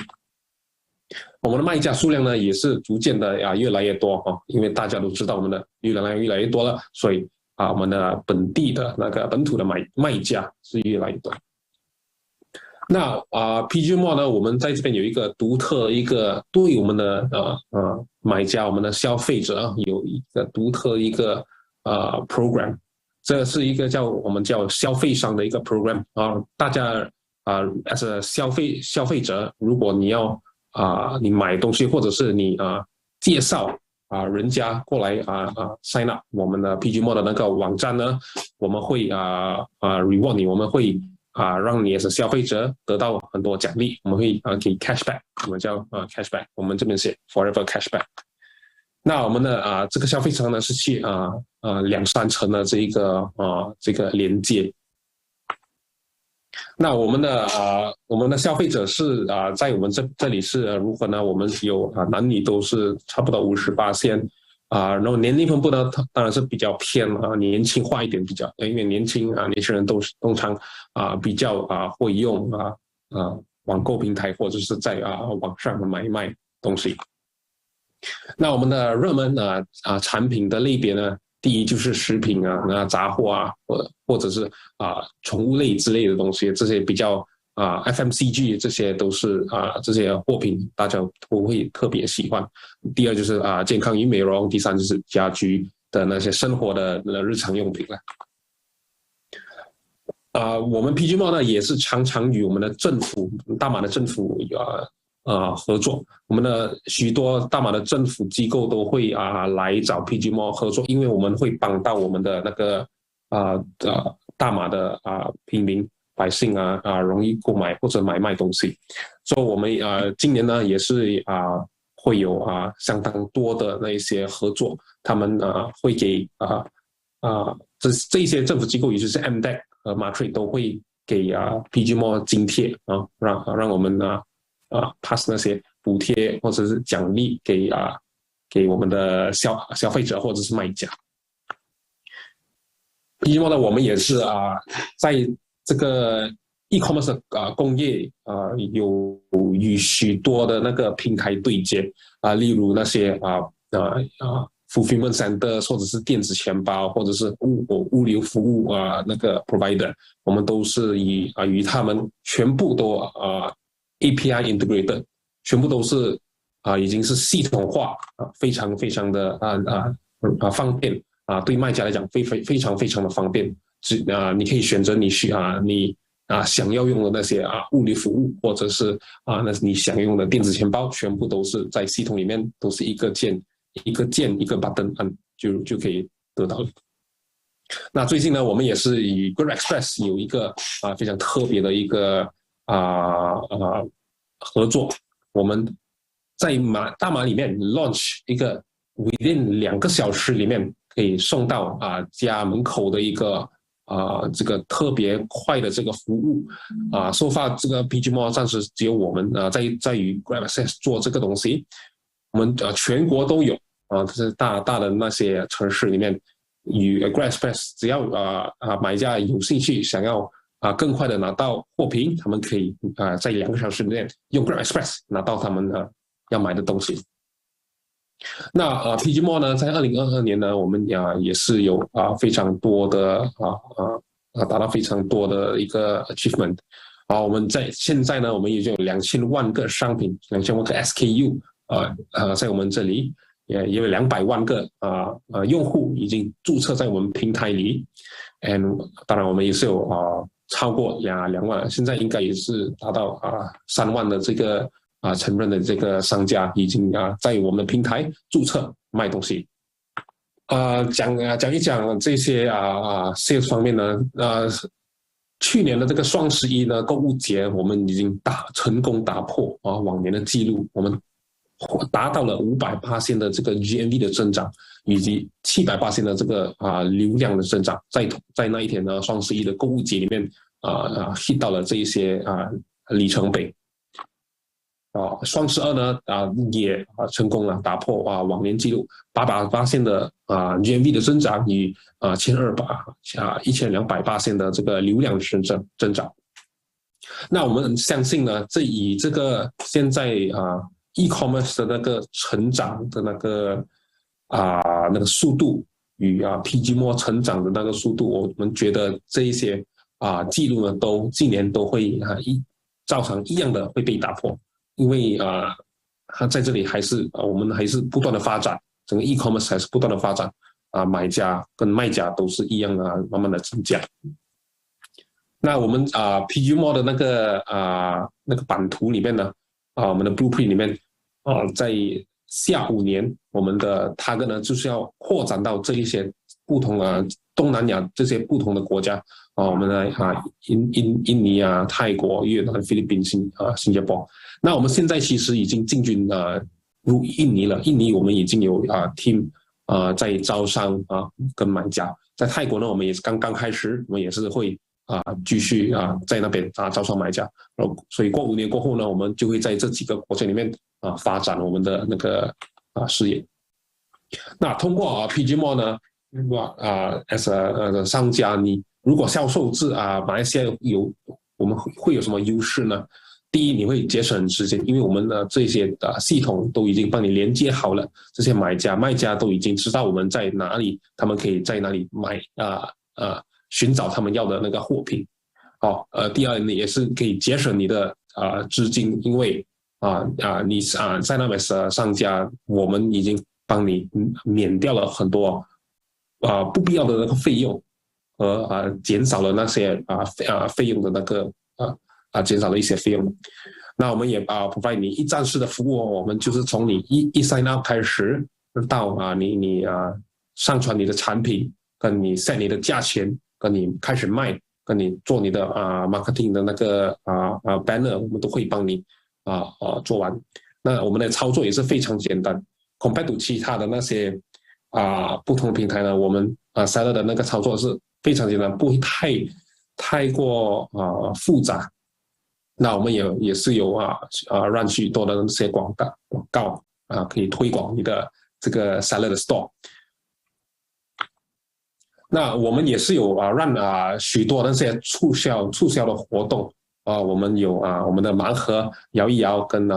我们的卖家数量呢也是逐渐的越来越多因为大家都知道我们的浏览量越来越多了，所以我们的本地的那个本土的卖家是越来越多。那PGMALL 呢，我们在这边有一个独特一个对我们的买家我们的消费者有一个独特一个program， 这是一个我们叫消费商的一个 program 大家as a 消费者，如果你要你买东西，或者是你介绍人家过来sign up 我们的 PGMALL 的那个网站呢，我们会reward 你，我们会让你 as a 消费者得到很多奖励，我们会给 cashback， 我们叫cashback， 我们这边写 forever cashback。那我们的这个消费者呢是去2-3成的这个连接。那我们的消费者是在我们这里是如何呢？我们有男女都是差不多50%，然后年龄分布呢当然是比较偏年轻化一点，比较因为年轻人都是通常比较会用网购平台或者是在网上买卖东西。那我们的热门产品的类别呢，第一就是食品杂货或者是宠物类之类的东西，这些比较FMCG 这些都是这些货品大家都会特别喜欢。第二就是健康与美容，第三就是家居的那些生活的日常用品了。我们 PGMALL 呢也是常常与我们的政府大马的政府合作，我们的许多大马的政府机构都会来找 PGMALL 合作，因为我们会帮到我们的那个大马的平民百姓容易购买或者买卖东西。所以我们今年呢也是会有相当多的那一些合作，他们会给这些政府机构，也就是 MDEC 和 Martyn 都会给PGMALL 津贴让我们pass 那些补贴或者是奖励给我们的消费者或者是卖家。PGMALL 呢，我们也是在这个 e-commerce 工业有与许多的那个平台对接例如那些fulfillment center 或者是电子钱包或者是物流服务那个 provider， 我们都是与他们全部都API integrated， 全部都是已经是系统化非常非常的方便对卖家来讲非常非常的方便。你可以选择你想要用的那些物理服务，或者是那你想用的电子钱包，全部都是在系统里面都是一个键一个 button 按就可以得到。那最近呢，我们也是与 Grab Express 有一个非常特别的一个合作，我们在大马里面 launch 一个 within 2个小时里面可以送到家门口的一个这个特别快的这个服务so far 这个 PGMALL 暂时只有我们在与 Grab Express 做这个东西，我们全国都有这是大的那些城市里面与 Grab Express 只要买家有兴趣想要更快的拿到货品，他们可以在2个小时里面用 Grab Express 拿到他们要买的东西。那PGMALL 呢，在2022年呢，我们也是有非常多的达到非常多的一个 achievement。我们现在呢，我们已经有2000万个商品，2000万个 SKU 在我们这里，也有200万个用户已经注册在我们平台里。当然我们也是有超过2万，现在应该也是达到3万的这个承认的这个商家已经在我们的平台注册卖东西。讲一讲这些sales 方面呢，去年的这个双11呢购物节，我们已经成功打破往年的记录，我们达到了500% 的这个 GMV 的增长，以及700% 的这个流量的增长，在那一天呢双11的购物节里面hit 到了这一些里程碑。双12呢也成功了打破往年记录，800% 的GMV 的增长与1200% 的这个流量增长。那我们相信呢，以这个现在e-commerce 的那个成长的那个速度与PGMALL 成长的那个速度，我们觉得这一些记录呢今年都会照常一样的会被打破。因为它在这里我们还是不断的发展，整个 e-commerce 还是不断的发展买家跟卖家都是一样慢慢的增加。那我们PGMALL 的那个版图里面呢，我们的 blueprint 里面在下5年，我们的 target 呢就是要扩展到这一些不同东南亚这些不同的国家我们的印尼泰国、越南、菲律宾、新加坡。那我们现在其实已经进军入印尼了，印尼我们已经有team 在招商跟买家。在泰国呢，我们也是刚刚开始，我们也是会继续在那边招商买家。所以过5年过后呢，我们就会在这几个国家里面发展我们的那个事业。那通过PGMALL 呢as a 商家，你如果销售至马来西亚我们会有什么优势呢？第一，你会节省时间，因为我们的这些系统都已经帮你连接好了，这些买家卖家都已经知道我们在哪里，他们可以在哪里买寻找他们要的那个货品。第二，你也是可以节省你的资金，因为你在那边商家，我们已经帮你免掉了很多不必要的那个费用，和减少了那些费用的那个减少了一些费用。那我们也provide 你一站式的服务，我们就是从你一 sign up 开始到你上传你的产品，跟你 set 你的价钱，跟你开始卖，跟你做你的marketing 的那个banner， 我们都会帮你做完。那我们的操作也是非常简单 ，compared to 其他的那些不同的平台呢，我们seller 的那个操作是非常简单，不会太过复杂。那我们也是有让许多的那些广告可以推广你的这个 seller 的 store。那我们也是有让许多那些促销的活动我们有我们的盲盒摇一摇跟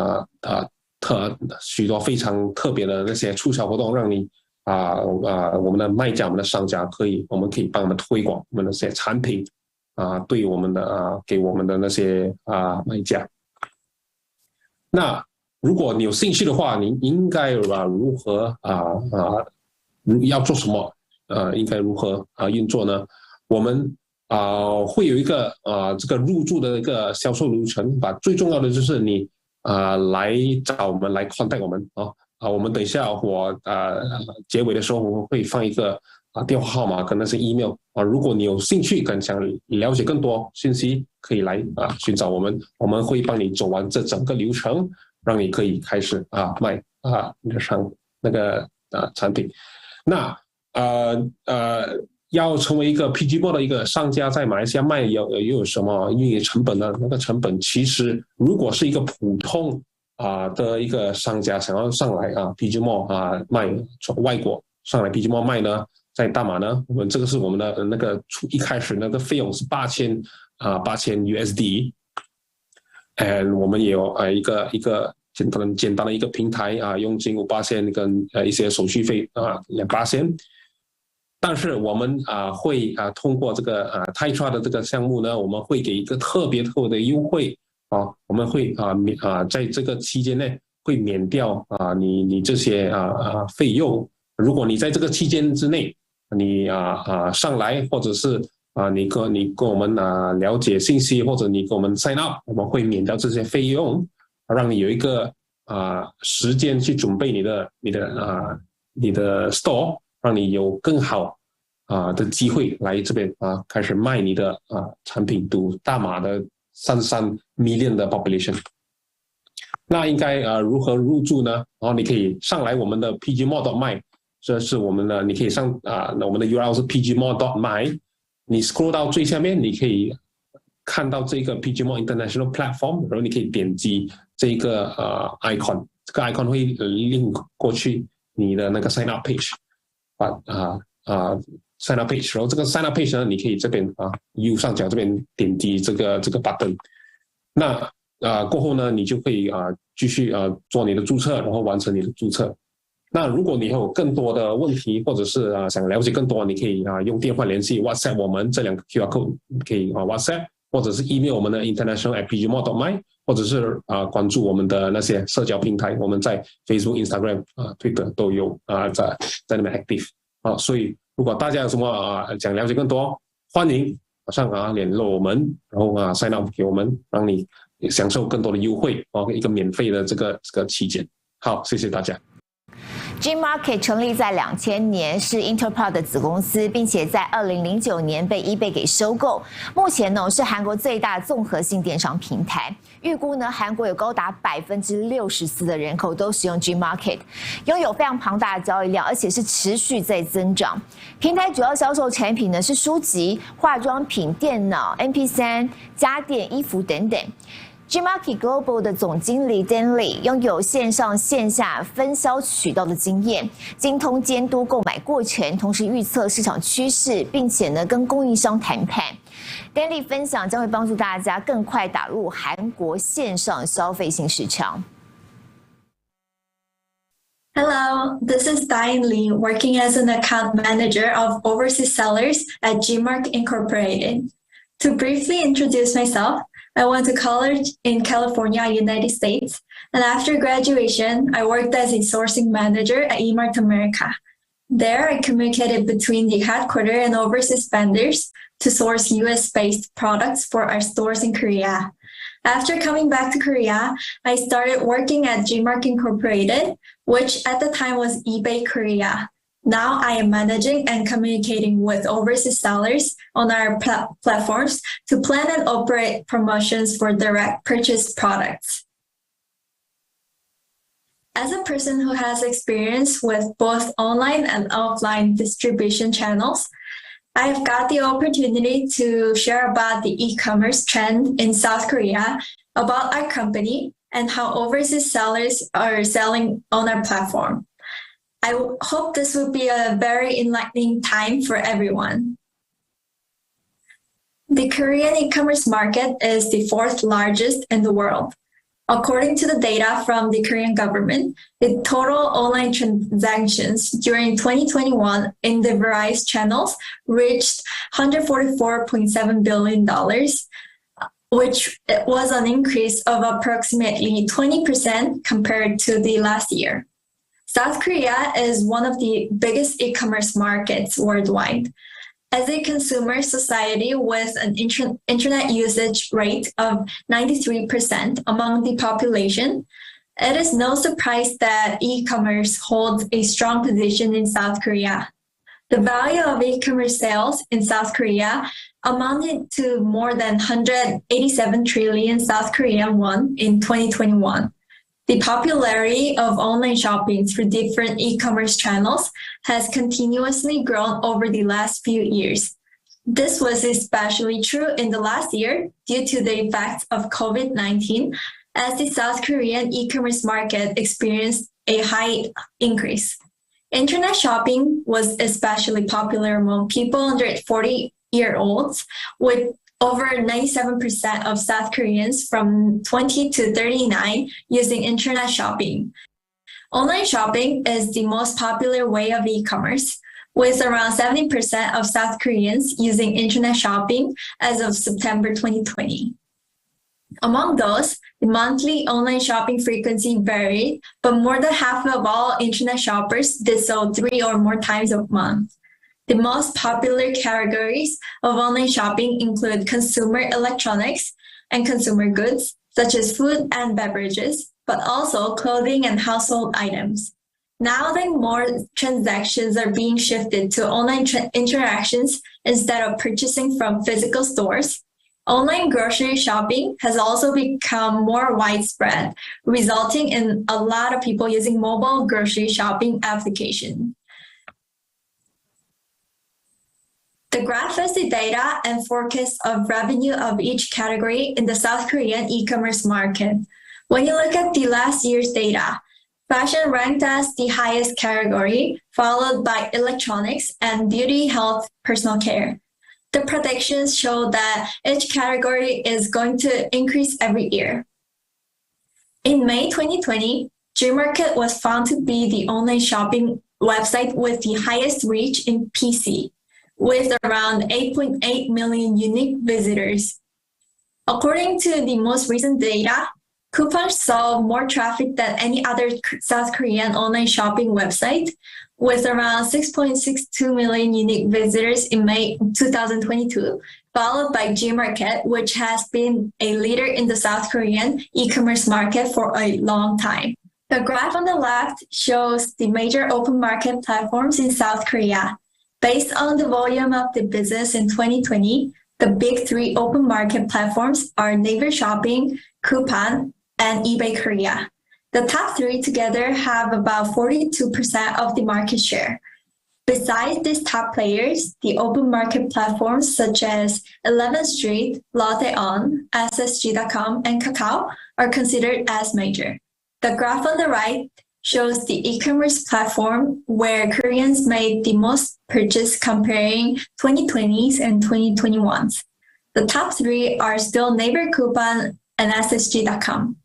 许多非常特别的那些促销活动，让你我们的卖家、我们的商家我们可以帮他们推广我们的那些产品对我们的给我们的那些卖家。那如果你有兴趣的话，你应该如何要做什么应该如何运作呢？我们会有一个这个入驻的一个销售流程，最重要的就是你来找我们来 contact 我们我们等一下我结尾的时候我会放一个电话号码跟那些 email 如果你有興趣跟想了解更多信息，可以来尋找我們，我們會幫你走完這整個流程，讓你可以開始賣你的那個產品。那要成為一個 PGMALL 的一個商家，在馬來西亞賣又有什麼運營成本呢？那個成本其實如果是一個普通的一個商家想要上來PGMALL 賣從外國上來 PGMALL 賣呢，在大馬呢，我們這個是我們的那個一開始那個費用是8000 USD， 我們也有一個簡單的一個平台佣金5%跟一些手續費2%，但是我們會通過這個Acar的這個項目呢，我們會給一個特別的優惠我們會在這個期間內會免掉你這些費用。如果你在這個期間之內你上來，或者是你跟我們了解信息，或者你跟我們 sign up， 我們會免掉這些費用，讓你有一個時間去準備你的 store， 讓你有更好的機會來這邊開始賣你的產品到大馬的33 million 的 population。那應該如何入駐呢？然後你可以上來我們的 PGMALL.my，這是我們的，你可以上我們的 URL 是 PGMALL.my， 你 scroll 到最下面，你可以看到這個 PGMALL International Platform， 然後你可以點擊這個icon， 這個 icon 會 link 過去你的那個 sign up page， sign up page， 然後這個 sign up page 呢，你可以這邊右上角這邊點擊這個 button， 那過後呢，你就可以繼續做你的註冊，然後完成你的註冊。那如果你有更多的問題，或者是想了解更多，你可以用電話聯繫 WhatsApp 我們這兩個 QR code， 可以WhatsApp， 或者是 email 我們的 international@pgmall.my， 或者是關注我們的那些社交平台，我們在 Facebook、Instagram、Twitter 都有在那邊 active 所以如果大家有什麼想了解更多，歡迎馬上聯絡我們，然後sign up 給我們，讓你享受更多的優惠一個免費的這個期間。好，謝謝大家。
GMarket 成立在2000年，是 Interpart 的子公司，并且在2009年被 eBay 给收购。目前呢是韩国最大综合性电商平台。预估呢，韩国有高达64%的人口都使用 GMarket， 拥有非常庞大的交易量，而且是持续在增长。平台主要销售产品呢是书籍、化妆品、电脑、MP3、家电、衣服等等。GMarket Global 的总经理 Dain Lee 拥有线上线下分销渠道的经验，精通监督购买过程，同时预测市场趋势，并且呢跟供应商谈判。Dain Lee 分享将会帮助大家更快打入韩国线上消费性市场。
Hello, this is Dain Lee, working as an account manager of overseas sellers at GMarket Incorporated. To briefly introduce myself, I went to college in California, United States, and after graduation, I worked as a sourcing manager at eMart America. There, I communicated between the headquarters and overseas vendors to source US-based products for our stores in Korea. After coming back to Korea, I started working at GMarket Incorporated, which at the time was eBay Korea. Now I am managing and communicating with overseas sellers on our platforms to plan and operate promotions for direct purchase products. As a person who has experience with both online and offline distribution channels, I have got the opportunity to share about the e-commerce trend in South Korea, about our company, and how overseas sellers are selling on our platform. I hope this will be a very enlightening time for everyone. The Korean e-commerce market is the 4th largest in the world. According to the data from the Korean government, the total online transactions during 2021 in the various channels reached $144.7 billion, which was an increase of approximately 20% compared to the last year. South Korea is one of the biggest e-commerce markets worldwide, As a consumer society with an internet usage rate of 93% among the population, it is no surprise that e-commerce holds a strong position in South Korea. The value of e-commerce sales in South Korea amounted to more than 187 trillion South Korean won in 2021. The popularity of online shopping through different e-commerce channels has continuously grown over the last few years. This was especially true in the last year due to the effects of COVID-19, as the South Korean e-commerce market experienced a high increase. Internet shopping was especially popular among people under 40-year-olds, with over 97% of South Koreans from 20 to 39 using internet shopping. Online shopping is the most popular way of e-commerce, with around 70% of South Koreans using internet shopping as of September 2020. Among those, the monthly online shopping frequency varied, but more than half of all internet shoppers did so 3 or more times a month. The most popular categories of online shopping include consumer electronics and consumer goods, such as food and beverages, but also clothing and household items. Now that more transactions are being shifted to online interactions instead of purchasing from physical stores, online grocery shopping has also become more widespread, resulting in a lot of people using mobile grocery shopping applications. The graph is the data and forecast of revenue of each category in the South Korean e-commerce market. When you look at the last year's data, fashion ranked as the highest category, followed by electronics and beauty, health, personal care. The predictions show that each category is going to increase every year. In May 2020, GMarket was found to be the online shopping website with the highest reach in PC, with around 8.8 million unique visitors. According to the most recent data, Coupang saw more traffic than any other South Korean online shopping website, with around 6.62 million unique visitors in May 2022, followed by GMarket, which has been a leader in the South Korean e-commerce market for a long time. The graph on the left shows the major open market platforms in South Korea. Based on the volume of the business in 2020, the big 3 open market platforms are Naver Shopping, Coupang, and eBay Korea. The top 3 together have about 42% of the market share. Besides these top players, the open market platforms such as 11th Street, Lotte On, SSG.com, and Kakao are considered as major. The graph on the right shows the e-commerce platform where Koreans made the most purchase comparing 2020s and 2021s. The top 3 are still Naver, Coupang, and SSG.com.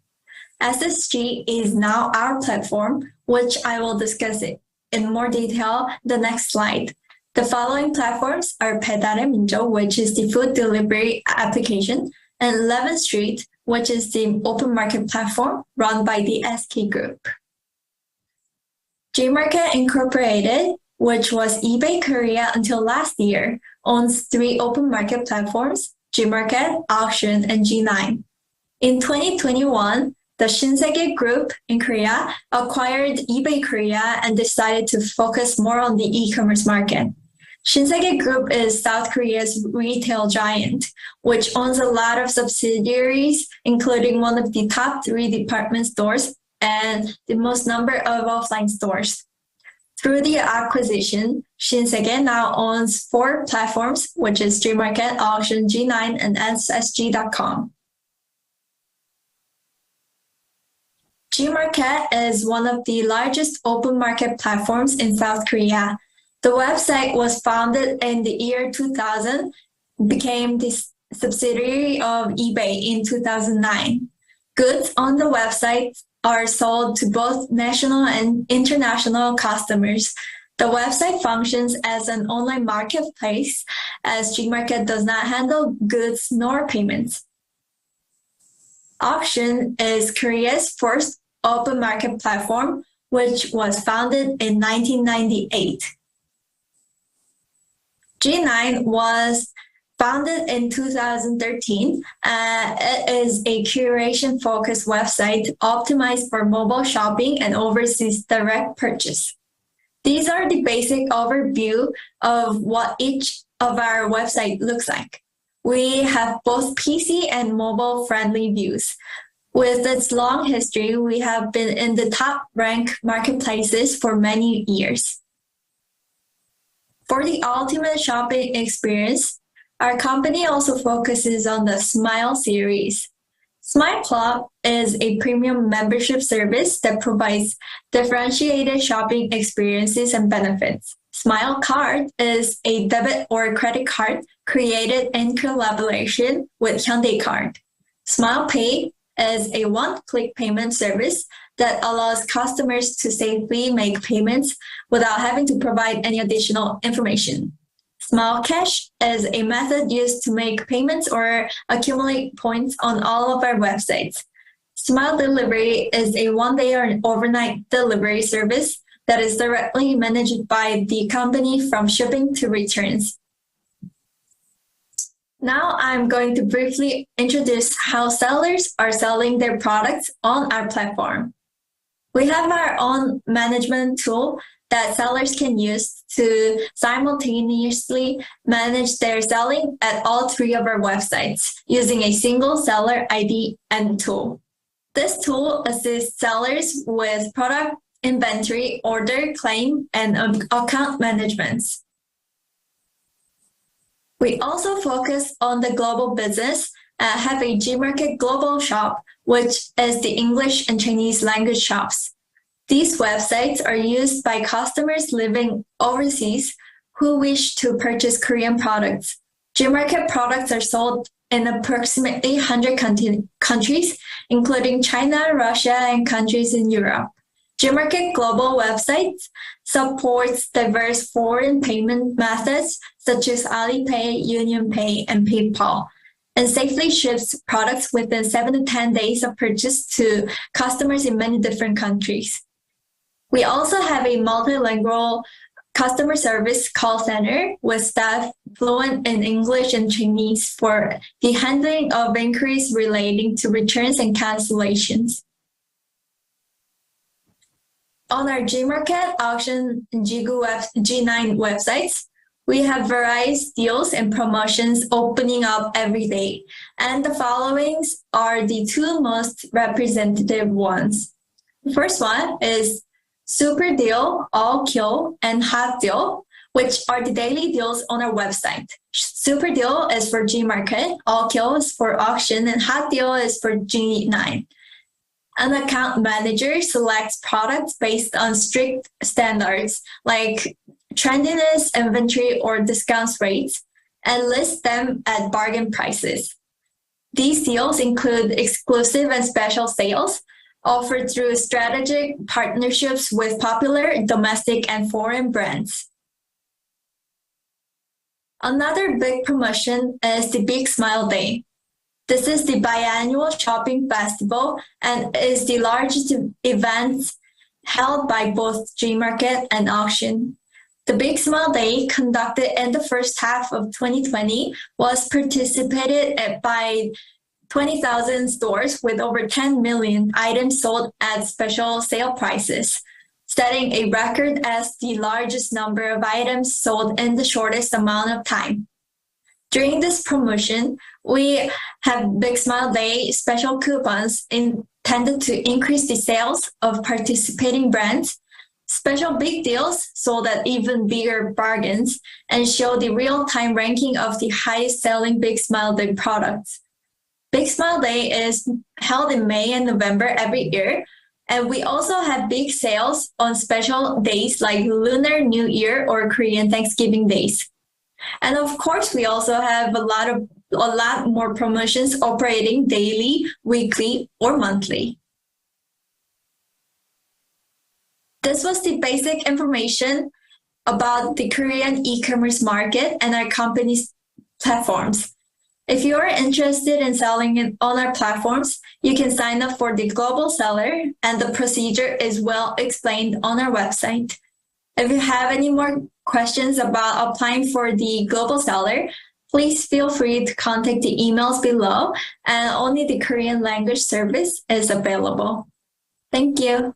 SSG is now our platform, which I will discuss it in more detail the next slide. The following platforms are MOJO, which is the food delivery application, and 11th Street, which is the open market platform run by the SK Group. GMarket Incorporated, which was eBay Korea until last year, owns 3 open market platforms, GMarket, Auction, and G9. In 2021, the Shinsegae Group in Korea acquired eBay Korea and decided to focus more on the e-commerce market. Shinsegae Group is South Korea's retail giant, which owns a lot of subsidiaries, including one of the top 3 department stores and the most number of offline stores. Through the acquisition, Shinsegae now owns 4 platforms, which is GMarket, Auction, G9, and SSG.com. GMarket is one of the largest open market platforms in South Korea. The website was founded in the year 2000, became the subsidiary of eBay in 2009. Goods on the website are sold to both national and international customers. The website functions as an online marketplace, as GMarket does not handle goods nor payments. Auction is Korea's first open market platform, which was founded in 1998. G9 was founded in 2013. It is a curation-focused website optimized for mobile shopping and overseas direct purchase. These are the basic overview of what each of our website looks like. We have both PC and mobile-friendly views. With its long history, we have been in the top-ranked marketplaces for many years. For the ultimate shopping experience, our company also focuses on the Smile series. Smile Club is a premium membership service that provides differentiated shopping experiences and benefits. Smile Card is a debit or credit card created in collaboration with Hyundai Card. Smile Pay is a one-click payment service that allows customers to safely make payments without having to provide any additional information. Smile Cash is a method used to make payments or accumulate points on all of our websites. Smile Delivery is a one-day or an overnight delivery service that is directly managed by the company from shipping to returns. Now I'm going to briefly introduce how sellers are selling their products on our platform. We have our own management tool that sellers can use to simultaneously manage their selling at all three of our websites using a single seller ID and tool. This tool assists sellers with product inventory, order, claim, and account management. We also focus on the global business and have a GMarket Global Shop, which is the English and Chinese language shops. These websites are used by customers living overseas who wish to purchase Korean products. GMarket products are sold in approximately 100 countries, including China, Russia, and countries in Europe. GMarket Global websites supports diverse foreign payment methods such as Alipay, UnionPay, and PayPal, and safely ships products within 7 to 10 days of purchase to customers in many different countries. We also have a multilingual customer service call center with staff fluent in English and Chinese for the handling of inquiries relating to returns and cancellations. On our GMarket, Auction, and G9 websites, we have various deals and promotions opening up every day, and the following are the two most representative ones. The first one is Super Deal, All Kill, and Hot Deal, which are the daily deals on our website. Super Deal is for GMarket, All Kill is for Auction, and Hot Deal is for G9. An account manager selects products based on strict standards like trendiness, inventory, or discount rates, and lists them at bargain prices. These deals include exclusive and special sales offered through strategic partnerships with popular domestic and foreign brands. Another big promotion is the Big Smile Day. This is the biannual shopping festival and is the largest event held by both GMarket and Auction. The Big Smile Day, conducted in the first half of 2020, was participated by 20,000 stores with over 10 million items sold at special sale prices, setting a record as the largest number of items sold in the shortest amount of time. During this promotion, we have Big Smile Day special coupons intended to increase the sales of participating brands, special big deals sold at even bigger bargains, and show the real-time ranking of the highest selling Big Smile Day products. Big Smile Day is held in May and November every year, and we also have big sales on special days like Lunar New Year or Korean Thanksgiving days. And of course, we also have a lot more promotions operating daily, weekly, or monthly. This was the basic information about the Korean e-commerce market and our company's platforms. If you are interested in selling it on our platforms, you can sign up for the global seller, and the procedure is well explained on our website. If you have any more questions about applying for the global seller, please feel free to contact the emails below, and only the Korean language service is available. Thank you.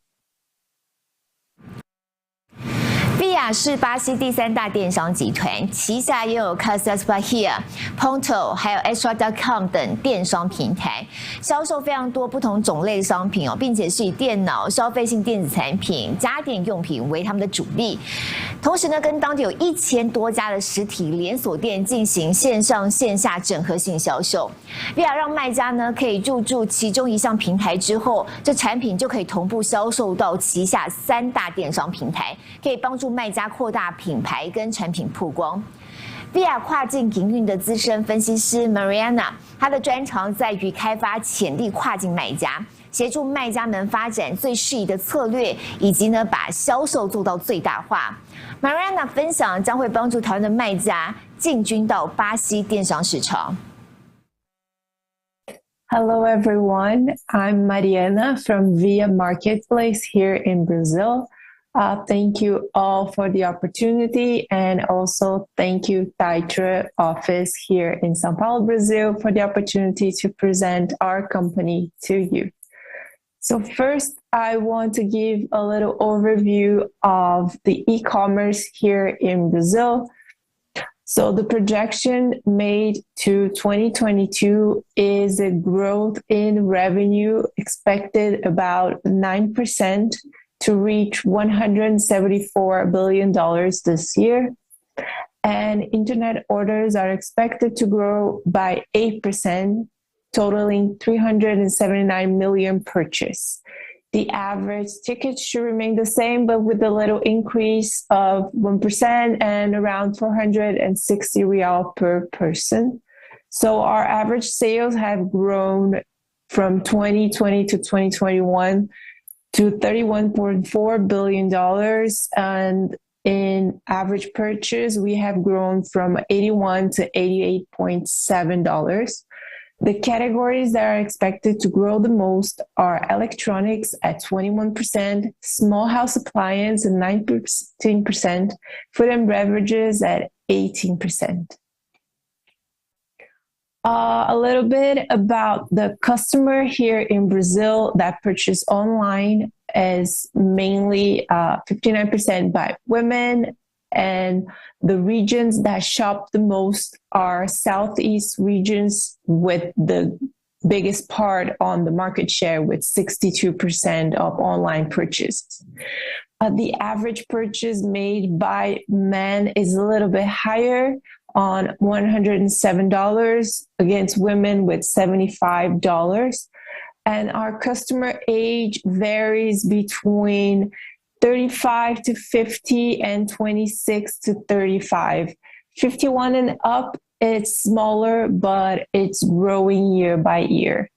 VIA 是巴西第3大电商集团，旗下也有 Casas Bahia、PROTO 还有 Extra.com 等电商平台，销售非常多不同种类的商品哦，并且是以电脑、消费性电子产品、家电用品为他们的主力。同时呢，跟当地有1000多家的实体连锁店进行线上线下整合性销售。VIA 让卖家呢可以入驻其中一项平台之后，这产品就可以同步销售到旗下3大电商平台，可以帮助卖家扩大品牌跟产品曝光。VIA 跨境营运的资深分析师 Mariana， 她的专长在于开发潜力跨境卖家，协助卖家们发展最适宜的策略，以及呢把销售做到最大化。Mariana 分享将会帮助台湾的卖家进军到巴西电商市场。
Hello everyone, I'm Mariana from VIA Marketplace here in Brazil. Thank you all for the opportunity, and also thank you Taitra office here in São Paulo, Brazil, for the opportunity to present our company to you. So first, I want to give a little overview of the e-commerce here in Brazil. So the projection made to 2022 is a growth in revenue expected about 9%. To reach $174 billion this year. And internet orders are expected to grow by 8%, totaling 379 million purchase. The average ticket should remain the same, but with a little increase of 1% and around 460 real per person. So our average sales have grown from 2020 to 2021 to $31.4 billion, and in average purchase, we have grown from $81 to $88.7. The categories that are expected to grow the most are electronics at 21%, small house appliance at 19%, food and beverages at 18%. A little bit about the customer here in Brazil that purchase online is mainly 59% by women, and the regions that shop the most are Southeast regions with the biggest part on the market share with 62% of online purchases. The average purchase made by men is a little bit higher, on $107 against women with $75. And our customer age varies between 35 to 50 and 26 to 35. 51 and up, it's smaller, but it's growing year by year.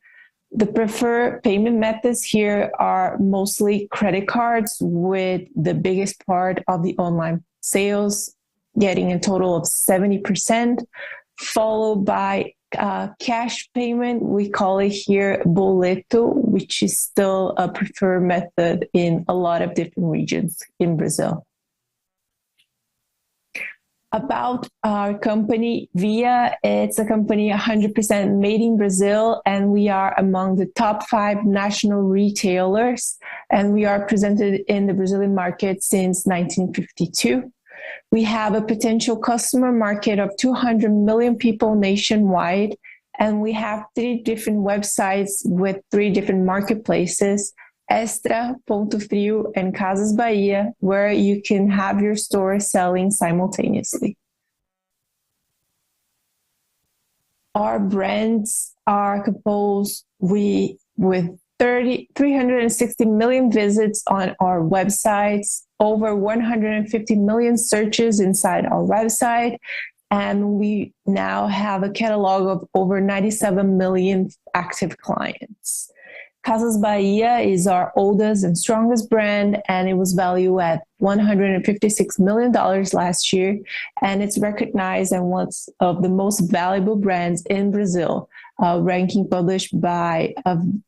The preferred payment methods here are mostly credit cards, with the biggest part of the online sales getting a total of 70%, followed by cash payment. We call it here boleto, which is still a preferred method in a lot of different regions in Brazil. About our company, VIA, it's a company 100% made in Brazil, and we are among the top 5 national retailers, and we are presented in the Brazilian market since 1952. We have a potential customer market of 200 million people nationwide, and we have 3 different websites with 3 different marketplaces, Extra, Ponto Frio, and Casas Bahia, where you can have your store selling simultaneously. Our brands are composed with 360 million visits on our websites, over 150 million searches inside our website, and we now have a catalog of over 97 million active clients. Casas Bahia is our oldest and strongest brand, and it was valued at $156 million last year, and it's recognized as one of the most valuable brands in Brazil, ranking published by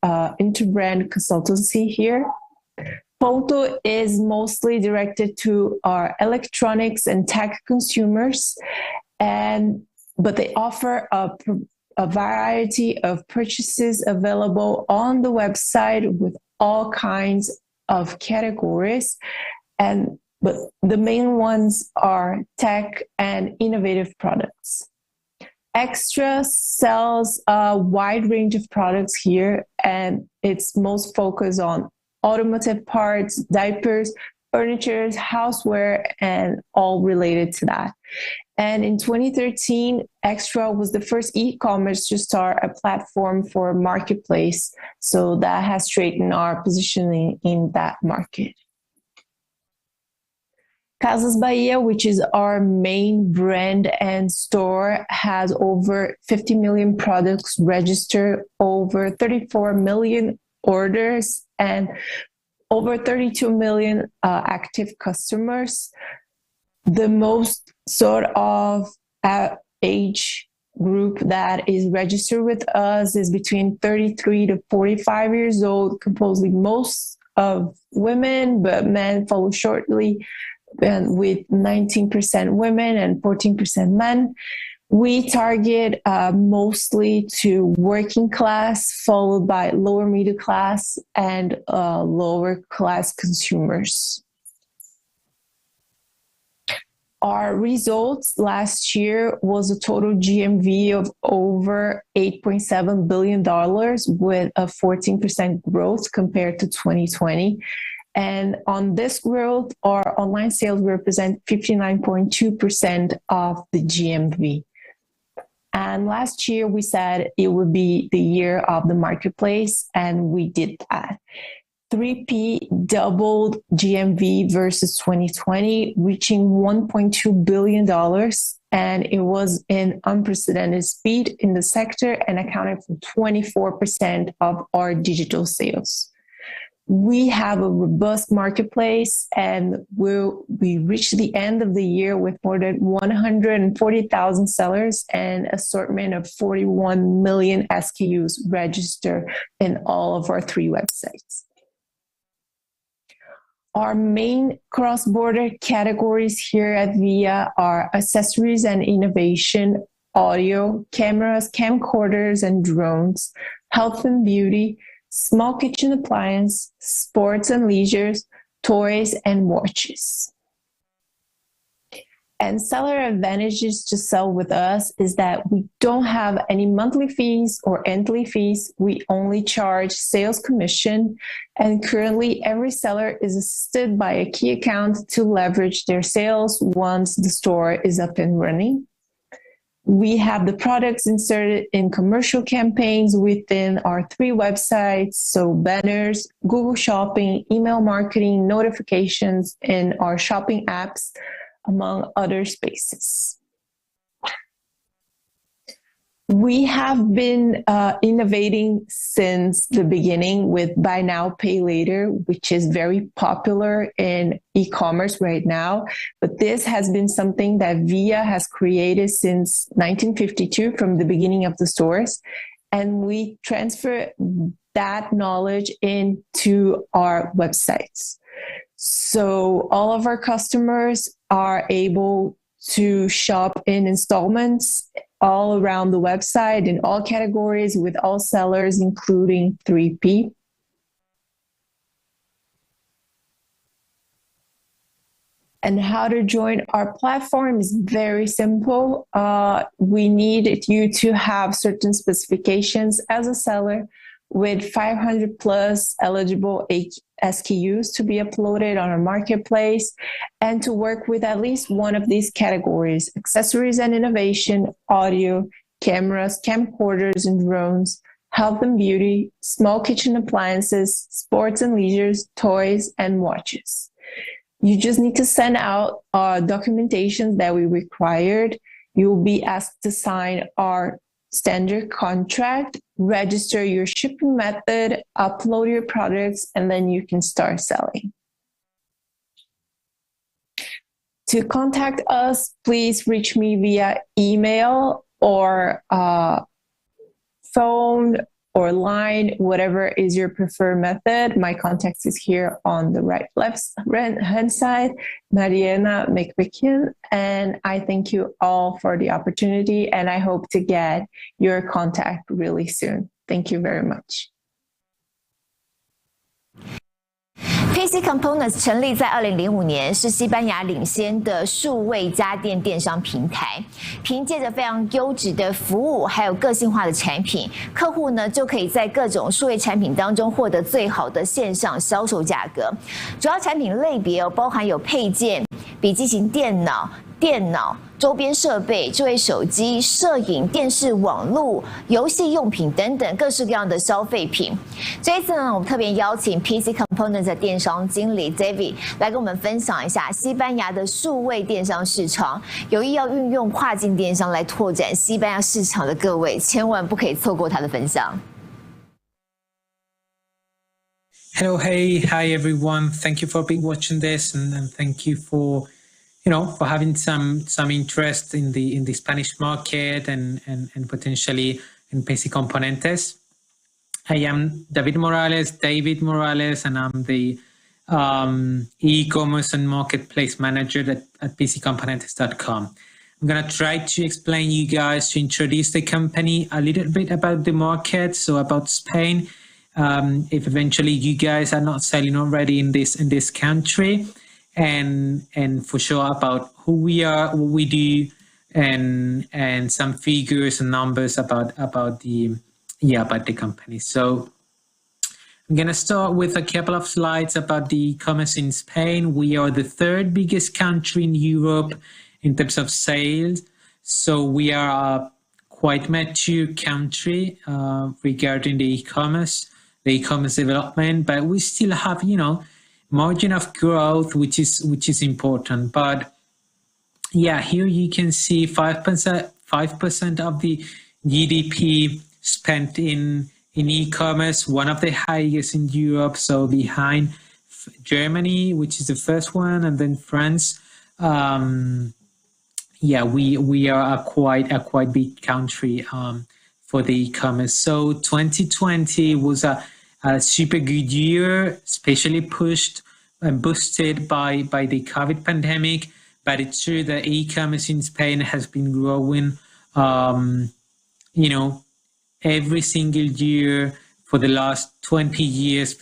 Interbrand Consultancy here. PROTO is mostly directed to our electronics and tech consumers, but they offer a variety of purchases available on the website with all kinds of categories. But the main ones are tech and innovative products. Extra sells a wide range of products here, and it's most focused on automotive parts, diapers, furniture, houseware, and all related to that. And in 2013, Extra was the first e-commerce to start a platform for marketplace. So that has straightened our positioning in that market. Casas Bahia, which is our main brand and store, has over 50 million products registered, over 34 million orders, and over 32 million active customers. The most sort of age group that is registered with us is between 33 to 45 years old, composed most of women, but men follow shortly, and with 19% women and 14% men. We target mostly to working class, followed by lower middle class and lower class consumers. Our results last year was a total GMV of over $8.7 billion with a 14% growth compared to 2020. And on this growth, our online sales represent 59.2% of the GMV. And last year, we said it would be the year of the marketplace, and we did that. 3P doubled GMV versus 2020, reaching $1.2 billion, and it was an unprecedented speed in the sector and accounted for 24% of our digital sales. We have a robust marketplace, and we reached the end of the year with more than 140,000 sellers and assortment of 41 million SKUs registered in all of our 3 websites. Our main cross-border categories here at VIA are accessories and innovation, audio, cameras, camcorders and drones, health and beauty, small kitchen appliance, sports and leisure, toys, and watches. And seller advantages to sell with us is that we don't have any monthly fees or entry fees. We only charge sales commission. And currently, every seller is assisted by a key account to leverage their sales once the store is up and running. We have the products inserted in commercial campaigns within our 3 websites, so banners, Google Shopping, email marketing, notifications, and our shopping apps, among other spaces. We have been innovating since the beginning with Buy Now, Pay Later, which is very popular in e-commerce right now. But this has been something that VIA has created since 1952 from the beginning of the stores. And we transfer that knowledge into our websites. So all of our customers are able to shop in installments all around the website in all categories with all sellers, including 3P. And how to join our platform is very simple. We need you to have certain specifications as a seller with 500 plus eligible SKUs to be uploaded on our marketplace, and to work with at least one of these categories: accessories and innovation, audio, cameras, camcorders and drones, health and beauty, small kitchen appliances, sports and leisure, toys, and watches. You just need to send out documentation that we required. You will be asked to sign our standard contract, register your shipping method, upload your products, and then you can start selling. To contact us, please reach me via email or phone or line, whatever is your preferred method. My contact is here on the right-hand side, Mariana McVicken, and I thank you all for the opportunity, and I hope to get your contact really soon. Thank you very much.
PC Components 成立在2005年，是西班牙领先的数位家电电商平台。凭借着非常优质的服务，还有个性化的产品，客户呢就可以在各种数位产品当中获得最好的线上销售价格。主要产品类别包含有配件、笔记型电脑、周边设备、智慧手机、摄影、电视、网络、游戏用品等等各式各样的消费品。这一次呢，我们特别邀请 PC Components 的电商经理 David 来跟我们分享一下西班牙的数位电商市场。有意要运用跨境电商来拓展西班牙市场的各位，千万不可以错过他的分享。
Hello, hi everyone. Thank you for watching this, and thank you for having some interest in the Spanish market and potentially in PC Componentes. I am David Morales, and I'm the e-commerce and marketplace manager at PCComponentes.com. I'm going to try to explain you guys, to introduce the company, a little bit about the market, so about Spain. If eventually you guys are not selling already in this country, and for sure about who we are, what we do, and some figures and numbers about the company. So I'm gonna start with a couple of slides about the e-commerce in Spain. We are the third biggest country in Europe in terms of sales. So we are a quite mature country regarding the e-commerce development, but we still have, margin of growth, which is important. But yeah, here you can see 5% of the GDP spent in e-commerce, one of the highest in Europe, so behind Germany, which is the first one, and then France. We are a quite big country for the e-commerce. So 2020 was a super good year, especially pushed and boosted by the COVID pandemic. But it's true that e-commerce in Spain has been growing, every single year for the last 20 years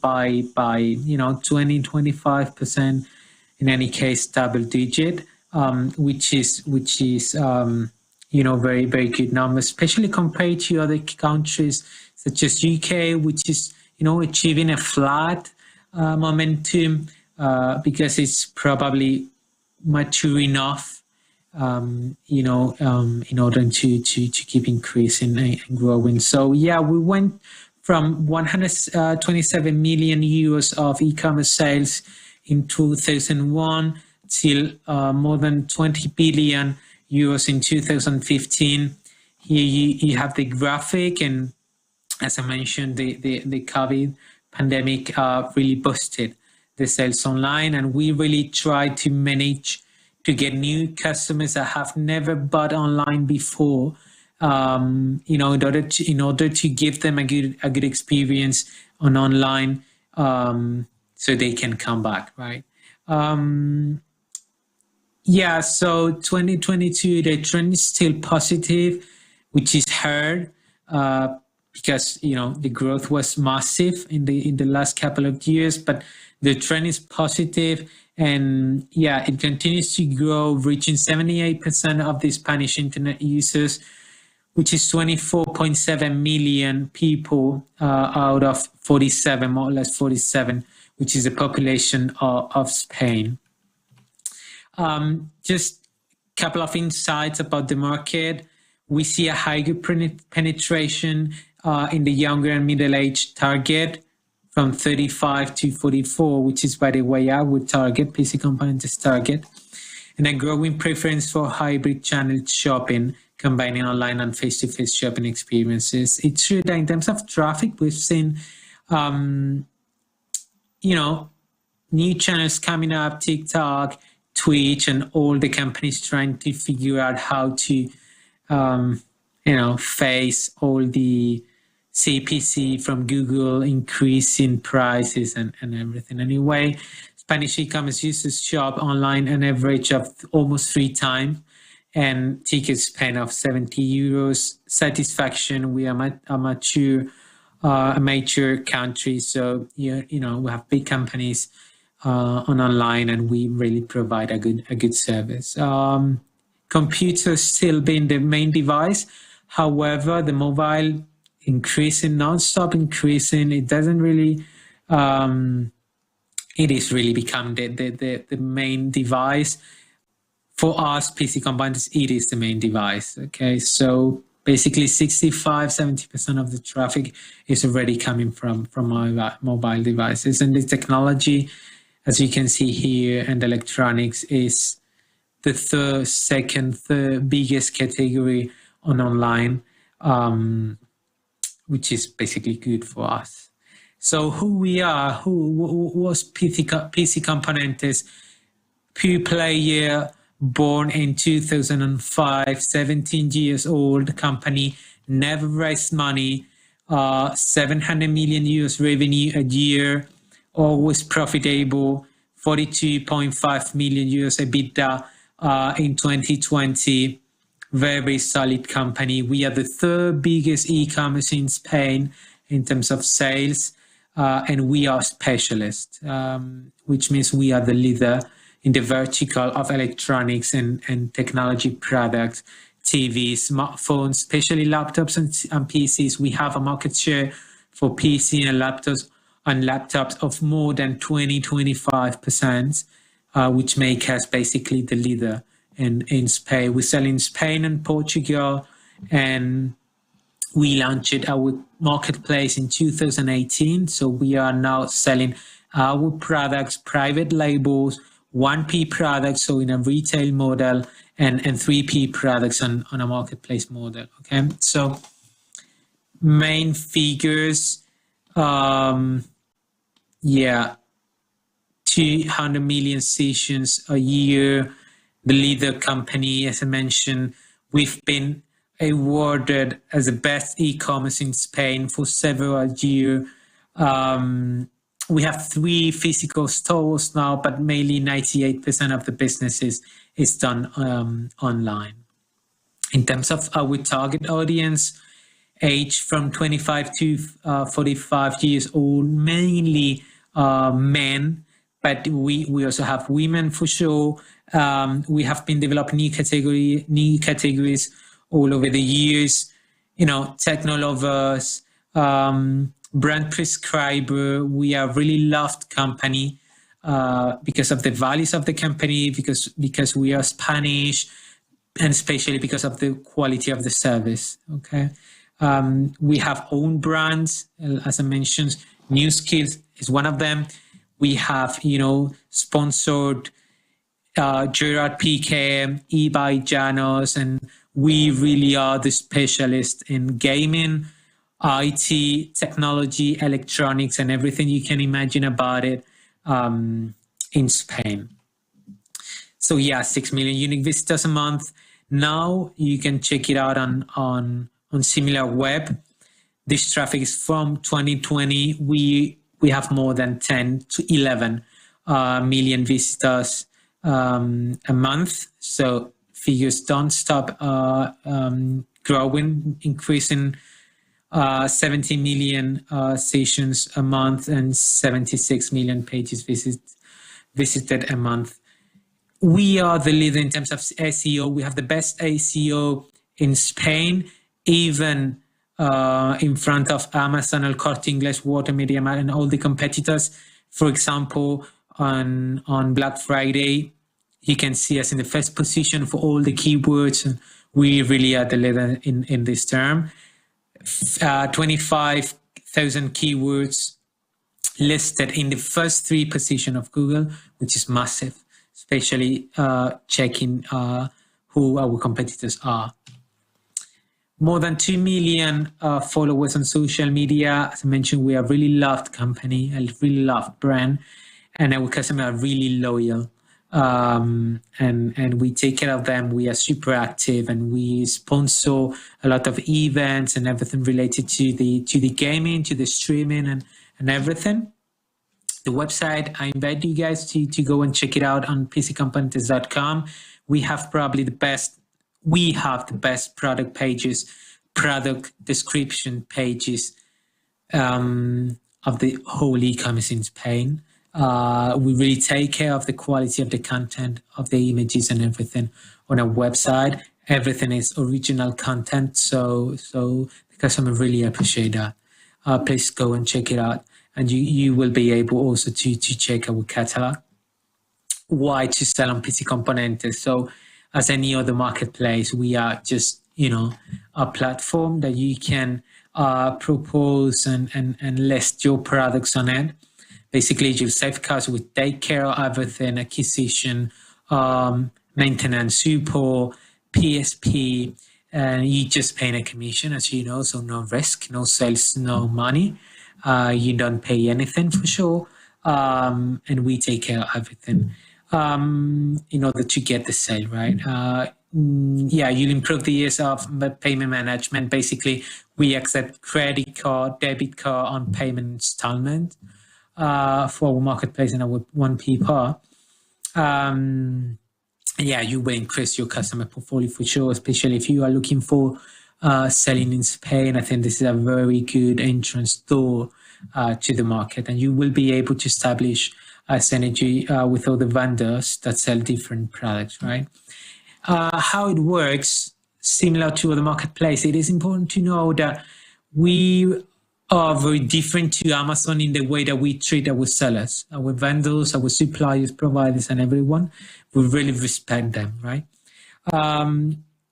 by 20-25%, in any case double digit, which is very, very good numbers, especially compared to other countries such as UK, which is, achieving a flat momentum because it's probably mature enough, in order to keep increasing and growing. So yeah, we went from 127 million euros of e-commerce sales in 2001 till more than 20 billion euros in 2015. Here you have the graphic, and as I mentioned, the COVID pandemic really boosted the sales online, and we really tried to manage to get new customers that have never bought online before, in order to give them a good experience on online, so they can come back, right? So 2022, the trend is still positive, which is hard because the growth was massive in the last couple of years, but the trend is positive, and it continues to grow, reaching 78% of the Spanish internet users, which is 24.7 million people out of 47, more or less 47, which is the population of Spain. Just a couple of insights about the market. We see a higher penetration in the younger and middle-aged target, from 35 to 44, which is, by the way, our target, PC Componentes target, and a growing preference for hybrid channel shopping, combining online and face-to-face shopping experiences. It's true that in terms of traffic, we've seen, new channels coming up, TikTok, Twitch, and all the companies trying to figure out how to, face all the CPC from Google, increasing prices and everything. Anyway, Spanish e-commerce users shop online an average of almost 3 times, and ticket spend of 70 euros. Satisfaction, we are a mature country, so we have big companies online, and we really provide a good service. Computers still being the main device. However, the mobile increasing, non-stop increasing. It doesn't really, it is really become the main device. For us, PC Componentes, it is the main device, okay? So basically 65-70% of the traffic is already coming from mobile devices. And the technology, as you can see here, and electronics is the third biggest category on online, which is basically good for us. So who we are, who was PC Componentes, pure player, born in 2005, 17 years old company, never raised money, 700 million US revenue a year, always profitable, 42.5 million US EBITDA in 2020. Very solid company. We are the third biggest e-commerce in Spain in terms of sales, and we are specialists, which means we are the leader in the vertical of electronics and technology products, TVs, smartphones, especially laptops and PCs. We have a market share for PC and laptops of more than 20-25%, which make us basically the leader in Spain. We sell in Spain and Portugal, and we launched our marketplace in 2018. So we are now selling our products, private labels, 1P products, so in a retail model, and 3P products on a marketplace model. Okay, so main figures, 200 million sessions a year. The leader company, as I mentioned, we've been awarded as the best e-commerce in Spain for several years. We have 3 physical stores now, but mainly 98% of the business is done online. In terms of our target audience, age from 25 to 45 years old, mainly men, but we also have women for sure. We have been developing new categories all over the years. Techno lovers, brand prescriber. We are really loved company because of the values of the company, because we are Spanish, and especially because of the quality of the service. Okay, we have own brands, as I mentioned. New Skills is one of them. We have sponsored Gerard Piqué, eBay Janos, and we really are the specialist in gaming, IT, technology, electronics, and everything you can imagine about it in Spain. So 6 million unique visitors a month. Now you can check it out on SimilarWeb. This traffic is from 2020. We have more than 10 to 11 million visitors a month. So figures don't stop growing, increasing. 70 million sessions a month and 76 million pages visited a month. We are the leader in terms of SEO. We have the best SEO in Spain, even in front of Amazon, El Corte Inglés, Water Media, and all the competitors. For example, on Black Friday, you can see us in the first position for all the keywords. And we really are the leader in this term. 25,000 keywords listed in the first 3 positions of Google, which is massive, especially checking who our competitors are. More than 2 million followers on social media. As I mentioned, we are a really loved company, a really loved brand, and our customers are really loyal. and we take care of them. We are super active, and we sponsor a lot of events and everything related to the gaming, to the streaming, and everything. The website, I invite you guys to go and check it out on PCComponentes.com. We have the best product pages, product description pages of the whole e-commerce in Spain. We really take care of the quality of the content, of the images and everything on our website. Everything is original content, so the customer really appreciate that. Please go and check it out. And you will be able also to check our catalog. Why to sell on PC Componentes? So as any other marketplace, we are just, a platform that you can propose and list your products on it. Basically, you save costs, we take care of everything, acquisition, maintenance, support, PSP, and you just pay a commission, as you know, so no risk, no sales, no money. You don't pay anything for sure, and we take care of everything in order to get the sale, right? You'll improve the ease of payment management. Basically, we accept credit card, debit card on payment installment for our marketplace and our 1P part. You will increase your customer portfolio for sure, especially if you are looking for selling in Spain. I think this is a very good entrance door to the market, and you will be able to establish a synergy with other vendors that sell different products, right? How it works, similar to other marketplace, it is important to know that we are very different to Amazon in the way that we treat our sellers, our vendors, our suppliers, providers, and everyone. We really respect them, right?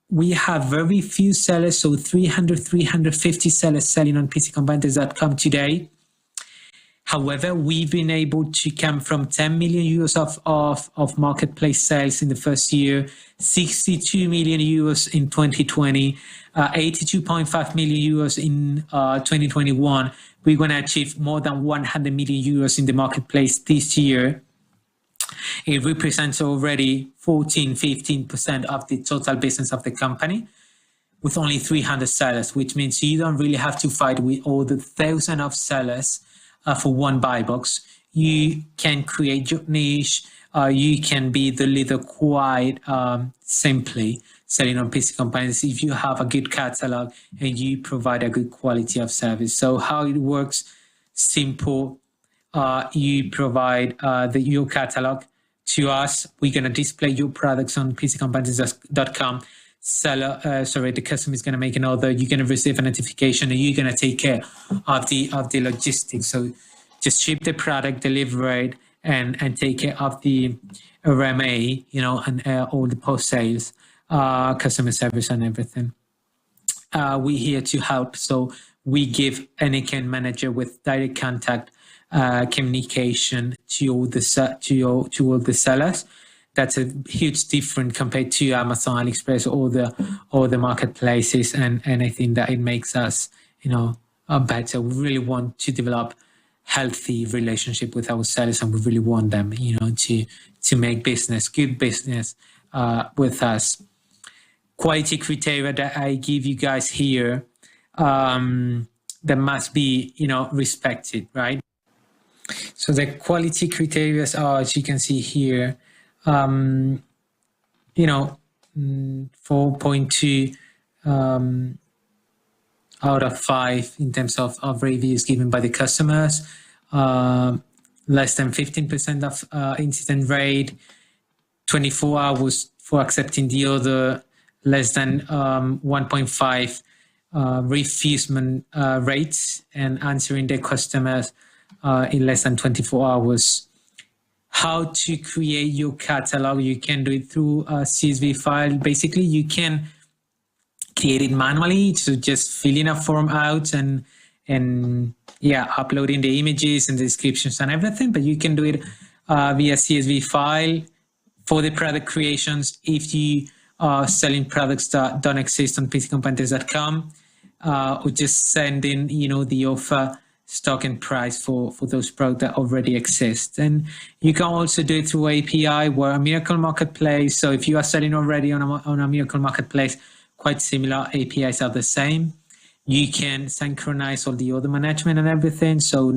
We have very few sellers, so 350 sellers selling on PCComponentes.com today. However, we've been able to come from 10 million euros of marketplace sales in the first year, 62 million euros in 2020, 82.5 million euros in 2021. We're going to achieve more than 100 million euros in the marketplace this year. It represents already 15% of the total business of the company with only 300 sellers, which means you don't really have to fight with all the thousands of sellers for one buy box. You can create your niche. You can be the leader quite simply selling on PC Componentes if you have a good catalog and you provide a good quality of service. So how it works, simple. You provide your catalog to us. We're going to display your products on PCComponentes.com. The customer is going to make an order. You're going to receive a notification, and you're going to take care of the logistics. So just ship the product, deliver it, and take care of the RMA, and all the post sales, customer service, and everything. We're here to help. So we give an account manager with direct contact communication to all the sellers. That's a huge difference compared to Amazon, AliExpress, all the marketplaces, and I think that it makes us, better. We really want to develop healthy relationship with our sellers, and we really want them, to make good business with us. Quality criteria that I give you guys here, that must be, respected, right? So the quality criteria are, as you can see here, 4.2 out of 5 in terms of reviews given by the customers, less than 15% of incident rate, 24 hours for accepting the order, less than 1.5 refusement rates, and answering the customers in less than 24 hours. How to create your catalog? You can do it through a CSV file. Basically, you can create it manually, so just filling a form out and uploading the images and the descriptions and everything. But you can do it via CSV file for the product creations. If you are selling products that don't exist on PCComponentes.com, or just send in, the offer stock and price for those products that already exist. And you can also do it through API, where a Miracle Marketplace. So if you are selling already on a Miracle Marketplace, quite similar APIs are the same. You can synchronize all the order management and everything. So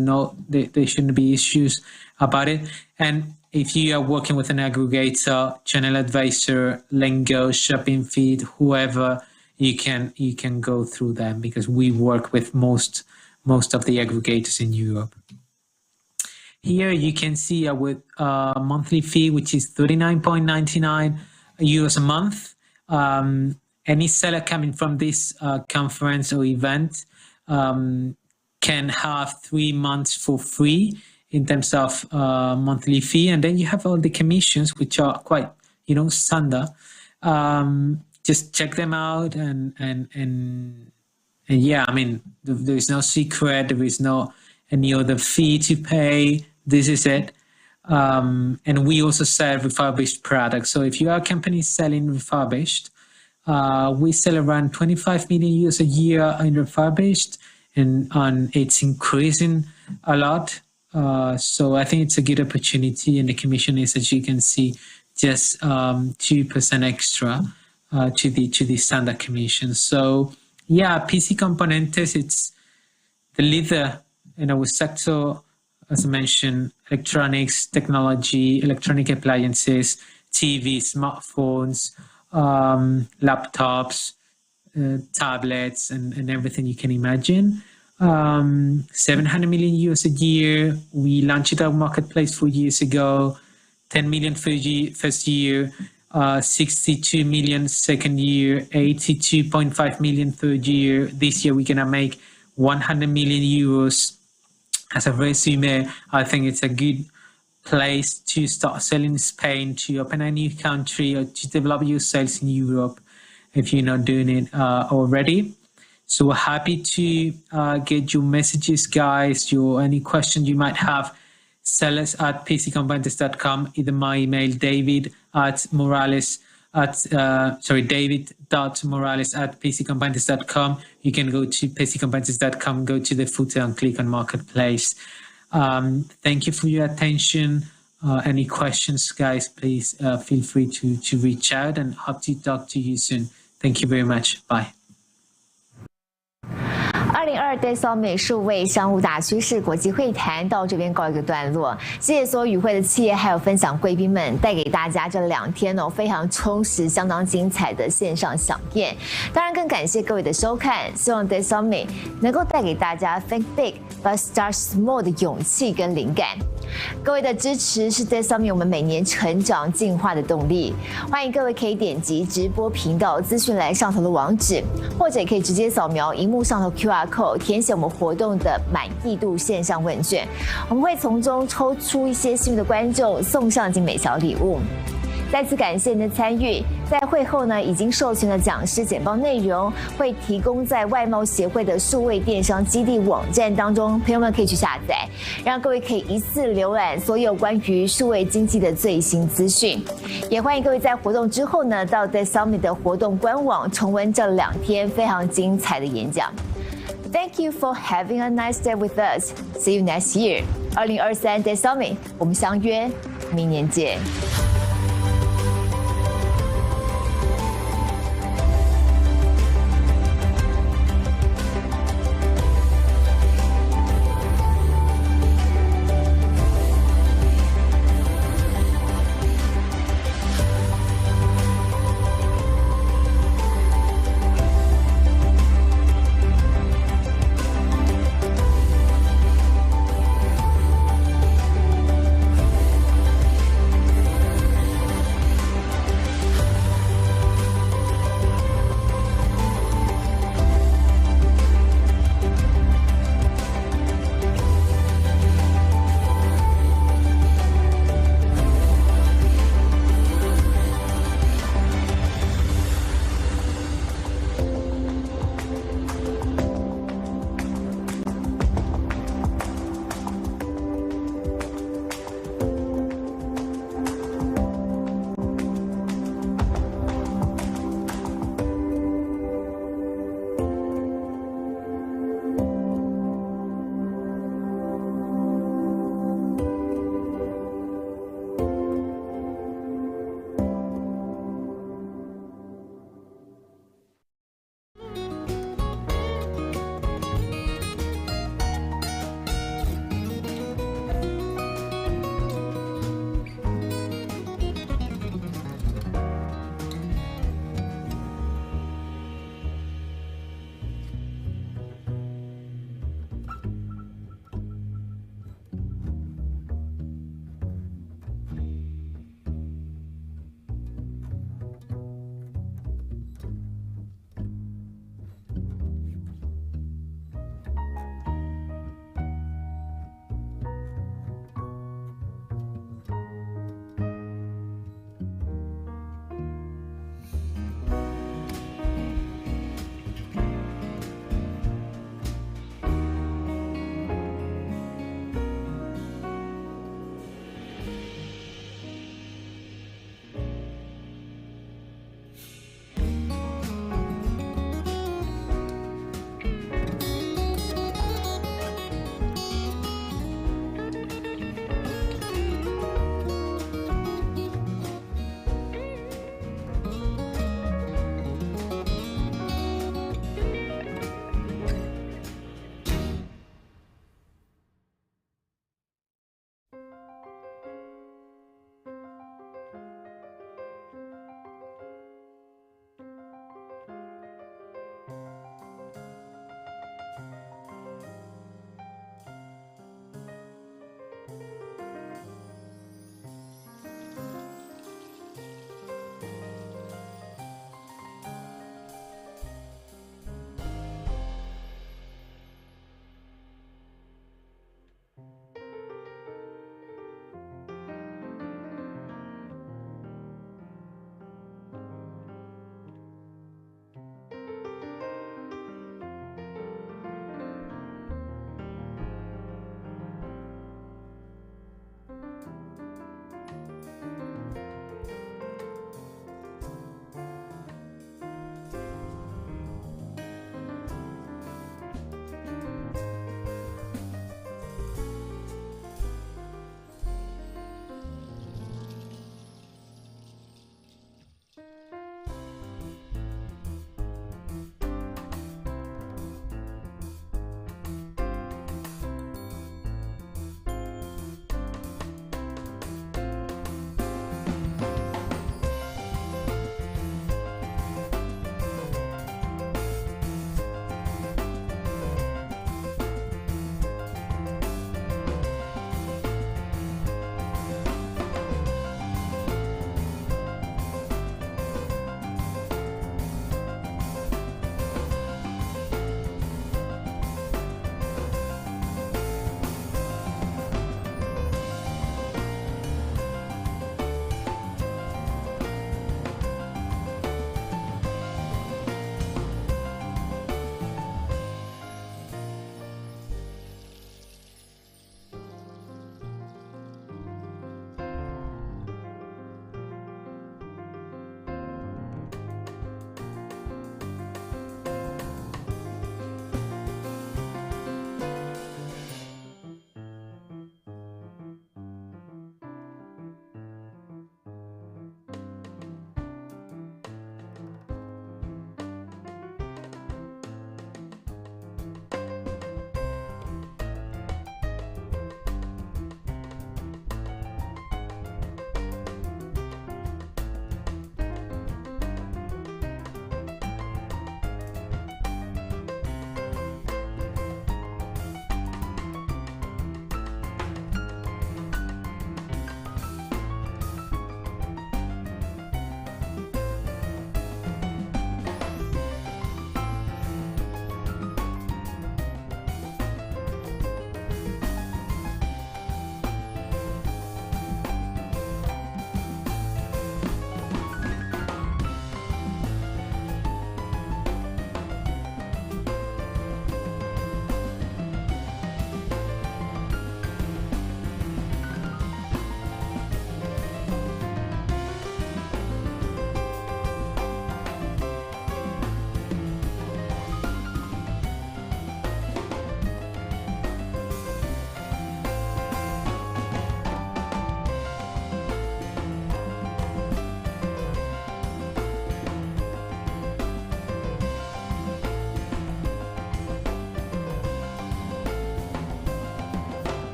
there shouldn't be issues about it. And if you are working with an aggregator, channel advisor, Lingo, Shopping Feed, whoever, you can go through them, because we work with most of the aggregators in Europe. Here you can see a monthly fee, which is 39.99 euros a month. Any seller coming from this conference or event can have 3 months for free in terms of monthly fee. And then you have all the commissions, which are quite, standard. Just check them out and yeah, I mean, there is no secret. There is no any other fee to pay. This is it. And we also sell refurbished products. So if you are a company selling refurbished, we sell around 25 million euros a year in refurbished, and it's increasing a lot. So I think it's a good opportunity, and the commission is, as you can see, just 2% extra to the standard commission. So yeah, PC Componentes, it's the leader in our sector, as I mentioned, electronics, technology, electronic appliances, TV, smartphones, laptops, tablets, and everything you can imagine. 700 million euros a year. We launched our marketplace 4 years ago. 10 million first year, 62 million second year, 82.5 million third year. This year we're gonna make 100 million euros. As a resume, I think it's a good place to start selling in Spain, to open a new country, or to develop your sales in Europe if you're not doing it already. So we're happy to get your messages, guys, any questions you might have. sellers@pccomponentes.com, either my email, david.morales@pccomponentes.com. You can go to pccomponentes.com, go to the footer and click on Marketplace. Thank you for your attention. Any questions, guys, please feel free to reach out, and hope to talk to you soon. Thank you very much. Bye.
2022 Dain Lee 数位商务大趋势国际会谈到这边告一个段落，谢谢所有与会的企业还有分享贵宾们，带给大家这2天非常充实、相当精彩的线上飨宴。当然更感谢各位的收看，希望 Dain Lee 能够带给大家 Think Big but Start Small 的勇气跟灵感。各位的支持是 Dain Lee 我们每年成长进化的动力。欢迎各位可以点击直播频道资讯栏上头的网址，或者也可以直接扫描荧幕上头 QR code， 填写我们活动的满意度线上问卷，我们会从中抽出一些幸运的观众，送上精美小礼物。再次感谢您的参与，在会后呢，已经授权的讲师简报内容会提供在外贸协会的数位电商基地网站当中，朋友们可以去下载，让各位可以一次浏览所有关于数位经济的最新资讯。也欢迎各位在活动之后呢，到 The Summit 的活动官网重温这2天非常精彩的演讲。Thank you for having a nice day with us. See you next year. 2023 Dain Summit， 我们相约明年见。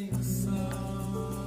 sing a song.